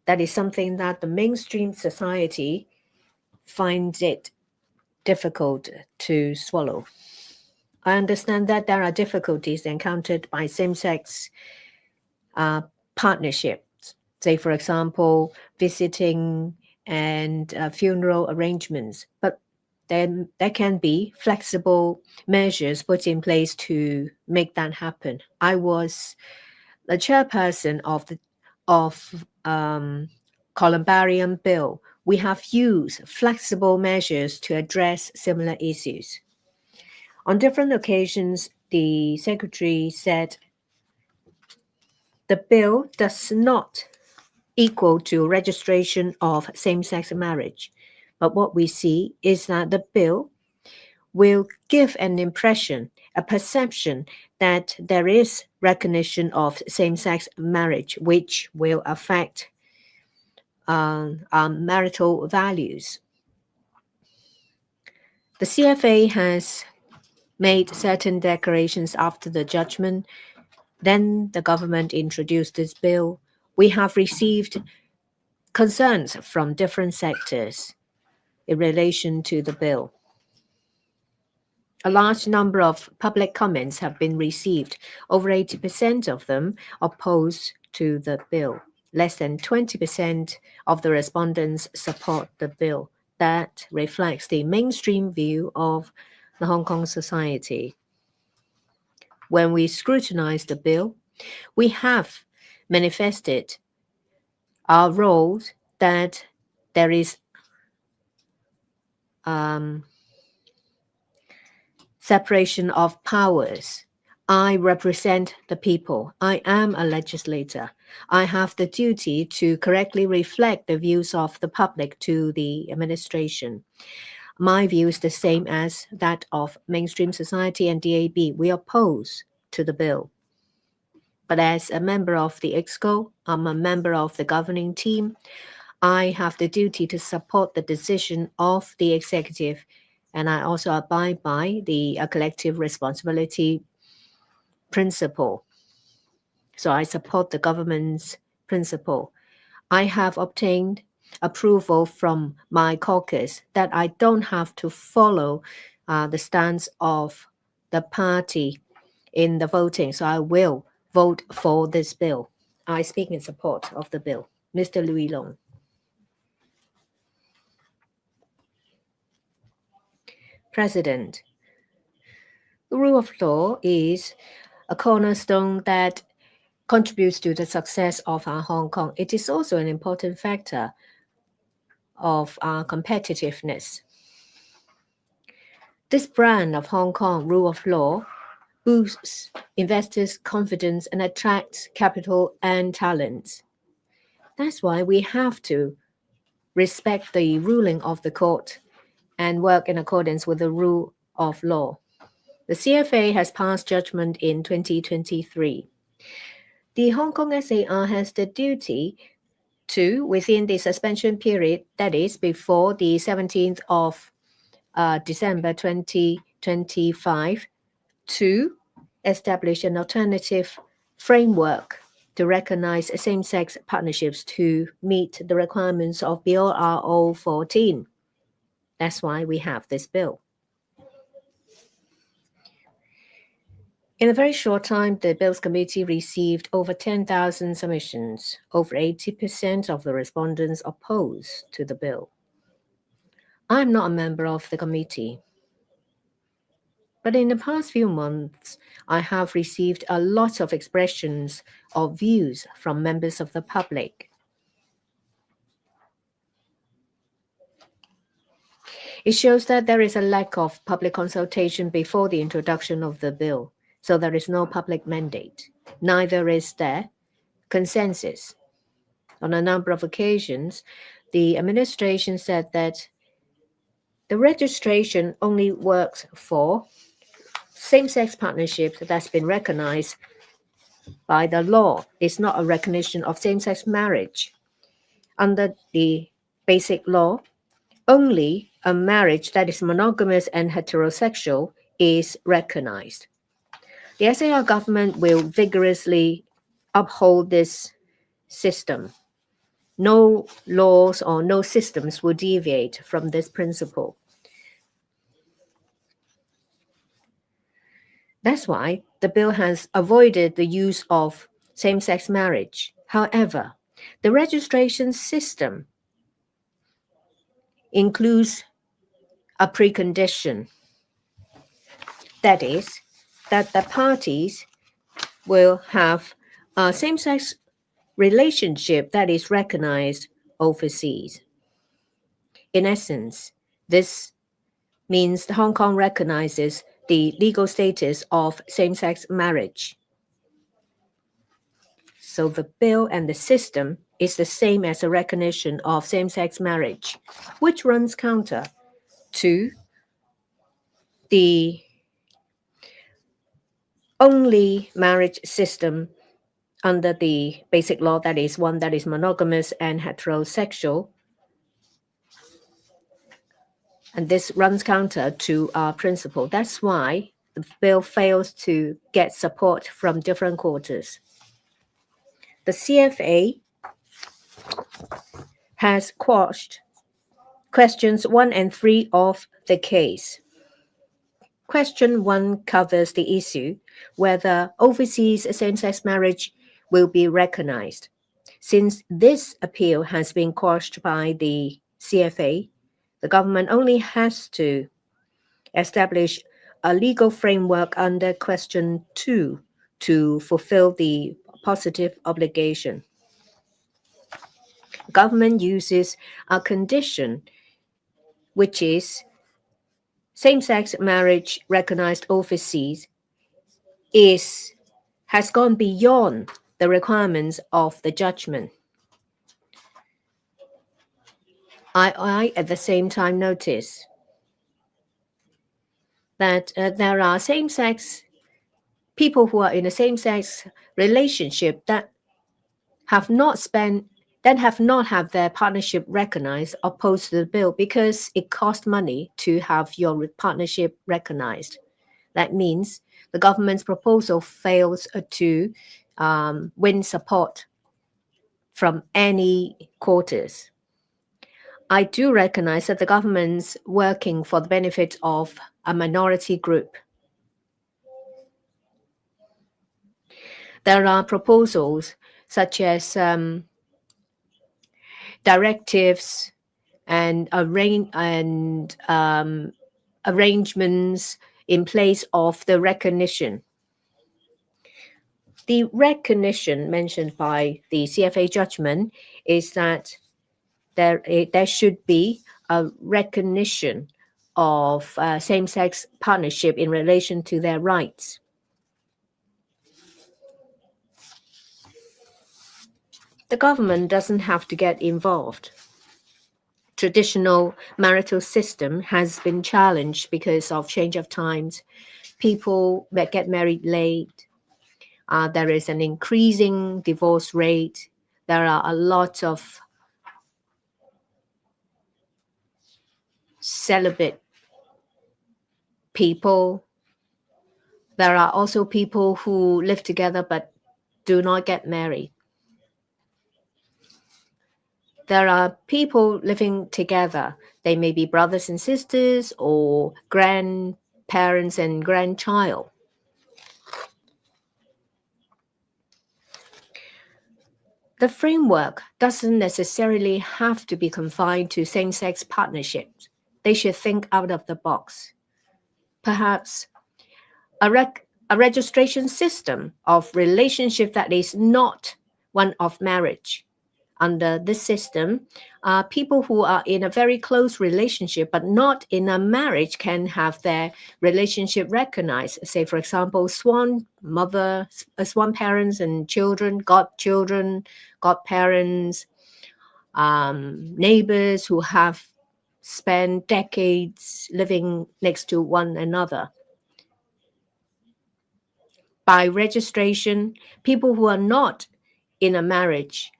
That is something that the mainstream society finds it difficult to swallow. I understand that there are difficulties encountered by same-sex partnerships, say, for example, visiting and funeral arrangements. But then there can be flexible measures put in place to make that happen. I was the chairperson of the Columbarium Bill. We have used flexible measures to address similar issues. On different occasions, the secretary said the bill does not equal to registration of same-sex marriage. But what we see is that the bill will give an impression, a perception that there is recognition of same-sex marriage, which will affect our marital values. The CFA has made certain declarations after the judgment. Then the government introduced this bill. We have received concerns from different sectors in relation to the bill. A large number of public comments have been received. Over 80% of them oppose to the bill. Less than 20% of the respondents support the bill. That reflects the mainstream view of the Hong Kong society. When we scrutinize the bill, we have manifested our roles that there is separation of powers. I represent the people. I am a legislator. I have the duty to correctly reflect the views of the public to the administration. My view is the same as that of mainstream society and DAB. We oppose to the bill. But as a member of the LegCo, I'm a member of the governing team. I have the duty to support the decision of the executive, and I also abide by the collective responsibility principle. So I support the government's principle. I have obtained approval from my caucus that I don't have to follow the stance of the party in the voting. So I will vote for this bill. I speak in support of the bill. Mr. Louis Long. President, the rule of law is a cornerstone that contributes to the success of our Hong Kong. It is also an important factor of our competitiveness. This brand of Hong Kong rule of law boosts investors' confidence and attracts capital and talent. That's why we have to respect the ruling of the court and work in accordance with the rule of law. The CFA has passed judgment in 2023. The Hong Kong SAR has the duty to, within the suspension period, that is before the 17th of December 2025, to establish an alternative framework to recognize same-sex partnerships to meet the requirements of BORO 14. That's why we have this bill. In a very short time, the Bills Committee received over 10,000 submissions. Over 80% of the respondents opposed to the bill. I'm not a member of the committee. But in the past few months, I have received a lot of expressions of views from members of the public. It shows that there is a lack of public consultation before the introduction of the bill, so there is no public mandate. Neither is there consensus. On a number of occasions, the administration said that the registration only works for same-sex partnerships that's been recognized by the law. It's not a recognition of same-sex marriage. Under the basic law, only a marriage that is monogamous and heterosexual is recognized. The SAR government will vigorously uphold this system. No laws or no systems will deviate from this principle. That's why the bill has avoided the use of same-sex marriage. However, the registration system includes a precondition. That is, that the parties will have a same-sex relationship that is recognized overseas. In essence, this means Hong Kong recognizes the legal status of same-sex marriage. So the bill and the system is the same as a recognition of same-sex marriage, which runs counter to the only marriage system under the basic law, that is one that is monogamous and heterosexual. And this runs counter to our principle. That's why the bill fails to get support from different quarters. The CFA has quashed questions 1 and 3 of the case. Question 1 covers the issue whether overseas same-sex marriage will be recognized. Since this appeal has been quashed by the CFA, the government only has to establish a legal framework under question 2 to fulfill the positive obligation. The government uses a condition which is same-sex marriage recognized overseas has gone beyond the requirements of the judgment. I at the same time notice that there are same-sex people who are in a same-sex relationship that have not had their partnership recognized opposed to the bill because it costs money to have your partnership recognized. That means the government's proposal fails to win support from any quarters. I do recognize that the government's working for the benefit of a minority group. There are proposals such as directives and arrangements in place of the recognition. The recognition mentioned by the CFA judgment is that there should be a recognition of same-sex partnership in relation to their rights. The government doesn't have to get involved. Traditional marital system has been challenged because of change of times. People that get married late. There is an increasing divorce rate. There are a lot of celibate people. There are also people who live together but do not get married. There are people living together. They may be brothers and sisters or grandparents and grandchild. The framework doesn't necessarily have to be confined to same-sex partnerships. They should think out of the box. Perhaps a registration system of relationship that is not one of marriage. Under this system, people who are in a very close relationship but not in a marriage can have their relationship recognized. Say, for example, swan parents and children, godparents, neighbors who have spent decades living next to one another. By registration, people who are not in a marriage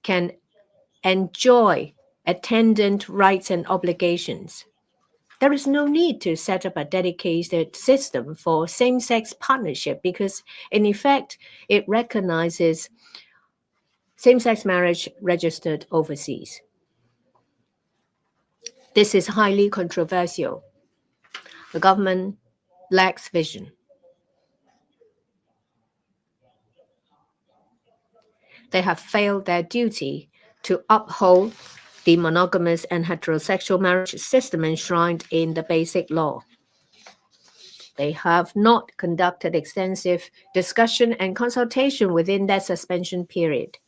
can enjoy attendant rights and obligations. There is no need to set up a dedicated system for same-sex partnership because, in effect, it recognizes same-sex marriage registered overseas. This is highly controversial. The government lacks vision. They have failed their duty to uphold the monogamous and heterosexual marriage system enshrined in the Basic Law. They have not conducted extensive discussion and consultation within that suspension period.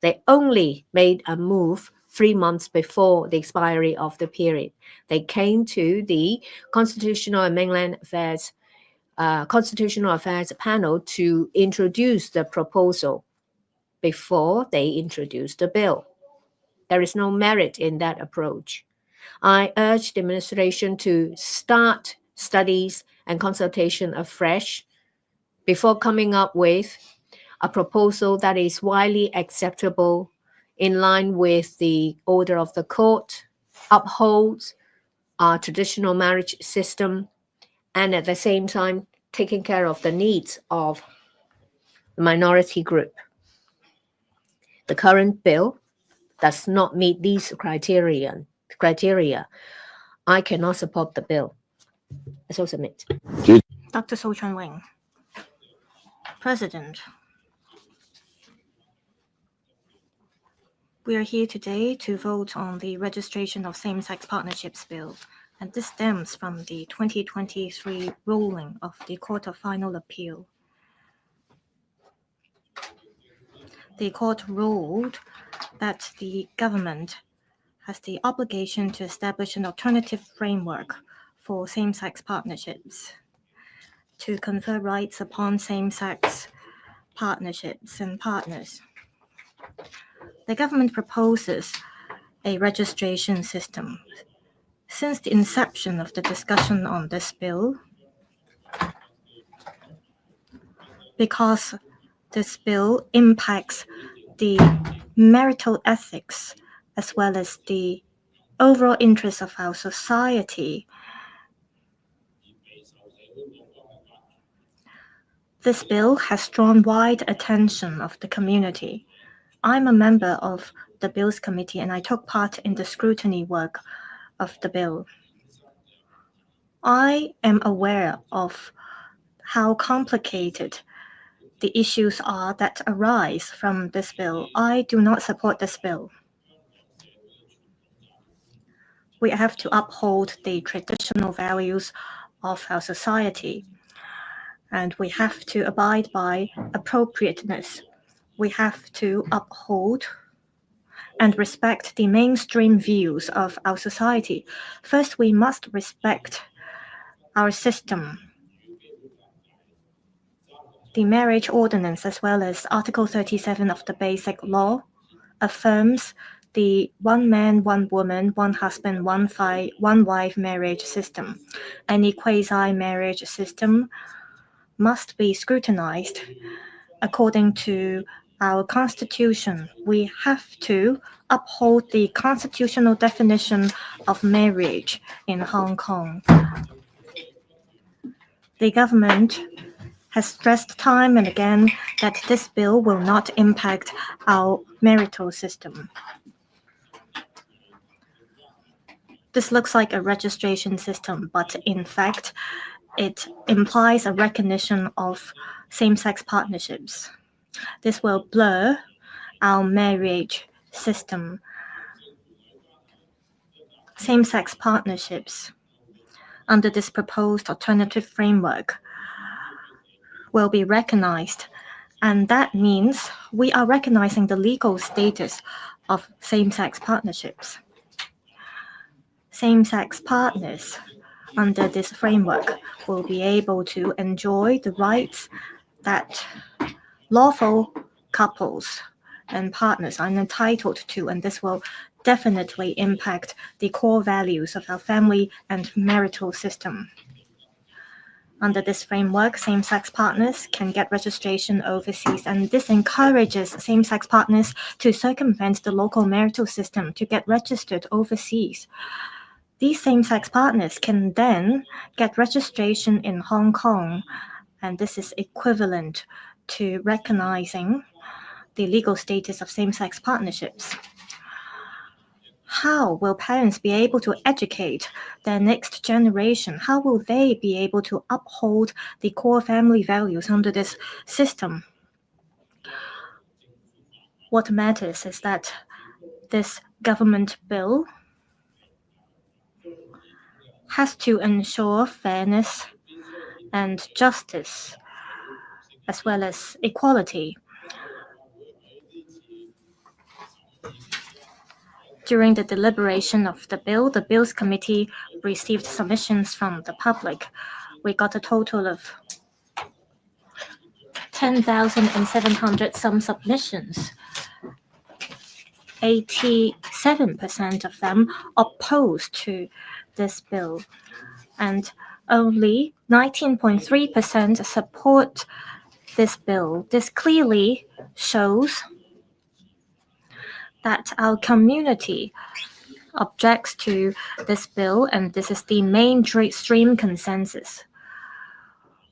They only made a move 3 months before the expiry of the period. They came to the Constitutional and Mainland Affairs Constitutional Affairs panel to introduce the proposal before they introduced the bill. There is no merit in that approach. I urge the administration to start studies and consultation afresh before coming up with a proposal that is widely acceptable in line with the order of the court, upholds our traditional marriage system, and at the same time taking care of the needs of the minority group. The current bill does not meet these criteria. I cannot support the bill. I so submit. Dr. So Chun-Wing. President, we are here today to vote on the registration of same-sex partnerships bill, and this stems from the 2023 ruling of the Court of Final Appeal. The court ruled that the government has the obligation to establish an alternative framework for same-sex partnerships to confer rights upon same-sex partnerships and partners. The government proposes a registration system. Since the inception of the discussion on this bill, because this bill impacts the marital ethics as well as the overall interests of our society, this bill has drawn wide attention of the community. I'm a member of the Bills Committee and I took part in the scrutiny work of the bill. I am aware of how complicated the issues are that arise from this bill. I do not support this bill. We have to uphold the traditional values of our society, and we have to abide by appropriateness. We have to uphold and respect the mainstream views of our society. First, we must respect our system. The marriage ordinance, as well as Article 37 of the Basic Law, affirms the one man, one woman, one husband, one wife marriage system. Any quasi-marriage system must be scrutinized according to our constitution. We have to uphold the constitutional definition of marriage in Hong Kong. The government has stressed time and again that this bill will not impact our marital system. This looks like a registration system, but in fact, it implies a recognition of same-sex partnerships. This will blur our marriage system. Same-sex partnerships under this proposed alternative framework will be recognized, and that means we are recognizing the legal status of same-sex partnerships. Same-sex partners under this framework will be able to enjoy the rights that lawful couples and partners are entitled to, and this will definitely impact the core values of our family and marital system. Under this framework, same-sex partners can get registration overseas, and this encourages same-sex partners to circumvent the local marital system to get registered overseas. These same-sex partners can then get registration in Hong Kong, and this is equivalent to recognizing the legal status of same-sex partnerships. How will parents be able to educate their next generation? How will they be able to uphold the core family values under this system? What matters is that this government bill has to ensure fairness and justice, as well as equality. During the deliberation of the Bills Committee received submissions from the public. We got a total of 10,700 some submissions. 87% of them opposed to this bill, and only 19.3% support this bill. This clearly shows that our community objects to this bill, and this is the mainstream consensus.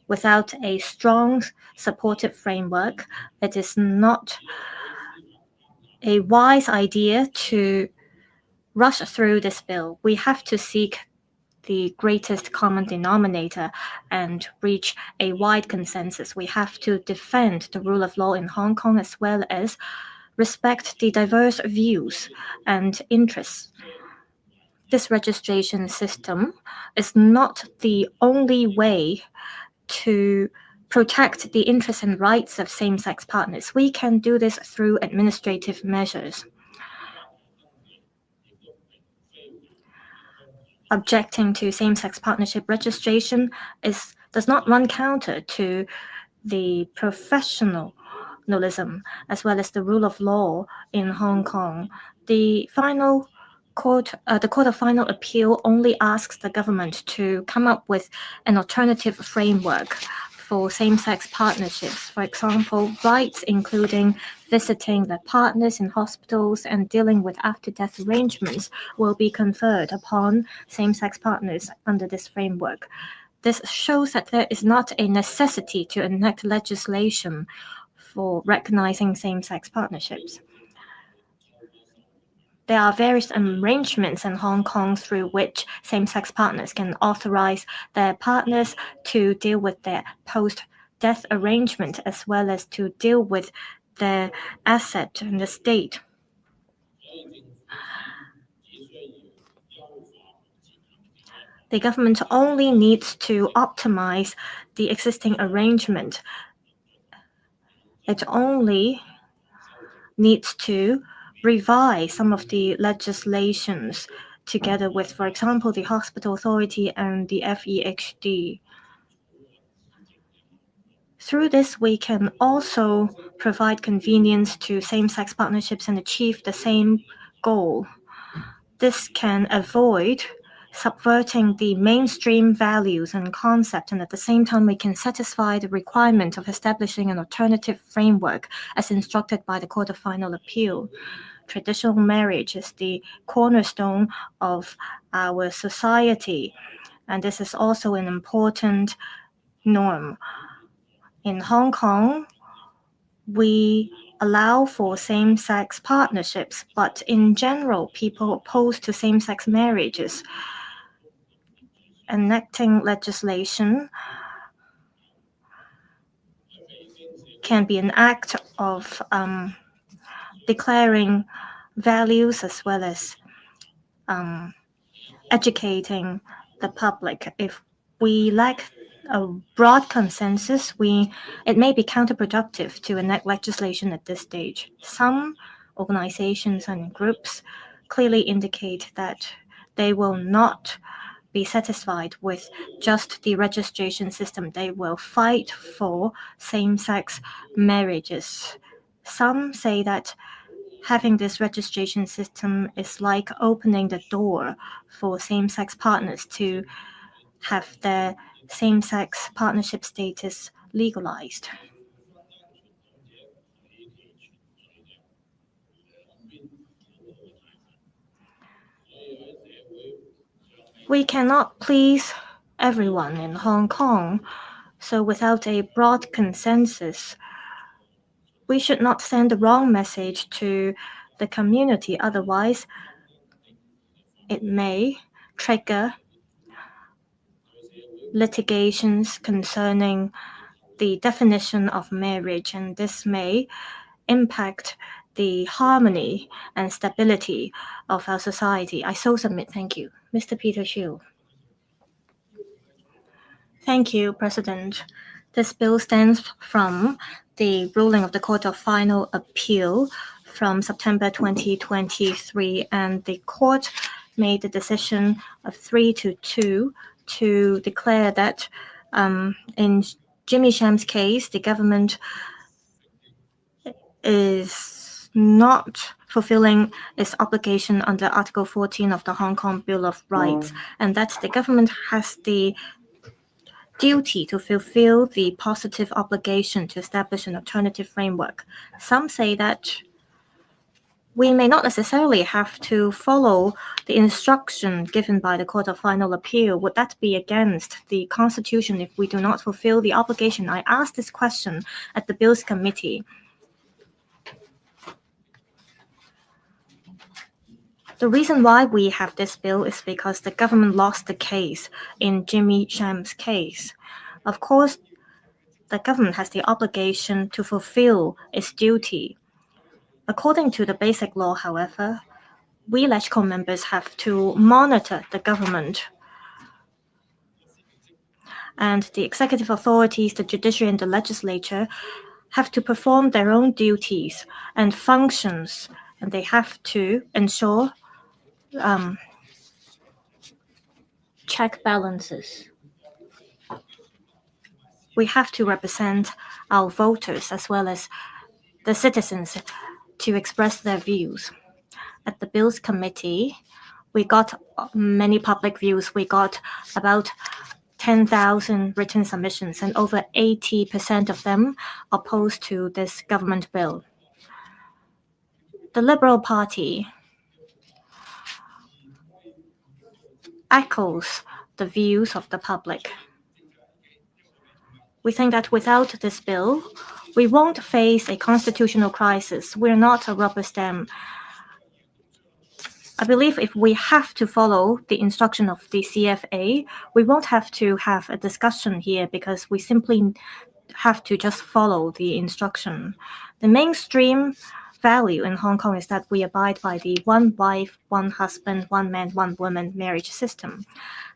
Without a strong supportive framework, it is not a wise idea to rush through this bill. We have to seek the greatest common denominator and reach a wide consensus. We have to defend the rule of law in Hong Kong as well as respect the diverse views and interests. This registration system is not the only way to protect the interests and rights of same-sex partners. We can do this through administrative measures. Objecting to same-sex partnership registration does not run counter to the professionalism as well as the rule of law in Hong Kong. The Court of Final Appeal only asks the government to come up with an alternative framework for same-sex partnerships. For example, rights including visiting their partners in hospitals and dealing with after-death arrangements will be conferred upon same-sex partners under this framework. This shows that there is not a necessity to enact legislation for recognizing same-sex partnerships. There are various arrangements in Hong Kong through which same-sex partners can authorize their partners to deal with their post-death arrangement as well as to deal with their asset and the state. The government only needs to optimize the existing arrangement. It only needs to revise some of the legislations together with, for example, the Hospital Authority and the FEHD. Through this, we can also provide convenience to same-sex partnerships and achieve the same goal. This can avoid subverting the mainstream values and concept, and at the same time, we can satisfy the requirement of establishing an alternative framework as instructed by the Court of Final Appeal. Traditional marriage is the cornerstone of our society, and this is also an important norm. In Hong Kong, we allow for same-sex partnerships, but in general, people opposed to same-sex marriages. Enacting legislation can be an act of declaring values as well as educating the public. If we lack a broad consensus, it may be counterproductive to enact legislation at this stage. Some organizations and groups clearly indicate that they will not be satisfied with just the registration system. They will fight for same-sex marriages. Some say that having this registration system is like opening the door for same-sex partners to have their same-sex partnership status legalized. We cannot please everyone in Hong Kong, so without a broad consensus, we should not send the wrong message to the community. Otherwise, it may trigger litigations concerning the definition of marriage, and this may impact the harmony and stability of our society. I so submit. Thank you. Mr. Peter Shiu. Thank you, President. This bill stems from the ruling of the Court of Final Appeal from September 2023, and the court made the decision of 3-2 to declare that in Jimmy Sham's case, the government is not fulfilling its obligation under Article 14 of the Hong Kong Bill of Rights, and that the government has the duty to fulfill the positive obligation to establish an alternative framework. Some say that we may not necessarily have to follow the instruction given by the Court of Final Appeal. Would that be against the Constitution if we do not fulfill the obligation? I asked this question at the Bills Committee. The reason why we have this bill is because the government lost the case in Jimmy Sham's case. Of course, the government has the obligation to fulfill its duty. According to the basic law, however, we LegCo members have to monitor the government. And the executive authorities, the judiciary and the legislature have to perform their own duties and functions, and they have to ensure check balances. We have to represent our voters as well as the citizens to express their views. At the Bills Committee, we got many public views. We got about 10,000 written submissions, and over 80% of them opposed to this government bill. The Liberal Party echoes the views of the public. We think that without this bill, we won't face a constitutional crisis. We're not a rubber stamp. I believe if we have to follow the instruction of the CFA, we won't have to have a discussion here because we simply have to just follow the instruction. The mainstream value in Hong Kong is that we abide by the one wife, one husband, one man, one woman marriage system.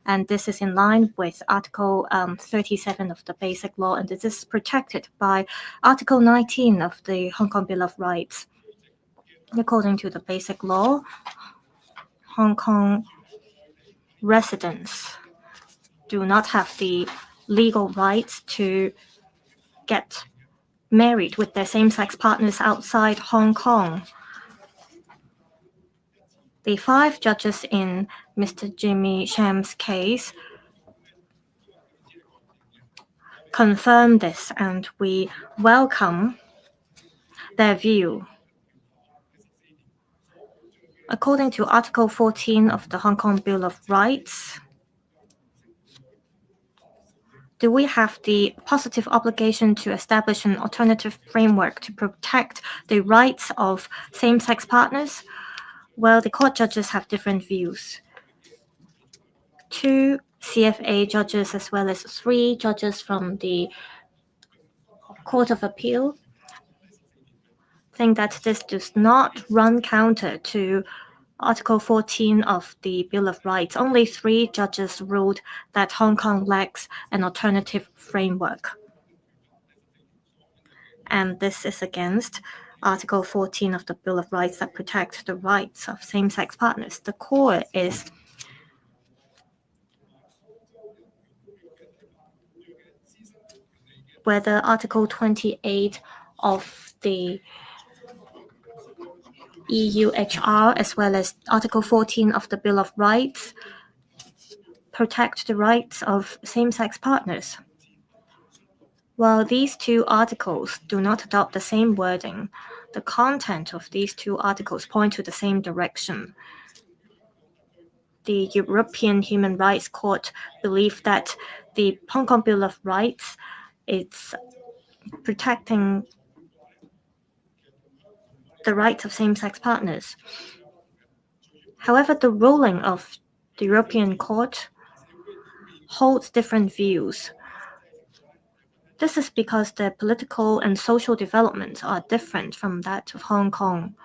And this is in line with Article 37 of the Basic Law, and this is protected by Article 19 of the Hong Kong Bill of Rights. According to the Basic Law, Hong Kong residents do not have the legal rights to get married with their same-sex partners outside Hong Kong. The 5 judges in Mr. Jimmy Sham's case confirm this, and we welcome their view. According to Article 14 of the Hong Kong Bill of Rights, do we have the positive obligation to establish an alternative framework to protect the rights of same-sex partners? Well, the court judges have different views. 2 CFA judges as well as 3 judges from the Court of Appeal think that this does not run counter to Article 14 of the Bill of Rights. Only 3 judges ruled that Hong Kong lacks an alternative framework. And this is against Article 14 of the Bill of Rights that protect the rights of same-sex partners. The core is whether Article 28 of the EUHR as well as Article 14 of the Bill of Rights protect the rights of same-sex partners. While these 2 articles do not adopt the same wording, the content of these 2 articles point to the same direction. the European Human Rights Court believed that the Hong Kong Bill of Rights is protecting the rights of same-sex partners. However, the ruling of the European Court holds different views. This is because the political and social developments are different from that of Hong Kong.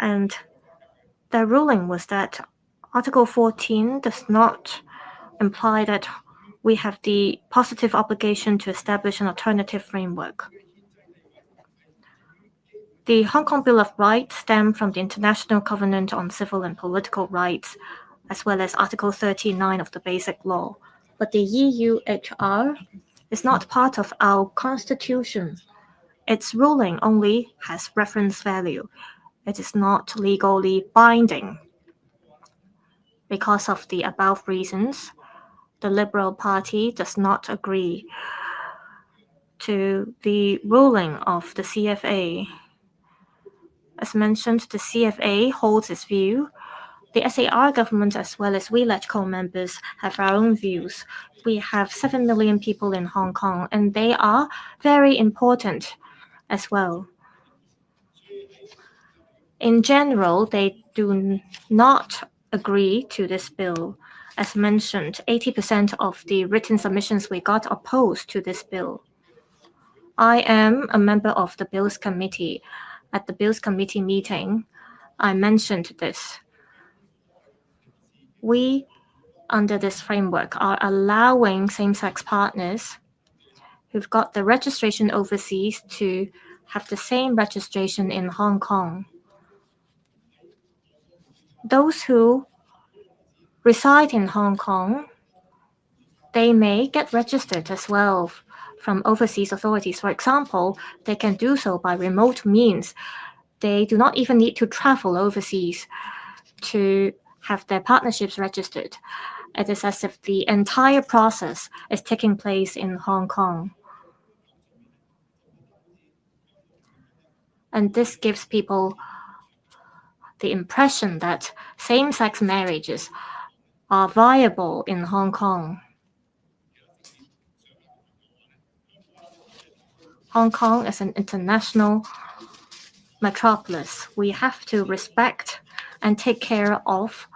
And the ruling was that Article 14 does not imply that we have the positive obligation to establish an alternative framework. The Hong Kong Bill of Rights stem from the International Covenant on Civil and Political Rights, as well as Article 39 of the Basic Law. But the EUHR is not part of our constitution. Its ruling only has reference value. It is not legally binding. Because of the above reasons, the Liberal Party does not agree to the ruling of the CFA. As mentioned, the CFA holds its view. The SAR government as well as we LegCo members have our own views. We have 7 million people in Hong Kong, and they are very important as well. In general, they do not agree to this bill. As mentioned, 80% of the written submissions we got opposed to this bill. I am a member of the Bills Committee. At the Bills Committee meeting, I mentioned this. We, under this framework, are allowing same-sex partners who've got the registration overseas to have the same registration in Hong Kong. Those who reside in Hong Kong, they may get registered as well from overseas authorities. For example, they can do so by remote means. They do not even need to travel overseas to have their partnerships registered. It is as if the entire process is taking place in Hong Kong. And this gives people the impression that same-sex marriages are viable in Hong Kong. Hong Kong is an international metropolis. We have to respect and take care of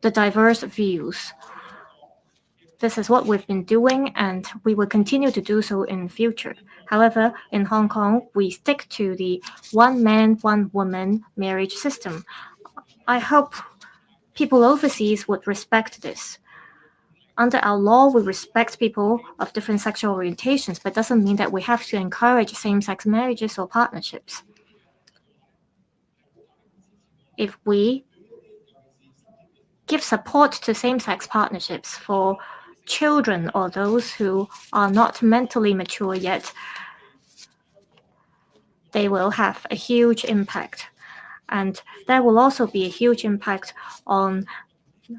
the diverse views. This is what we've been doing, and we will continue to do so in future. However, in Hong Kong, we stick to the one man, one woman marriage system. I hope people overseas would respect this. Under our law, we respect people of different sexual orientations, but doesn't mean that we have to encourage same-sex marriages or partnerships. If we give support to same-sex partnerships for children or those who are not mentally mature yet, they will have a huge impact. And there will also be a huge impact on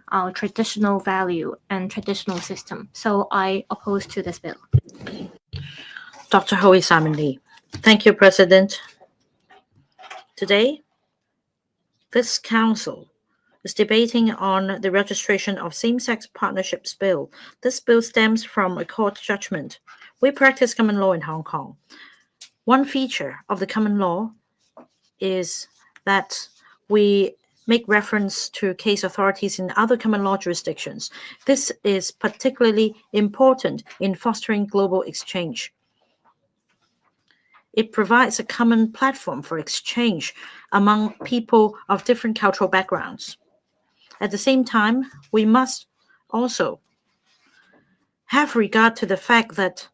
our traditional value and traditional system. So I oppose to this bill. Dr. Hui Simon Lee. Thank you, President. Today, this council is debating on the registration of same-sex partnerships bill. This bill stems from a court judgment. We practice common law in Hong Kong. One feature of the common law is that we make reference to case authorities in other common law jurisdictions. This is particularly important in fostering global exchange. It provides a common platform for exchange among people of different cultural backgrounds. At the same time, we must also have regard to the fact that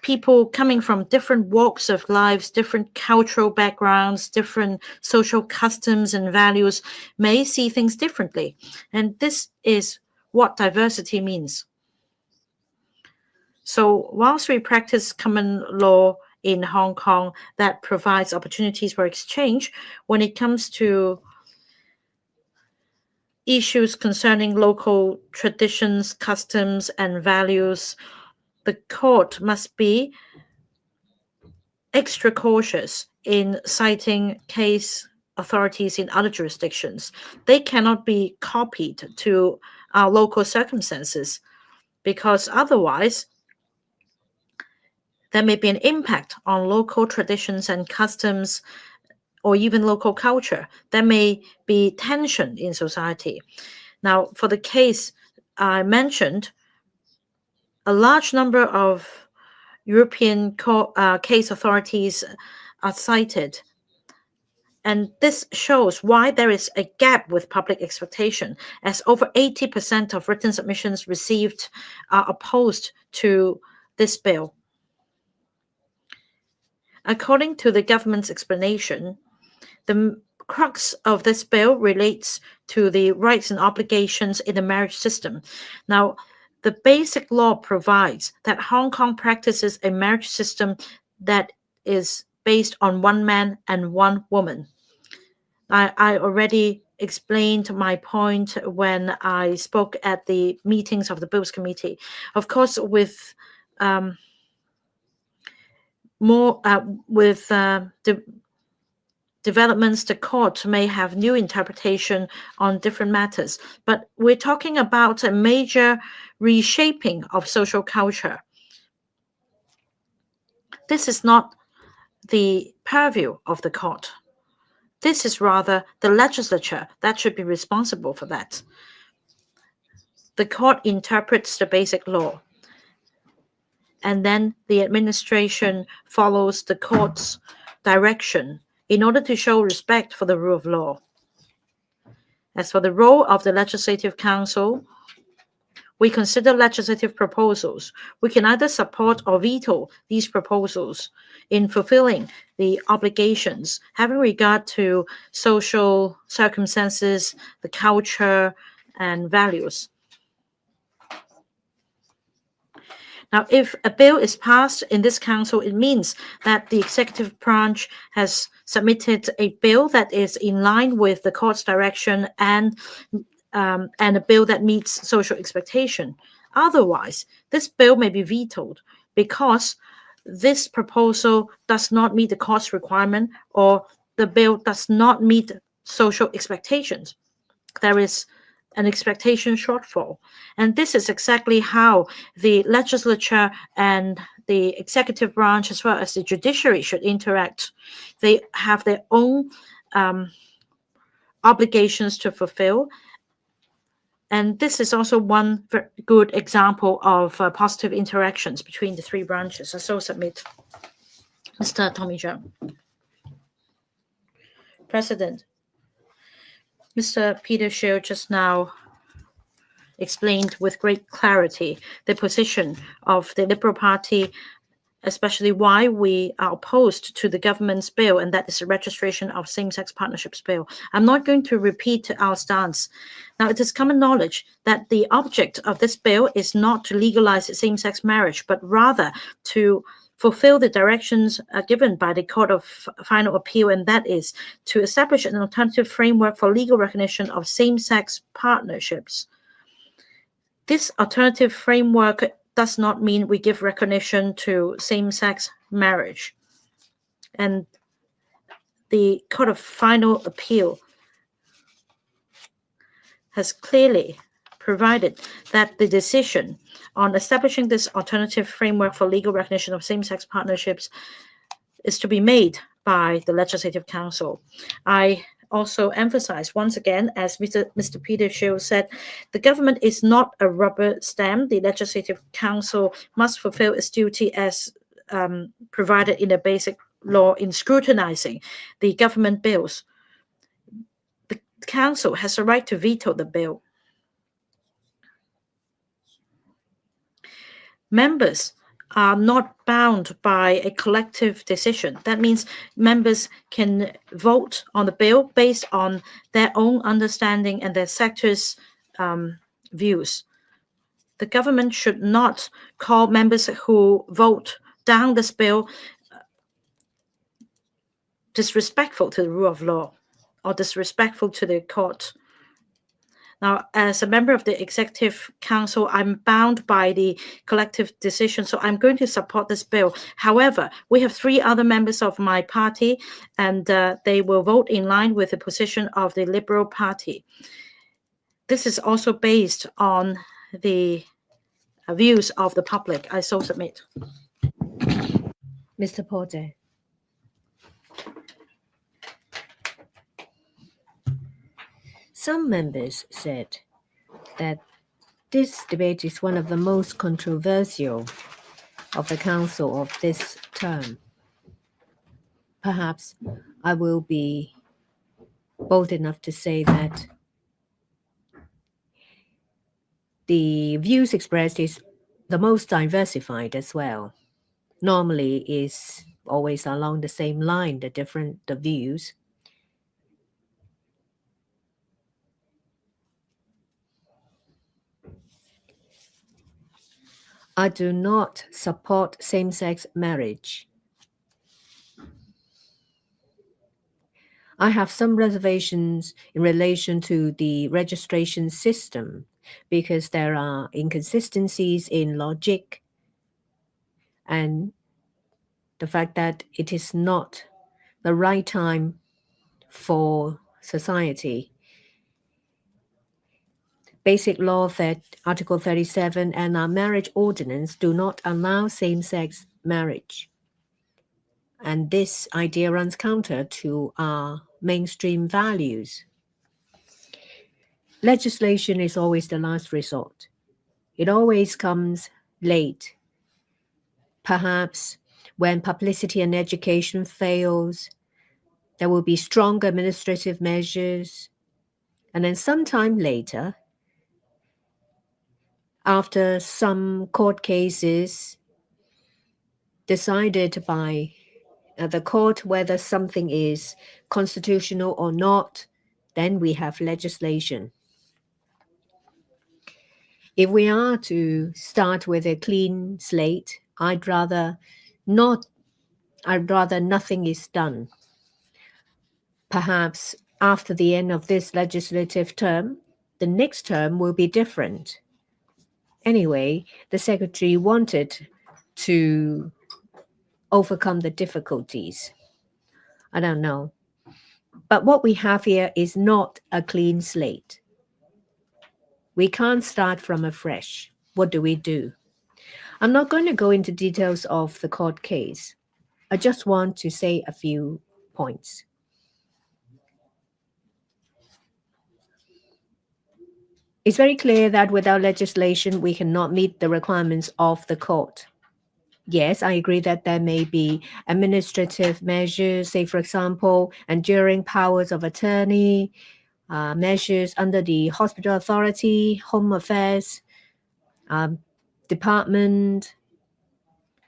people coming from different walks of lives, different cultural backgrounds, different social customs and values may see things differently. And this is what diversity means. So whilst we practice common law in Hong Kong that provides opportunities for exchange, when it comes to issues concerning local traditions, customs, and values, the court must be extra cautious in citing case authorities in other jurisdictions. They cannot be copied to our local circumstances, because otherwise there may be an impact on local traditions and customs or even local culture. There may be tension in society. Now, for the case I mentioned, a large number of European case authorities are cited. And this shows why there is a gap with public expectation, as over 80% of written submissions received are opposed to this bill. According to the government's explanation, the crux of this bill relates to the rights and obligations in the marriage system. Now, the basic law provides that Hong Kong practices a marriage system that is based on one man and one woman. I already explained my point when I spoke at the meetings of the Bills Committee. Of course, with developments, the court may have new interpretation on different matters, but we're talking about a major reshaping of social culture. This is not the purview of the court. This is rather the legislature that should be responsible for that. The court interprets the basic law, and then the administration follows the court's direction in order to show respect for the rule of law. As for the role of the Legislative Council, we consider legislative proposals. We can either support or veto these proposals in fulfilling the obligations, having regard to social circumstances, the culture, and values. Now, if a bill is passed in this council, it means that the executive branch has submitted a bill that is in line with the court's direction and a bill that meets social expectation. Otherwise, this bill may be vetoed because this proposal does not meet the court's requirement or the bill does not meet social expectations. There is an expectation shortfall. And this is exactly how the legislature and the executive branch, as well as the judiciary, should interact. They have their own obligations to fulfill. And this is also one very good example of positive interactions between the three branches. I so submit. Mr. Tommy Zhang. President, Mr. Peter Shiu just now explained with great clarity the position of the Liberal Party, especially why we are opposed to the government's bill, and that is the registration of same-sex partnerships bill. I'm not going to repeat our stance. Now, it is common knowledge that the object of this bill is not to legalize same-sex marriage, but rather to fulfill the directions given by the Court of Final Appeal, and that is to establish an alternative framework for legal recognition of same-sex partnerships. This alternative framework does not mean we give recognition to same-sex marriage. And the Court of Final Appeal has clearly provided that the decision on establishing this alternative framework for legal recognition of same-sex partnerships is to be made by the Legislative Council. I also emphasize once again, as Mr. Peter Shiu said, the government is not a rubber stamp. The Legislative Council must fulfill its duty as provided in the basic law in scrutinizing the government bills. The Council has the right to veto the bill. Members are not bound by a collective decision. That means members can vote on the bill based on their own understanding and their sector's views. The government should not call members who vote down this bill disrespectful to the rule of law or disrespectful to the court. Now, as a member of the Executive Council, I'm bound by the collective decision, so I'm going to support this bill. However, we have 3 other members of my party, and they will vote in line with the position of the Liberal Party. This is also based on the views of the public. I so submit. Mr. Porter. Some members said that this debate is one of the most controversial of the Council of this term. Perhaps I will be bold enough to say that the views expressed is the most diversified as well. Normally is always along the same line, the views. I do not support same-sex marriage. I have some reservations in relation to the registration system because there are inconsistencies in logic and the fact that it is not the right time for society. Basic law that Article 37 and our marriage ordinance do not allow same-sex marriage. And this idea runs counter to our mainstream values. Legislation is always the last resort. It always comes late. Perhaps when publicity and education fails, there will be stronger administrative measures. And then sometime later, after some court cases decided by the court whether something is constitutional or not, then we have legislation. If we are to start with a clean slate, I'd rather nothing is done. Perhaps after the end of this legislative term, the next term will be different. Anyway, the secretary wanted to overcome the difficulties. I don't know. But what we have here is not a clean slate. We can't start from afresh. What do? I'm not going to go into details of the court case. I just want to say a few points. It's very clear that without legislation, we cannot meet the requirements of the court. Yes, I agree that there may be administrative measures, say, for example, enduring powers of attorney, measures under the Hospital Authority, Home Affairs Department,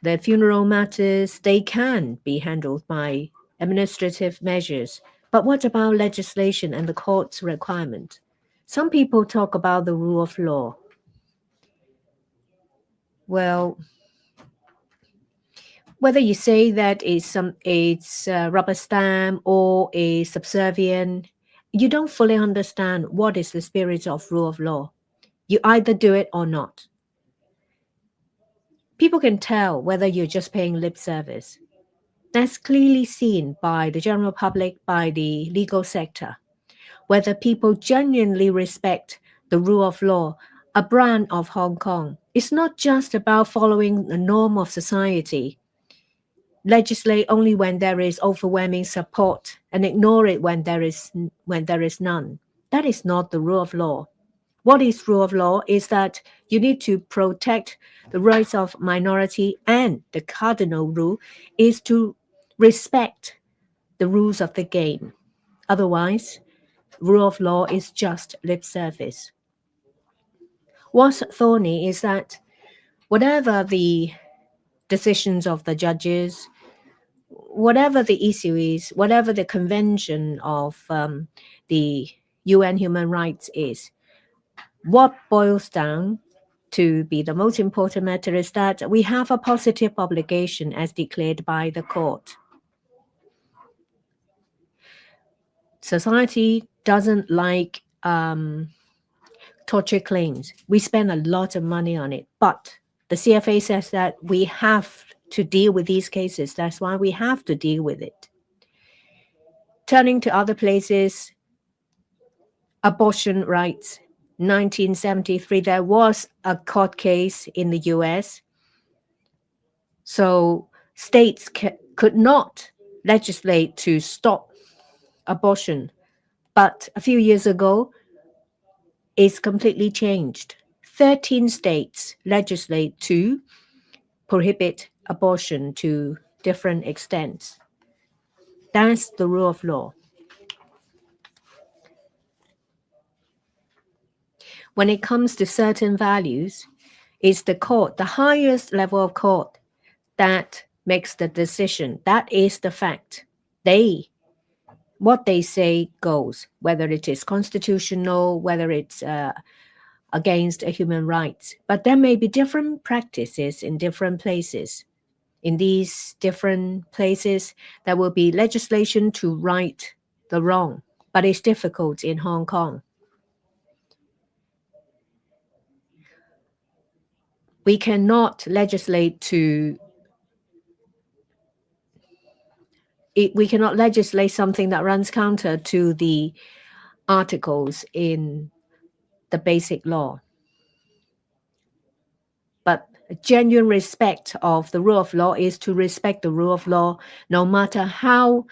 the funeral matters, they can be handled by administrative measures. But what about legislation and the court's requirement? Some people talk about the rule of law. Well, whether you say that it's a rubber stamp or a subservient, you don't fully understand what is the spirit of rule of law. You either do it or not. People can tell whether you're just paying lip service. That's clearly seen by the general public, by the legal sector. Whether people genuinely respect the rule of law, a brand of Hong Kong. It's not just about following the norm of society. Legislate only when there is overwhelming support and ignore it when there is none. That is not the rule of law. What is rule of law is that you need to protect the rights of minority, and the cardinal rule is to respect the rules of the game. Otherwise, rule of law is just lip service. What's thorny is that whatever the decisions of the judges, whatever the issue is, whatever the convention of the UN human rights is, what boils down to be the most important matter is that we have a positive obligation as declared by the court. Society doesn't like torture claims. We spend a lot of money on it, but the CFA says that we have to deal with these cases. That's why we have to deal with it. Turning to other places, abortion rights. 1973, there was a court case in the US. So states could not legislate to stop abortion. But a few years ago, it's completely changed. 13 states legislate to prohibit abortion to different extents. That's the rule of law. When it comes to certain values, it's the court, the highest level of court, that makes the decision. That is the fact. What they say goes, whether it is constitutional, whether it's against human rights. But there may be different practices in different places. In these different places, there will be legislation to right the wrong, but it's difficult in Hong Kong. We cannot legislate something that runs counter to the articles in the basic law. But a genuine respect of the rule of law is to respect the rule of law, no matter how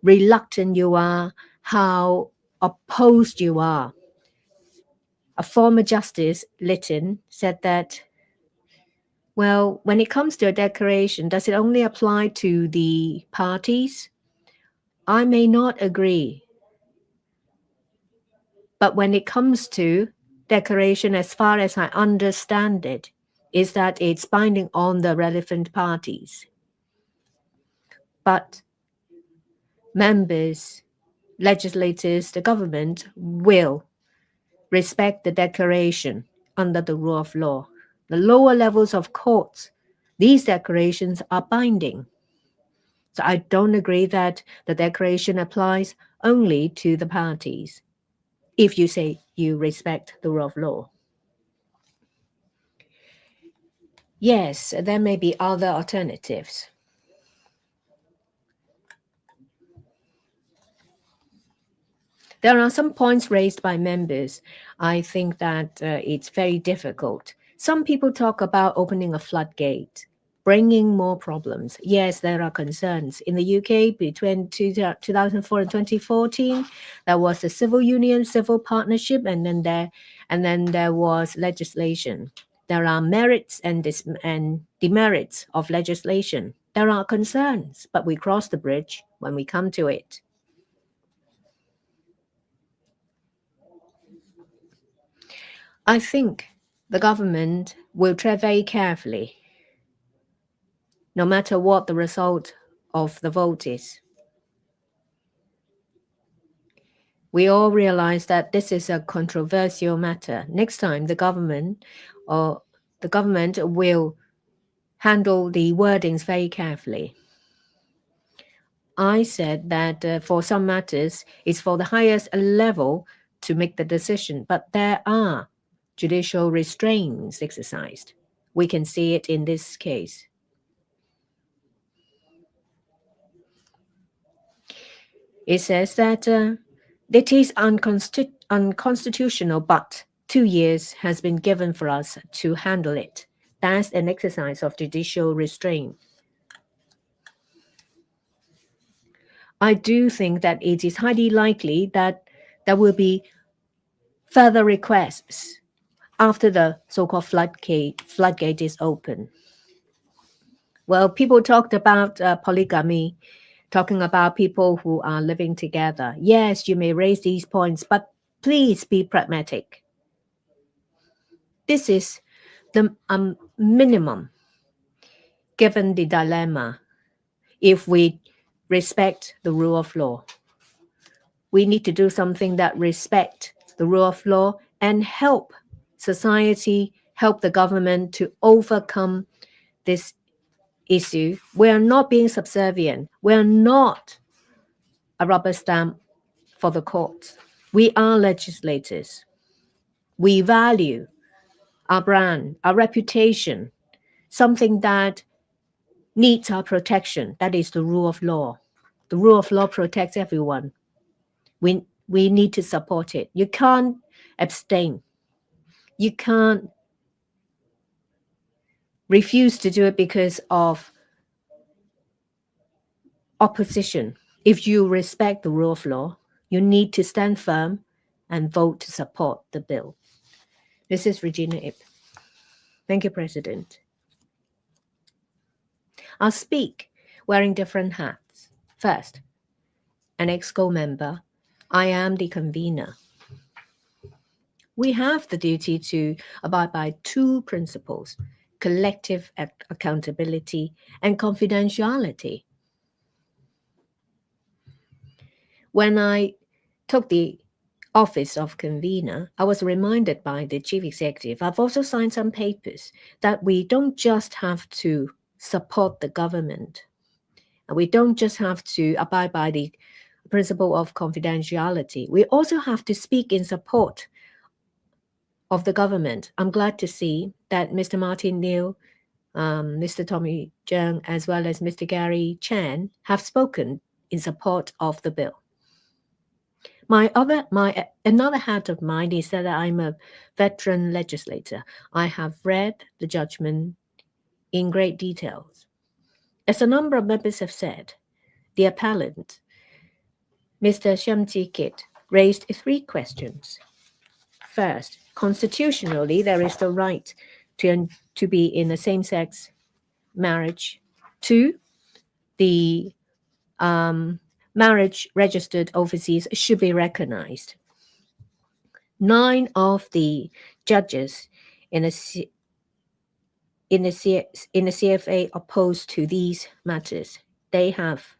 reluctant you are, how opposed you are. A former Justice, Lytton, said that, well, when it comes to a declaration, does it only apply to the parties? I may not agree. But when it comes to declaration, as far as I understand it, is that it's binding on the relevant parties. But members, legislators, the government will respect the declaration under the rule of law. The lower levels of courts, these declarations are binding. So I don't agree that the declaration applies only to the parties, if you say you respect the rule of law. Yes, there may be other alternatives. There are some points raised by members. I think that it's very difficult. Some people talk about opening a floodgate, bringing more problems. Yes, there are concerns. In the UK, between 2004 and 2014, there was a civil union, civil partnership, and then there was legislation. There are merits and demerits of legislation. There are concerns, but we cross the bridge when we come to it. I think the government will tread very carefully, no matter what the result of the vote is. We all realize that this is a controversial matter. Next time, the government will handle the wordings very carefully. I said that for some matters, it's for the highest level to make the decision, but there are judicial restraints exercised. We can see it in this case. It says that it is unconstitutional, but 2 years has been given for us to handle it. That's an exercise of judicial restraint. I do think that it is highly likely that there will be further requests after the so-called floodgate is open. Well, people talked about polygamy, talking about people who are living together. Yes, you may raise these points, but please be pragmatic. This is the minimum, given the dilemma. If we respect the rule of law, we need to do something that respects the rule of law and help society, help the government to overcome this issue. We are not being subservient. We are not a rubber stamp for the courts. We are legislators. We value our brand, our reputation, something that needs our protection. That is the rule of law. The rule of law protects everyone. We need to support it. You can't abstain. You can't refuse to do it because of opposition. If you respect the rule of law, you need to stand firm and vote to support the bill. This is Regina Ip. Thank you, President. I'll speak wearing different hats. First, an LegCo member. I am the convener. We have the duty to abide by two principles: collective accountability and confidentiality. When I took the office of convener, I was reminded by the chief executive, I've also signed some papers, that we don't just have to support the government. We don't just have to abide by the principle of confidentiality. We also have to speak in support of the government. I'm glad to see that Mr. Martin Neal, Mr. Tommy Cheung, as well as Mr. Gary Chan have spoken in support of the bill. Another hat of mine is that I'm a veteran legislator. I have read the judgment in great details. As a number of members have said, the appellant, Mr. Shamti Kit, raised three questions. First, constitutionally, there is the right to be in a same-sex marriage. Two, the marriage registered overseas should be recognized. 9 of the judges in the CFA opposed to these matters. They have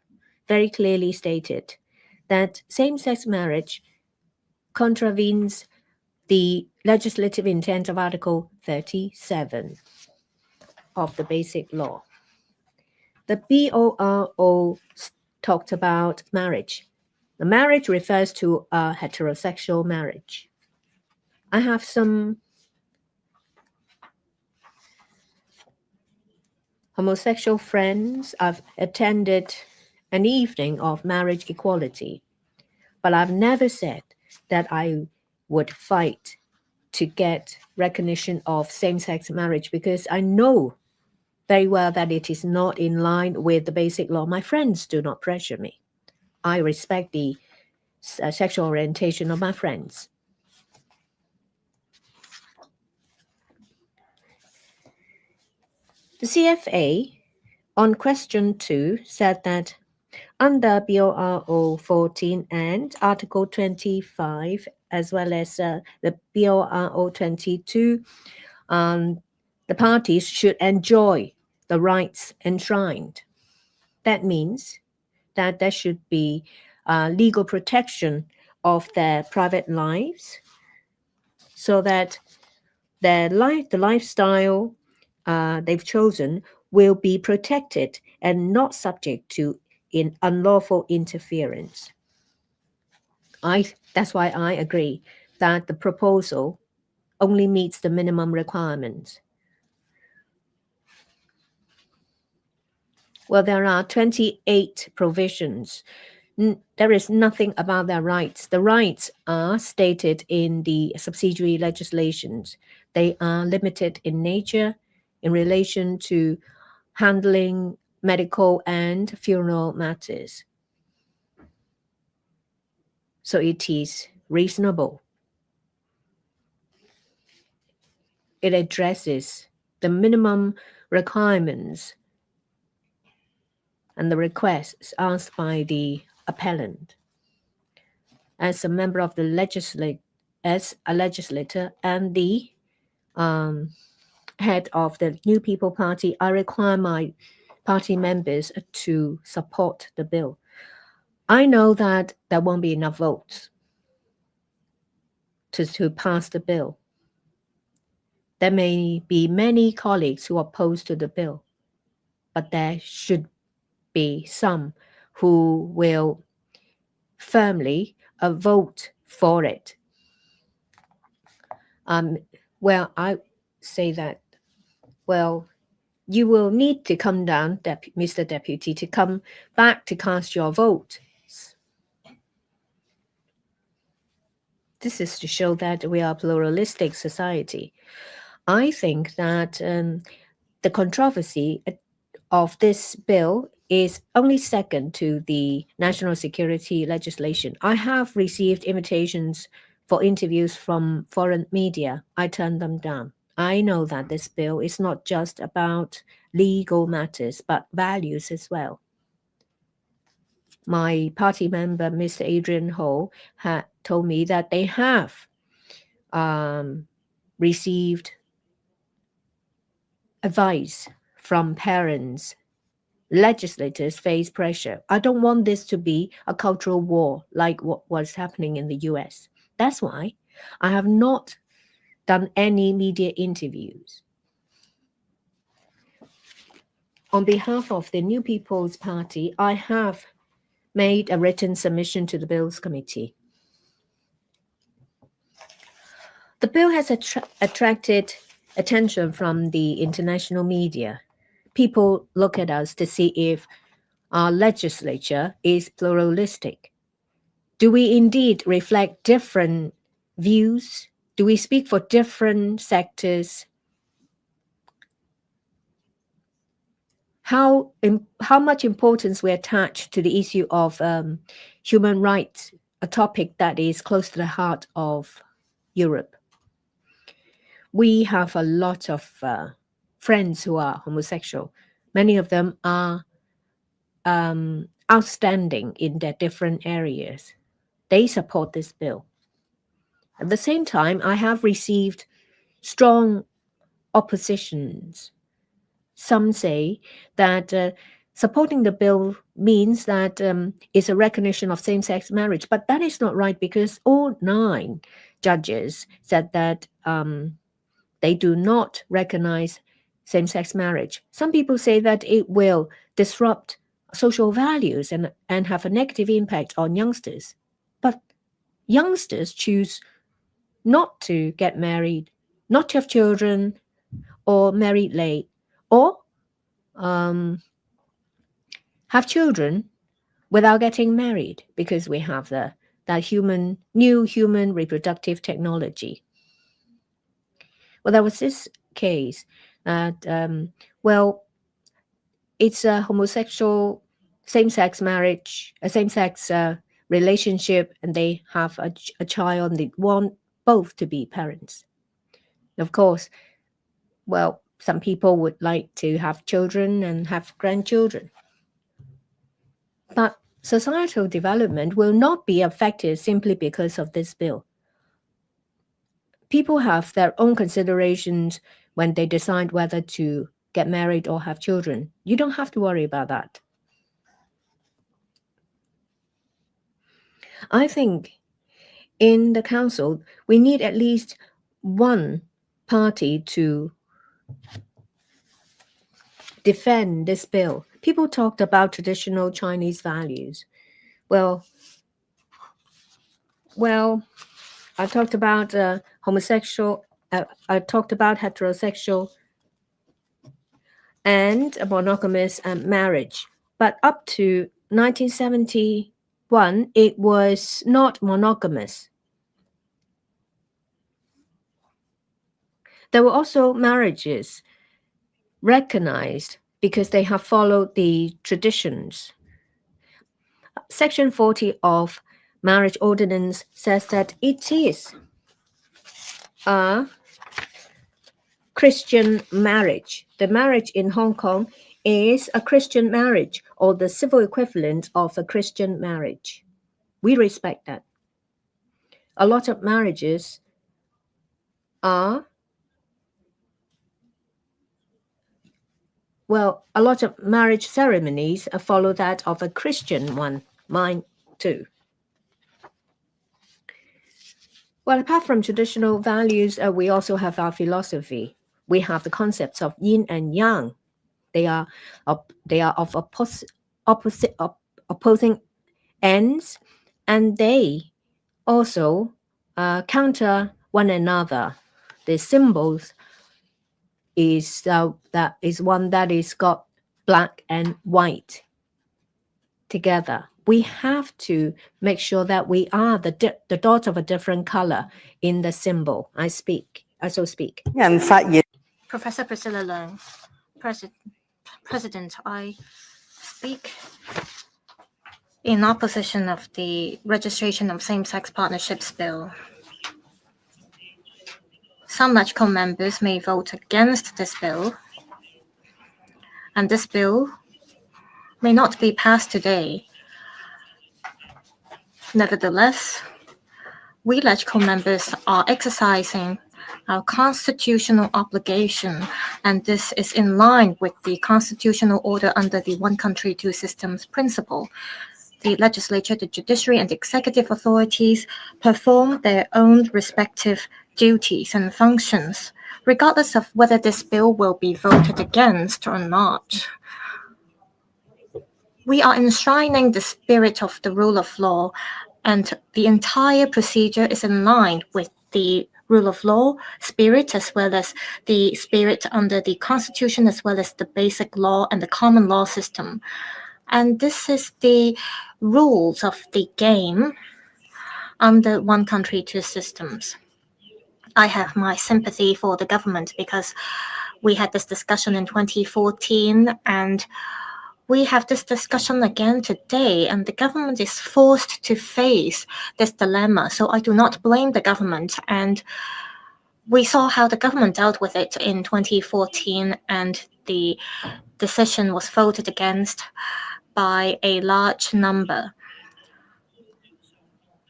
very clearly stated that same-sex marriage contravenes the legislative intent of Article 37 of the Basic Law. The BORO talked about marriage. The marriage refers to a heterosexual marriage. I have some homosexual friends. I've attended an evening of marriage equality, but I've never said that I would fight to get recognition of same-sex marriage, because I know very well that it is not in line with the Basic Law. My friends do not pressure me. I respect the sexual orientation of my friends. The CFA, on question 2, said that under BORO 14 and Article 25, as well as the BORO 22, the parties should enjoy the rights enshrined. That means that there should be legal protection of their private lives, so that the lifestyle they've chosen will be protected and not subject to unlawful interference. That's why I agree that the proposal only meets the minimum requirements. Well, there are 28 provisions. There is nothing about their rights. The rights are stated in the subsidiary legislations. They are limited in nature in relation to handling medical and funeral matters. So it is reasonable. It addresses the minimum requirements and the requests asked by the appellant. As a member of the legislature, as a legislator and the head of the New People Party, I require my party members to support the bill. I know that there won't be enough votes to pass the bill. There may be many colleagues who are opposed to the bill, but there should be some who will firmly vote for it. Well, I say that, well, you will need to come down, Mr. Deputy, to come back to cast your vote. This is to show that we are a pluralistic society. I think that the controversy of this bill is only second to the national security legislation. I have received invitations for interviews from foreign media. I turned them down. I know that this bill is not just about legal matters, but values as well. My party member, Mr. Adrian Ho, had told me that they have received advice from parents. Legislators face pressure. I don't want this to be a cultural war like what was happening in the US. That's why I have not done any media interviews. On behalf of the New People's Party, I have made a written submission to the Bills Committee. The bill has attracted attention from the international media. People look at us to see if our legislature is pluralistic. Do we indeed reflect different views? Do we speak for different sectors? How much importance we attach to the issue of human rights, a topic that is close to the heart of Europe. We have a lot of friends who are homosexual. Many of them are outstanding in their different areas. They support this bill. At the same time, I have received strong oppositions. Some say that supporting the bill means that it's a recognition of same-sex marriage, but that is not right because all 9 judges said that they do not recognize same-sex marriage. Some people say that it will disrupt social values and have a negative impact on youngsters. But youngsters choose not to get married, not to have children, or married late, or have children without getting married because we have that new human reproductive technology. Well, there was this case that, it's a homosexual same-sex marriage, a same-sex relationship, and they have a child and they want both to be parents. Of course, well, some people would like to have children and have grandchildren. But societal development will not be affected simply because of this bill. People have their own considerations when they decide whether to get married or have children. You don't have to worry about that. I think in the council, we need at least one party to defend this bill. People talked about traditional Chinese values. Well, I talked about homosexual, I talked about heterosexual and a monogamous marriage. But up to 1971, it was not monogamous. There were also marriages recognized because they have followed the traditions. Section 40 of Marriage Ordinance says that it is a Christian marriage. The marriage in Hong Kong is a Christian marriage or the civil equivalent of a Christian marriage. We respect that. A lot of marriages are a lot of marriage ceremonies follow that of a Christian one, mine too. Well, apart from traditional values, we also have our philosophy. We have the concepts of yin and yang. They are of opposing ends, and they also counter one another. the symbols is that is one that is got black and white together. We have to make sure that we are the dot of a different color in the symbol. I so speak. Professor Priscilla Leung, President, I speak in opposition of the registration of same-sex partnerships bill. Some LegCo members may vote against this bill, and this bill may not be passed today. Nevertheless, we LegCo members are exercising our constitutional obligation, and this is in line with the constitutional order under the one country, two systems principle. The legislature, the judiciary, and the executive authorities perform their own respective duties and functions, regardless of whether this bill will be voted against or not. We are enshrining the spirit of the rule of law, and the entire procedure is in line with the rule of law spirit, as well as the spirit under the Constitution, as well as the basic law and the common law system. And this is the rules of the game under one country, two systems. I have my sympathy for the government because we had this discussion in 2014, and we have this discussion again today, and the government is forced to face this dilemma. So I do not blame the government. And we saw how the government dealt with it in 2014, and the decision was voted against by a large number.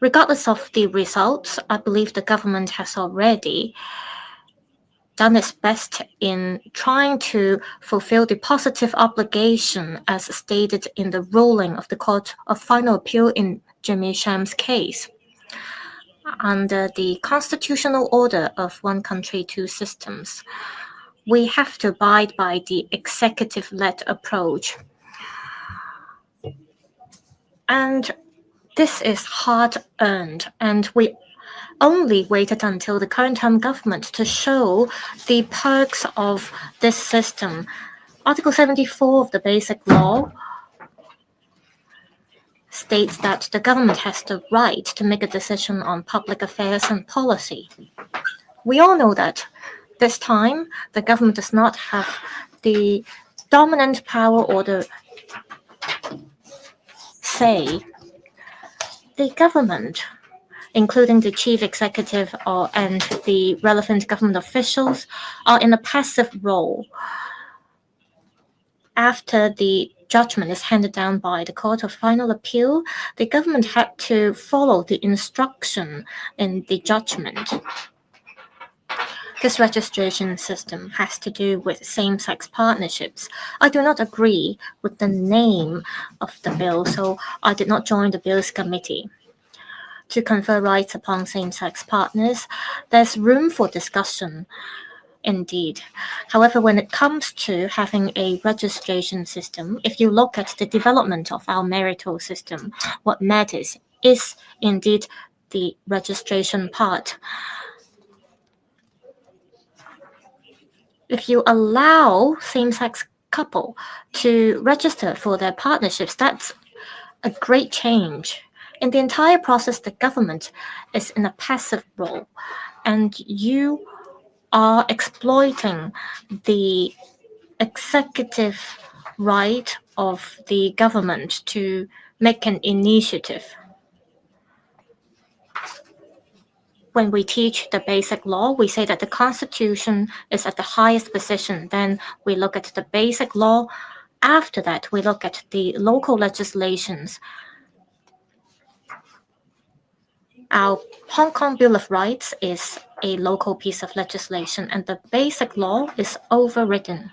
Regardless of the results, I believe the government has already done its best in trying to fulfill the positive obligation as stated in the ruling of the Court of Final Appeal in Jimmy Sham's case. Under the constitutional order of one country, two systems, we have to abide by the executive-led approach. And this is hard-earned, and we only waited until the current term government to show the perks of this system. Article 74 of the Basic Law states that the government has the right to make a decision on public affairs and policy. We all know that this time the government does not have the dominant power or the say. The government, including the chief executive and the relevant government officials, are in a passive role. After the judgment is handed down by the Court of Final Appeal, the government had to follow the instruction in the judgment. This registration system has to do with same-sex partnerships. I do not agree with the name of the bill, so I did not join the Bills Committee. To confer rights upon same-sex partners, there's room for discussion, indeed. However, when it comes to having a registration system, if you look at the development of our marital system, what matters is indeed the registration part. If you allow same-sex couple to register for their partnerships, that's a great change. In the entire process, the government is in a passive role, and you are exploiting the executive right of the government to make an initiative. When we teach the basic law, we say that the Constitution is at the highest position. Then we look at the basic law. After that, we look at the local legislations. Our Hong Kong Bill of Rights is a local piece of legislation, and the basic law is overrides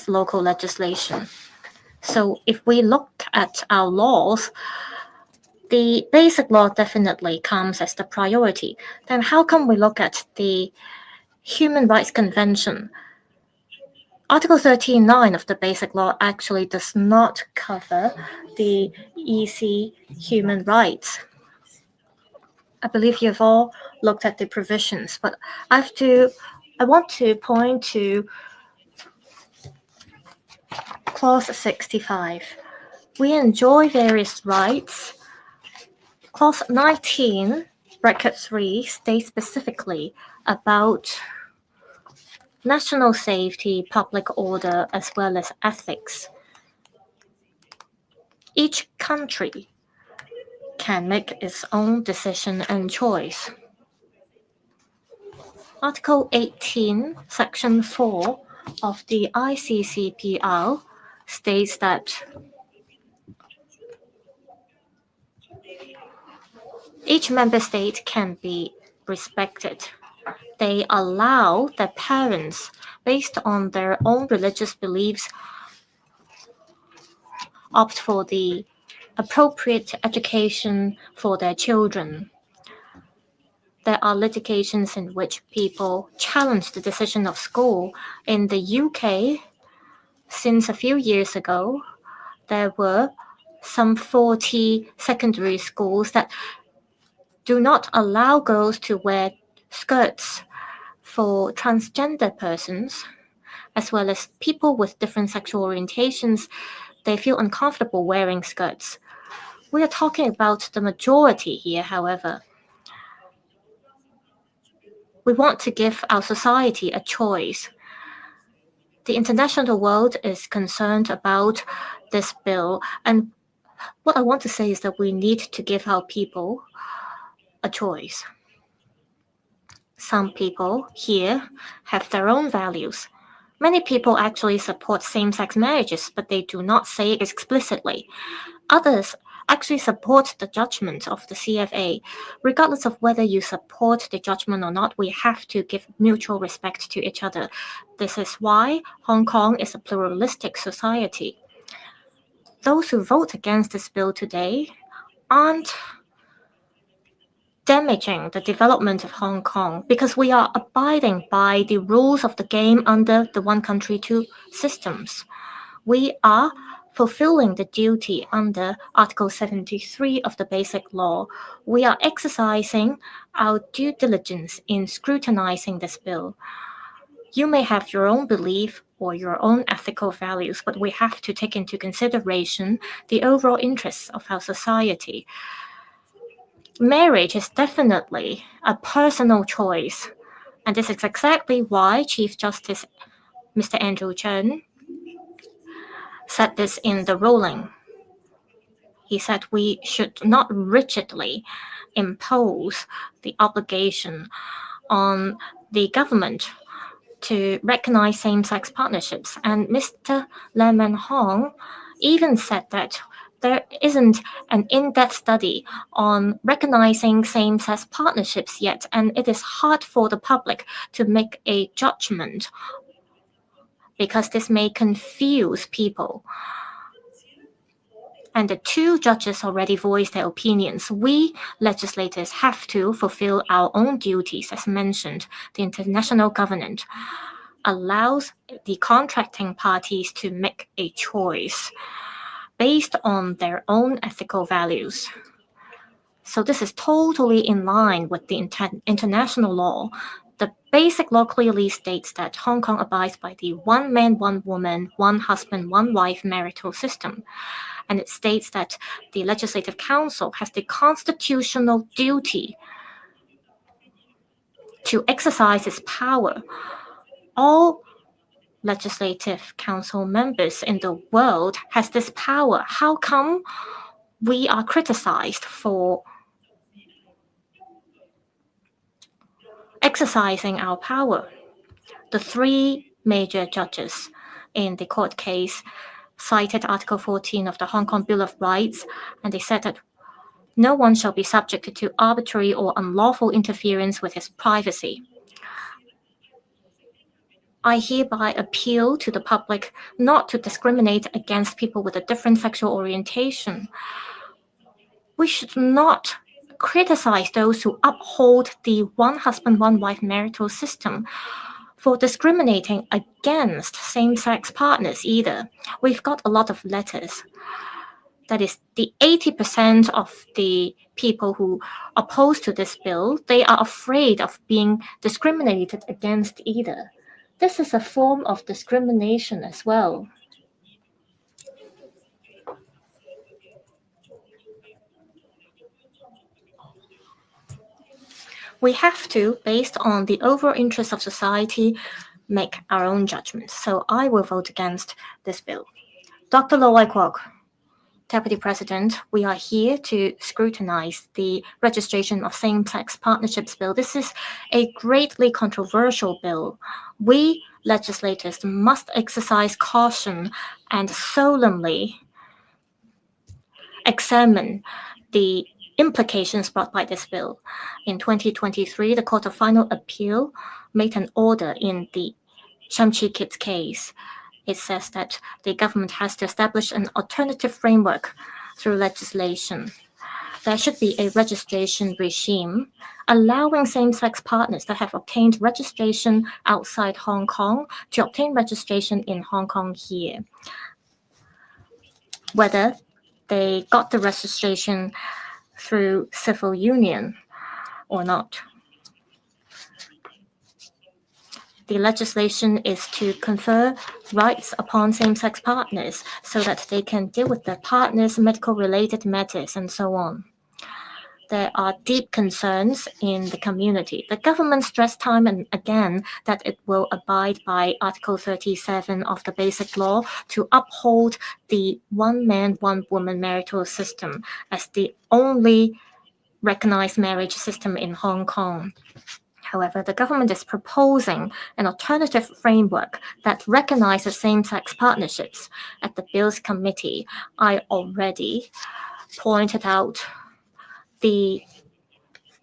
local legislation. So if we look at our laws, the basic law definitely comes as the priority. Then how come we look at the Human Rights Convention? Article 39 of the Basic Law actually does not cover the EC human rights. I believe you've all looked at the provisions, but I want to point to Clause 65. We enjoy various rights. Clause 19, bracket 3, states specifically about national safety, public order, as well as ethics. Each country can make its own decision and choice. Article 18, Section 4 of the ICCPR states that each member state can be respected. They allow their parents, based on their own religious beliefs, opt for the appropriate education for their children. There are litigations in which people challenge the decision of school. In the UK, since a few years ago, there were some 40 secondary schools that do not allow girls to wear skirts for transgender persons, as well as people with different sexual orientations. They feel uncomfortable wearing skirts. We are talking about the majority here, however. We want to give our society a choice. The international world is concerned about this bill, and what I want to say is that we need to give our people a choice. Some people here have their own values. Many people actually support same-sex marriages, but they do not say it explicitly. Others actually support the judgment of the CFA. Regardless of whether you support the judgment or not, we have to give mutual respect to each other. This is why Hong Kong is a pluralistic society. Those who vote against this bill today aren't damaging the development of Hong Kong because we are abiding by the rules of the game under the one country, two systems. We are fulfilling the duty under Article 73 of the Basic Law. We are exercising our due diligence in scrutinizing this bill. You may have your own belief or your own ethical values, but we have to take into consideration the overall interests of our society. Marriage is definitely a personal choice, and this is exactly why Chief Justice Mr. Andrew Chen said this in the ruling. He said we should not rigidly impose the obligation on the government to recognize same-sex partnerships. And Mr. Lam Man Hong even said that there isn't an in-depth study on recognizing same-sex partnerships yet, and it is hard for the public to make a judgment because this may confuse people. And the two judges already voiced their opinions. We legislators have to fulfill our own duties. As mentioned, the international covenant allows the contracting parties to make a choice based on their own ethical values. So this is totally in line with the international law. The Basic Law clearly states that Hong Kong abides by the one man, one woman, one husband, one wife marital system. And it states that the Legislative Council has the constitutional duty to exercise its power. All Legislative Council members in the world has this power. How come we are criticized for exercising our power? The three major judges in the court case cited Article 14 of the Hong Kong Bill of Rights, and they said that no one shall be subjected to arbitrary or unlawful interference with his privacy. I hereby appeal to the public not to discriminate against people with a different sexual orientation. We should not criticize those who uphold the one husband, one wife marital system for discriminating against same-sex partners either. We've got a lot of letters. that is the 80% of the people who oppose to this bill, they are afraid of being discriminated against either. This is a form of discrimination as well. We have to, based on the overall interest of society, make our own judgments. So I will vote against this bill. Dr. Lo Wai-kwok, Deputy President, we are here to scrutinize the registration of same-sex partnerships bill. This is a greatly controversial bill. We legislators must exercise caution and solemnly examine the implications brought by this bill. In 2023, the Court of Final Appeal made an order in the Sham Chi Kit case. It says that the government has to establish an alternative framework through legislation. There should be a registration regime allowing same-sex partners that have obtained registration outside Hong Kong to obtain registration in Hong Kong here. Whether they got the registration through civil union or not. The legislation is to confer rights upon same-sex partners so that they can deal with their partners' medical-related matters and so on. There are deep concerns in the community. The government stressed time and again that it will abide by Article 37 of the Basic Law to uphold the one-man, one-woman marital system as the only recognized marriage system in Hong Kong. However, the government is proposing an alternative framework that recognizes same-sex partnerships. At the Bills Committee, I already pointed out the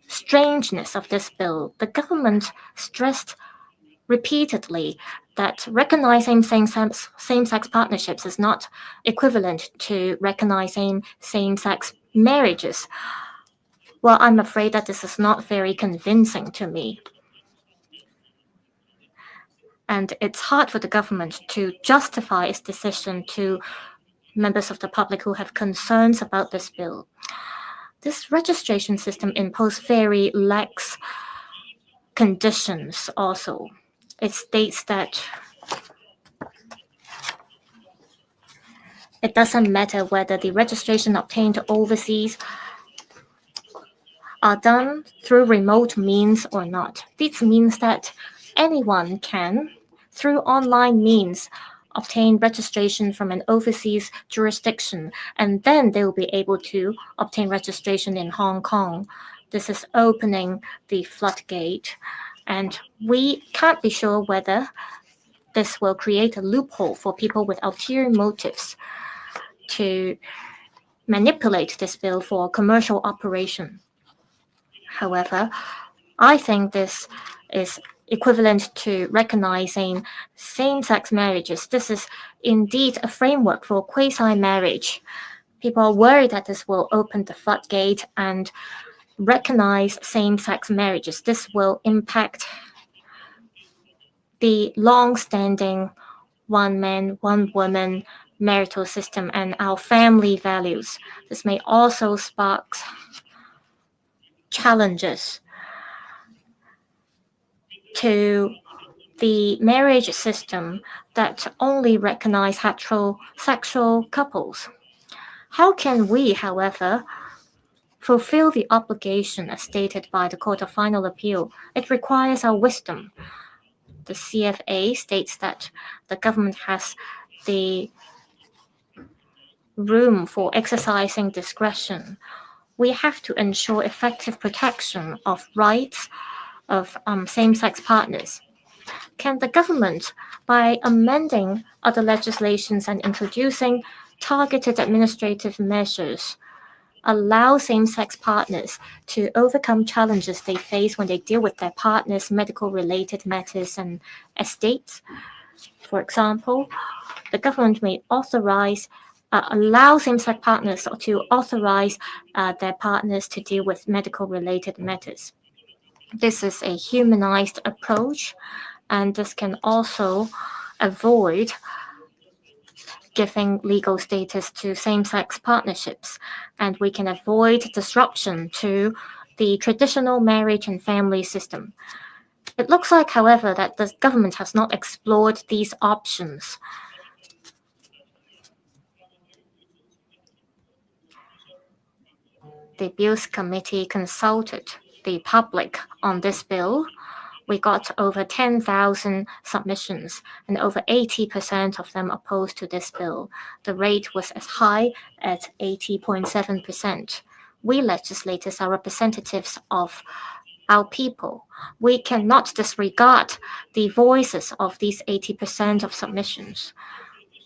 strangeness of this bill. The government stressed repeatedly that recognizing same-sex partnerships is not equivalent to recognizing same-sex marriages. Well, I'm afraid that this is not very convincing to me. And it's hard for the government to justify its decision to members of the public who have concerns about this bill. This registration system imposes very lax conditions also. It states that it doesn't matter whether the registration obtained overseas are done through remote means or not. This means that anyone can, through online means, obtain registration from an overseas jurisdiction, and then they will be able to obtain registration in Hong Kong. This is opening the floodgate, and we can't be sure whether this will create a loophole for people with ulterior motives to manipulate this bill for commercial operation. However, I think this is equivalent to recognizing same-sex marriages. This is indeed a framework for quasi-marriage. People are worried that this will open the floodgate and recognize same-sex marriages. This will impact the long-standing one-man, one-woman marital system and our family values. This may also spark challenges to the marriage system that only recognize heterosexual couples. How can we, however, fulfill the obligation as stated by the Court of Final Appeal? It requires our wisdom. The CFA states that the government has the room for exercising discretion. We have to ensure effective protection of rights of same-sex partners. Can the government, by amending other legislations and introducing targeted administrative measures, allow same-sex partners to overcome challenges they face when they deal with their partners' medical-related matters and estates? For example, the government may allow same-sex partners to authorize their partners to deal with medical-related matters. This is a humanized approach, and this can also avoid giving legal status to same-sex partnerships, and we can avoid disruption to the traditional marriage and family system. It looks like, however, that the government has not explored these options. The Bills Committee consulted the public on this bill. We got over 10,000 submissions, and over 80% of them opposed to this bill. The rate was as high as 80.7%. We legislators are representatives of our people. We cannot disregard the voices of these 80% of submissions.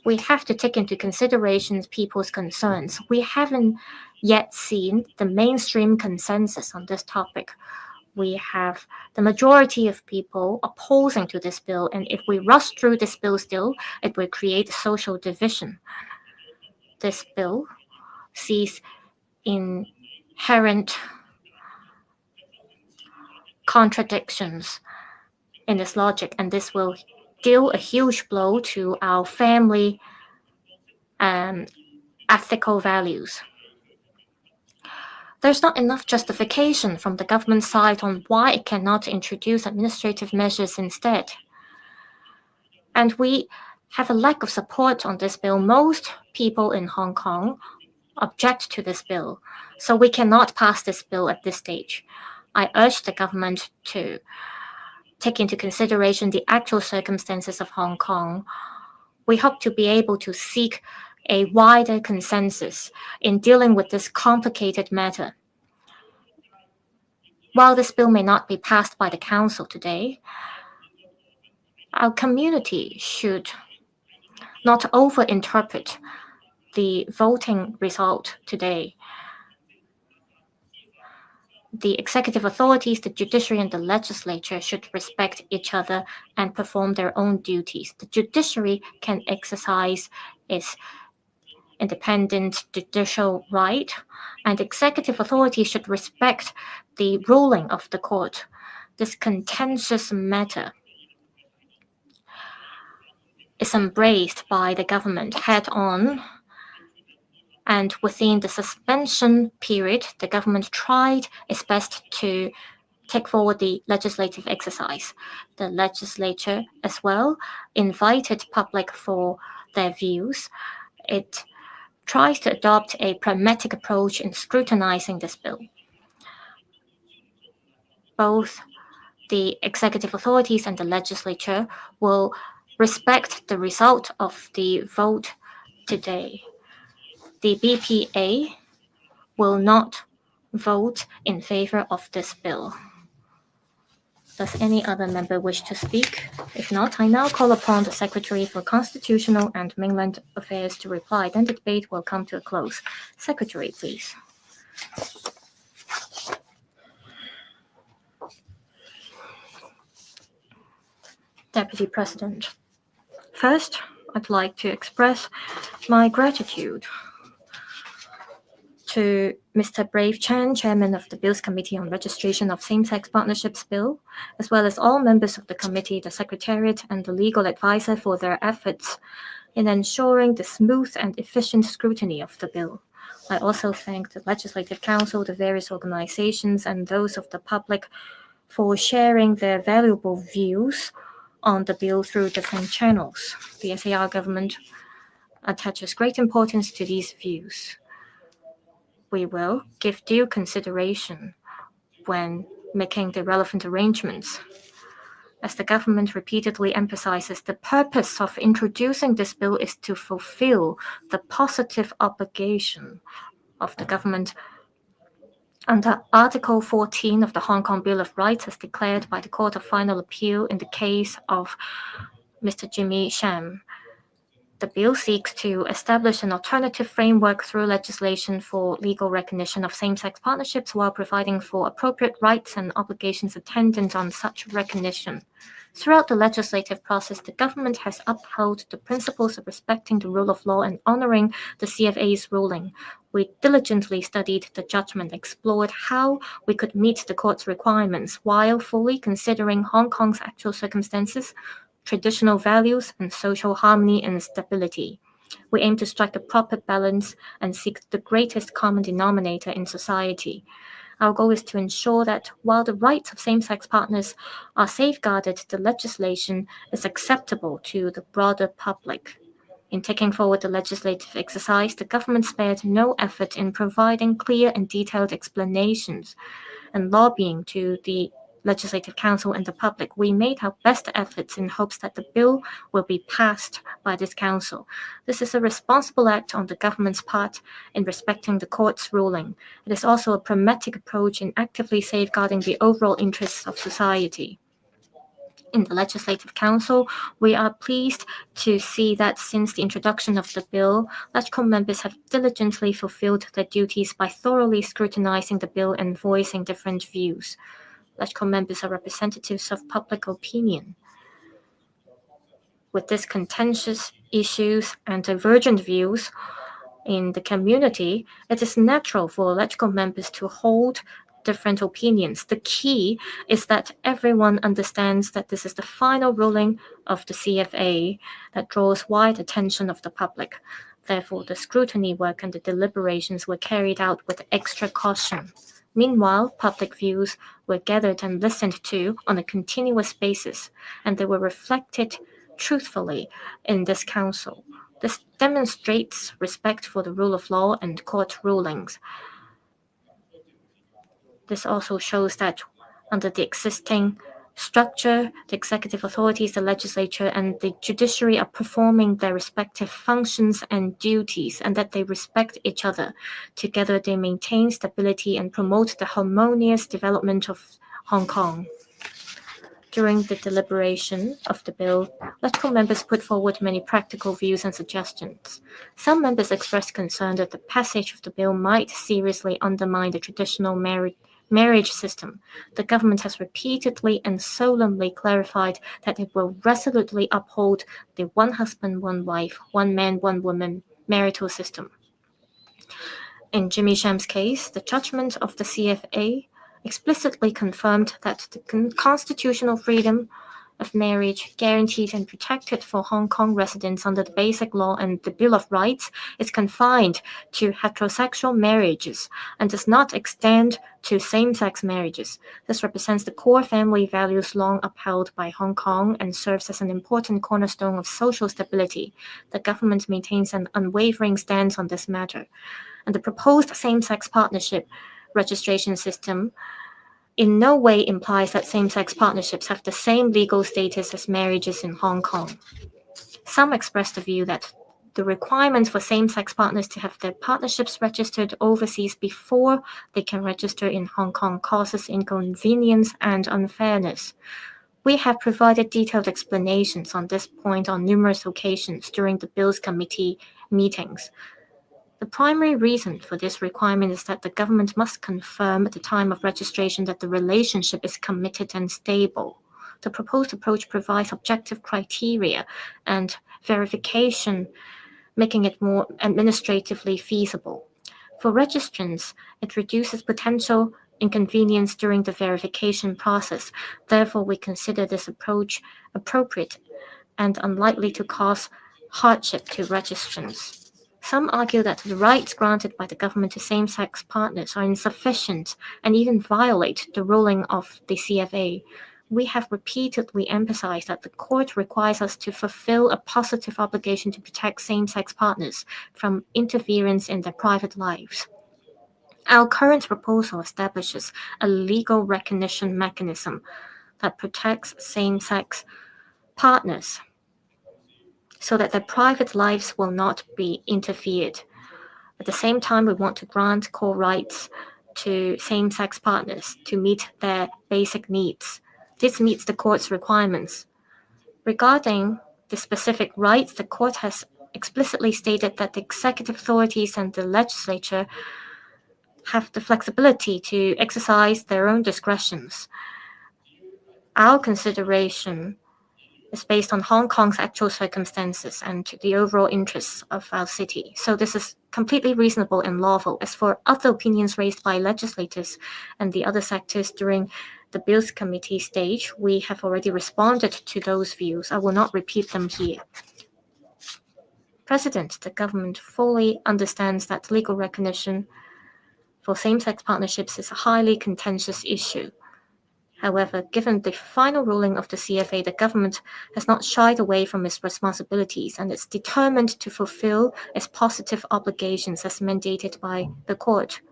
We have to take into consideration people's concerns. We haven't yet seen the mainstream consensus on this topic. We have the majority of people opposing to this bill, and if we rush through this bill still, it will create social division. This bill sees inherent contradictions in its logic, and this will deal a huge blow to our family ethical values. There's not enough justification from the government side on why it cannot introduce administrative measures instead. And we have a lack of support on this bill. Most people in Hong Kong object to this bill, so we cannot pass this bill at this stage. I urge the government to take into consideration the actual circumstances of Hong Kong. We hope to be able to seek a wider consensus in dealing with this complicated matter. While this bill may not be passed by the Council today, our community should not overinterpret the voting result today. The executive authorities, the judiciary, and the legislature should respect each other and perform their own duties. The judiciary can exercise its independent judicial right, and executive authorities should respect the ruling of the court. This contentious matter is embraced by the government head-on, and within the suspension period, the government tried its best to take forward the legislative exercise. The legislature as well invited public for their views. It tries to adopt a pragmatic approach in scrutinizing this bill. Both the executive authorities and the legislature will respect the result of the vote today. The BPA will not vote in favor of this bill. Does any other member wish to speak? If not, I now call upon the Secretary for Constitutional and Mainland Affairs to reply. Then the debate will come to a close. Secretary, please. Deputy President, first, I'd like to express my gratitude to Mr. Brave Chan, Chairman of the Bills Committee on Registration of Same-Sex Partnerships Bill, as well as all members of the committee, the Secretariat, and the legal advisor for their efforts in ensuring the smooth and efficient scrutiny of the bill. I also thank the Legislative Council, the various organizations, and those of the public for sharing their valuable views on the bill through different channels. The SAR government attaches great importance to these views. We will give due consideration when making the relevant arrangements. As the government repeatedly emphasizes, the purpose of introducing this bill is to fulfill the positive obligation of the government under Article 14 of the Hong Kong Bill of Rights as declared by the Court of Final Appeal in the case of Mr. Jimmy Sham. The bill seeks to establish an alternative framework through legislation for legal recognition of same-sex partnerships while providing for appropriate rights and obligations attendant on such recognition. Throughout the legislative process, the government has upheld the principles of respecting the rule of law and honoring the CFA's ruling. We diligently studied the judgment, explored how we could meet the court's requirements while fully considering Hong Kong's actual circumstances, traditional values, and social harmony and stability. We aim to strike a proper balance and seek the greatest common denominator in society. Our goal is to ensure that while the rights of same-sex partners are safeguarded, the legislation is acceptable to the broader public. In taking forward the legislative exercise, the government spared no effort in providing clear and detailed explanations and lobbying to the Legislative Council and the public. We made our best efforts in hopes that the bill will be passed by this council. This is a responsible act on the government's part in respecting the court's ruling. It is also a pragmatic approach in actively safeguarding the overall interests of society. In the Legislative Council, we are pleased to see that since the introduction of the bill, LegCo members have diligently fulfilled their duties by thoroughly scrutinizing the bill and voicing different views. LegCo members are representatives of public opinion. With these contentious issues and divergent views in the community, it is natural for LegCo members to hold different opinions. The key is that everyone understands that this is the final ruling of the CFA that draws wide attention of the public. Therefore, the scrutiny work and the deliberations were carried out with extra caution. Meanwhile, public views were gathered and listened to on a continuous basis, and they were reflected truthfully in this council. This demonstrates respect for the rule of law and court rulings. This also shows that under the existing structure, the executive authorities, the legislature, and the judiciary are performing their respective functions and duties, and that they respect each other. Together, they maintain stability and promote the harmonious development of Hong Kong. During the deliberation of the bill, LegCo members put forward many practical views and suggestions. Some members expressed concern that the passage of the bill might seriously undermine the traditional marriage system. The government has repeatedly and solemnly clarified that it will resolutely uphold the one husband, one wife, one man, one woman marital system. In Jimmy Sham's case, the judgment of the CFA explicitly confirmed that the constitutional freedom of marriage guaranteed and protected for Hong Kong residents under the Basic Law and the Bill of Rights is confined to heterosexual marriages and does not extend to same-sex marriages. This represents the core family values long upheld by Hong Kong and serves as an important cornerstone of social stability. The government maintains an unwavering stance on this matter. And the proposed same-sex partnership registration system in no way implies that same-sex partnerships have the same legal status as marriages in Hong Kong. Some express the view that the requirement for same-sex partners to have their partnerships registered overseas before they can register in Hong Kong causes inconvenience and unfairness. We have provided detailed explanations on this point on numerous occasions during the Bills Committee meetings. The primary reason for this requirement is that the government must confirm at the time of registration that the relationship is committed and stable. The proposed approach provides objective criteria and verification, making it more administratively feasible. For registrants, it reduces potential inconvenience during the verification process. Therefore, we consider this approach appropriate and unlikely to cause hardship to registrants. Some argue that the rights granted by the government to same-sex partners are insufficient and even violate the ruling of the CFA. We have repeatedly emphasized that the court requires us to fulfill a positive obligation to protect same-sex partners from interference in their private lives. Our current proposal establishes a legal recognition mechanism that protects same-sex partners so that their private lives will not be interfered. At the same time, we want to grant core rights to same-sex partners to meet their basic needs. This meets the court's requirements. Regarding the specific rights, the court has explicitly stated that the executive authorities and the legislature have the flexibility to exercise their own discretions. Our consideration is based on Hong Kong's actual circumstances and the overall interests of our city. So this is completely reasonable and lawful. As for other opinions raised by legislators and the other sectors during the Bills Committee stage, we have already responded to those views. I will not repeat them here. President, the government fully understands that legal recognition for same-sex partnerships is a highly contentious issue. However, given the final ruling of the CFA, the government has not shied away from its responsibilities and is determined to fulfill its positive obligations as mandated by the court.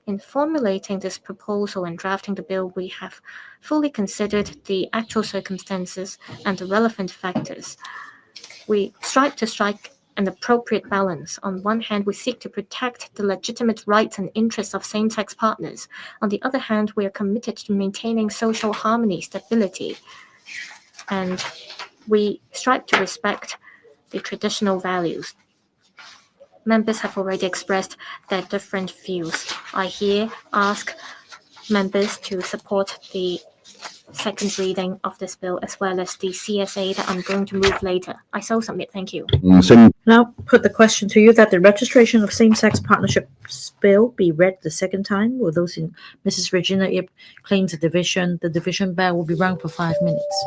In formulating this proposal and drafting the bill, we have fully considered the actual circumstances and the relevant factors. We strive to strike an appropriate balance. On one hand, we seek to protect the legitimate rights and interests of same-sex partners. On the other hand, we are committed to maintaining social harmony, stability, and we strive to respect the traditional values. Members have already expressed their different views. I here ask members to support the second reading of this bill as well as the CSA that I'm going to move later. I so submit. Thank you. Now put the question to you that the registration of same-sex partnerships bill be read the second time. Will those in Mrs. Regina Ip claims the division bell will be rung for 5 minutes.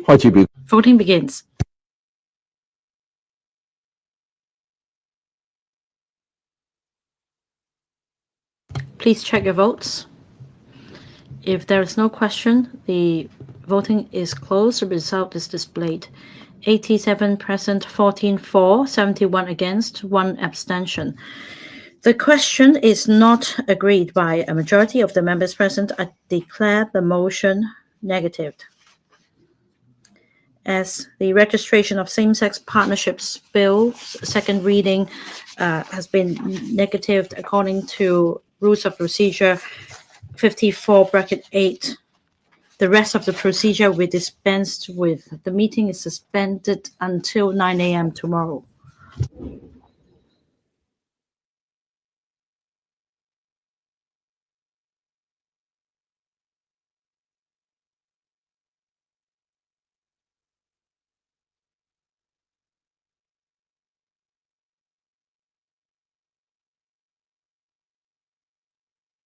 開始表。 Voting begins. Please check your votes. If there is no question, the voting is closed. The result is displayed. 87 present, 14 for, 71 against, 1 abstention. The question is not agreed by a majority of the members present. I declare the motion negative. As the registration of same-sex partnerships bill second reading has been negative according to rules of procedure 54(8). The rest of the procedure will be dispensed with. The meeting is suspended until 9 a.m. tomorrow.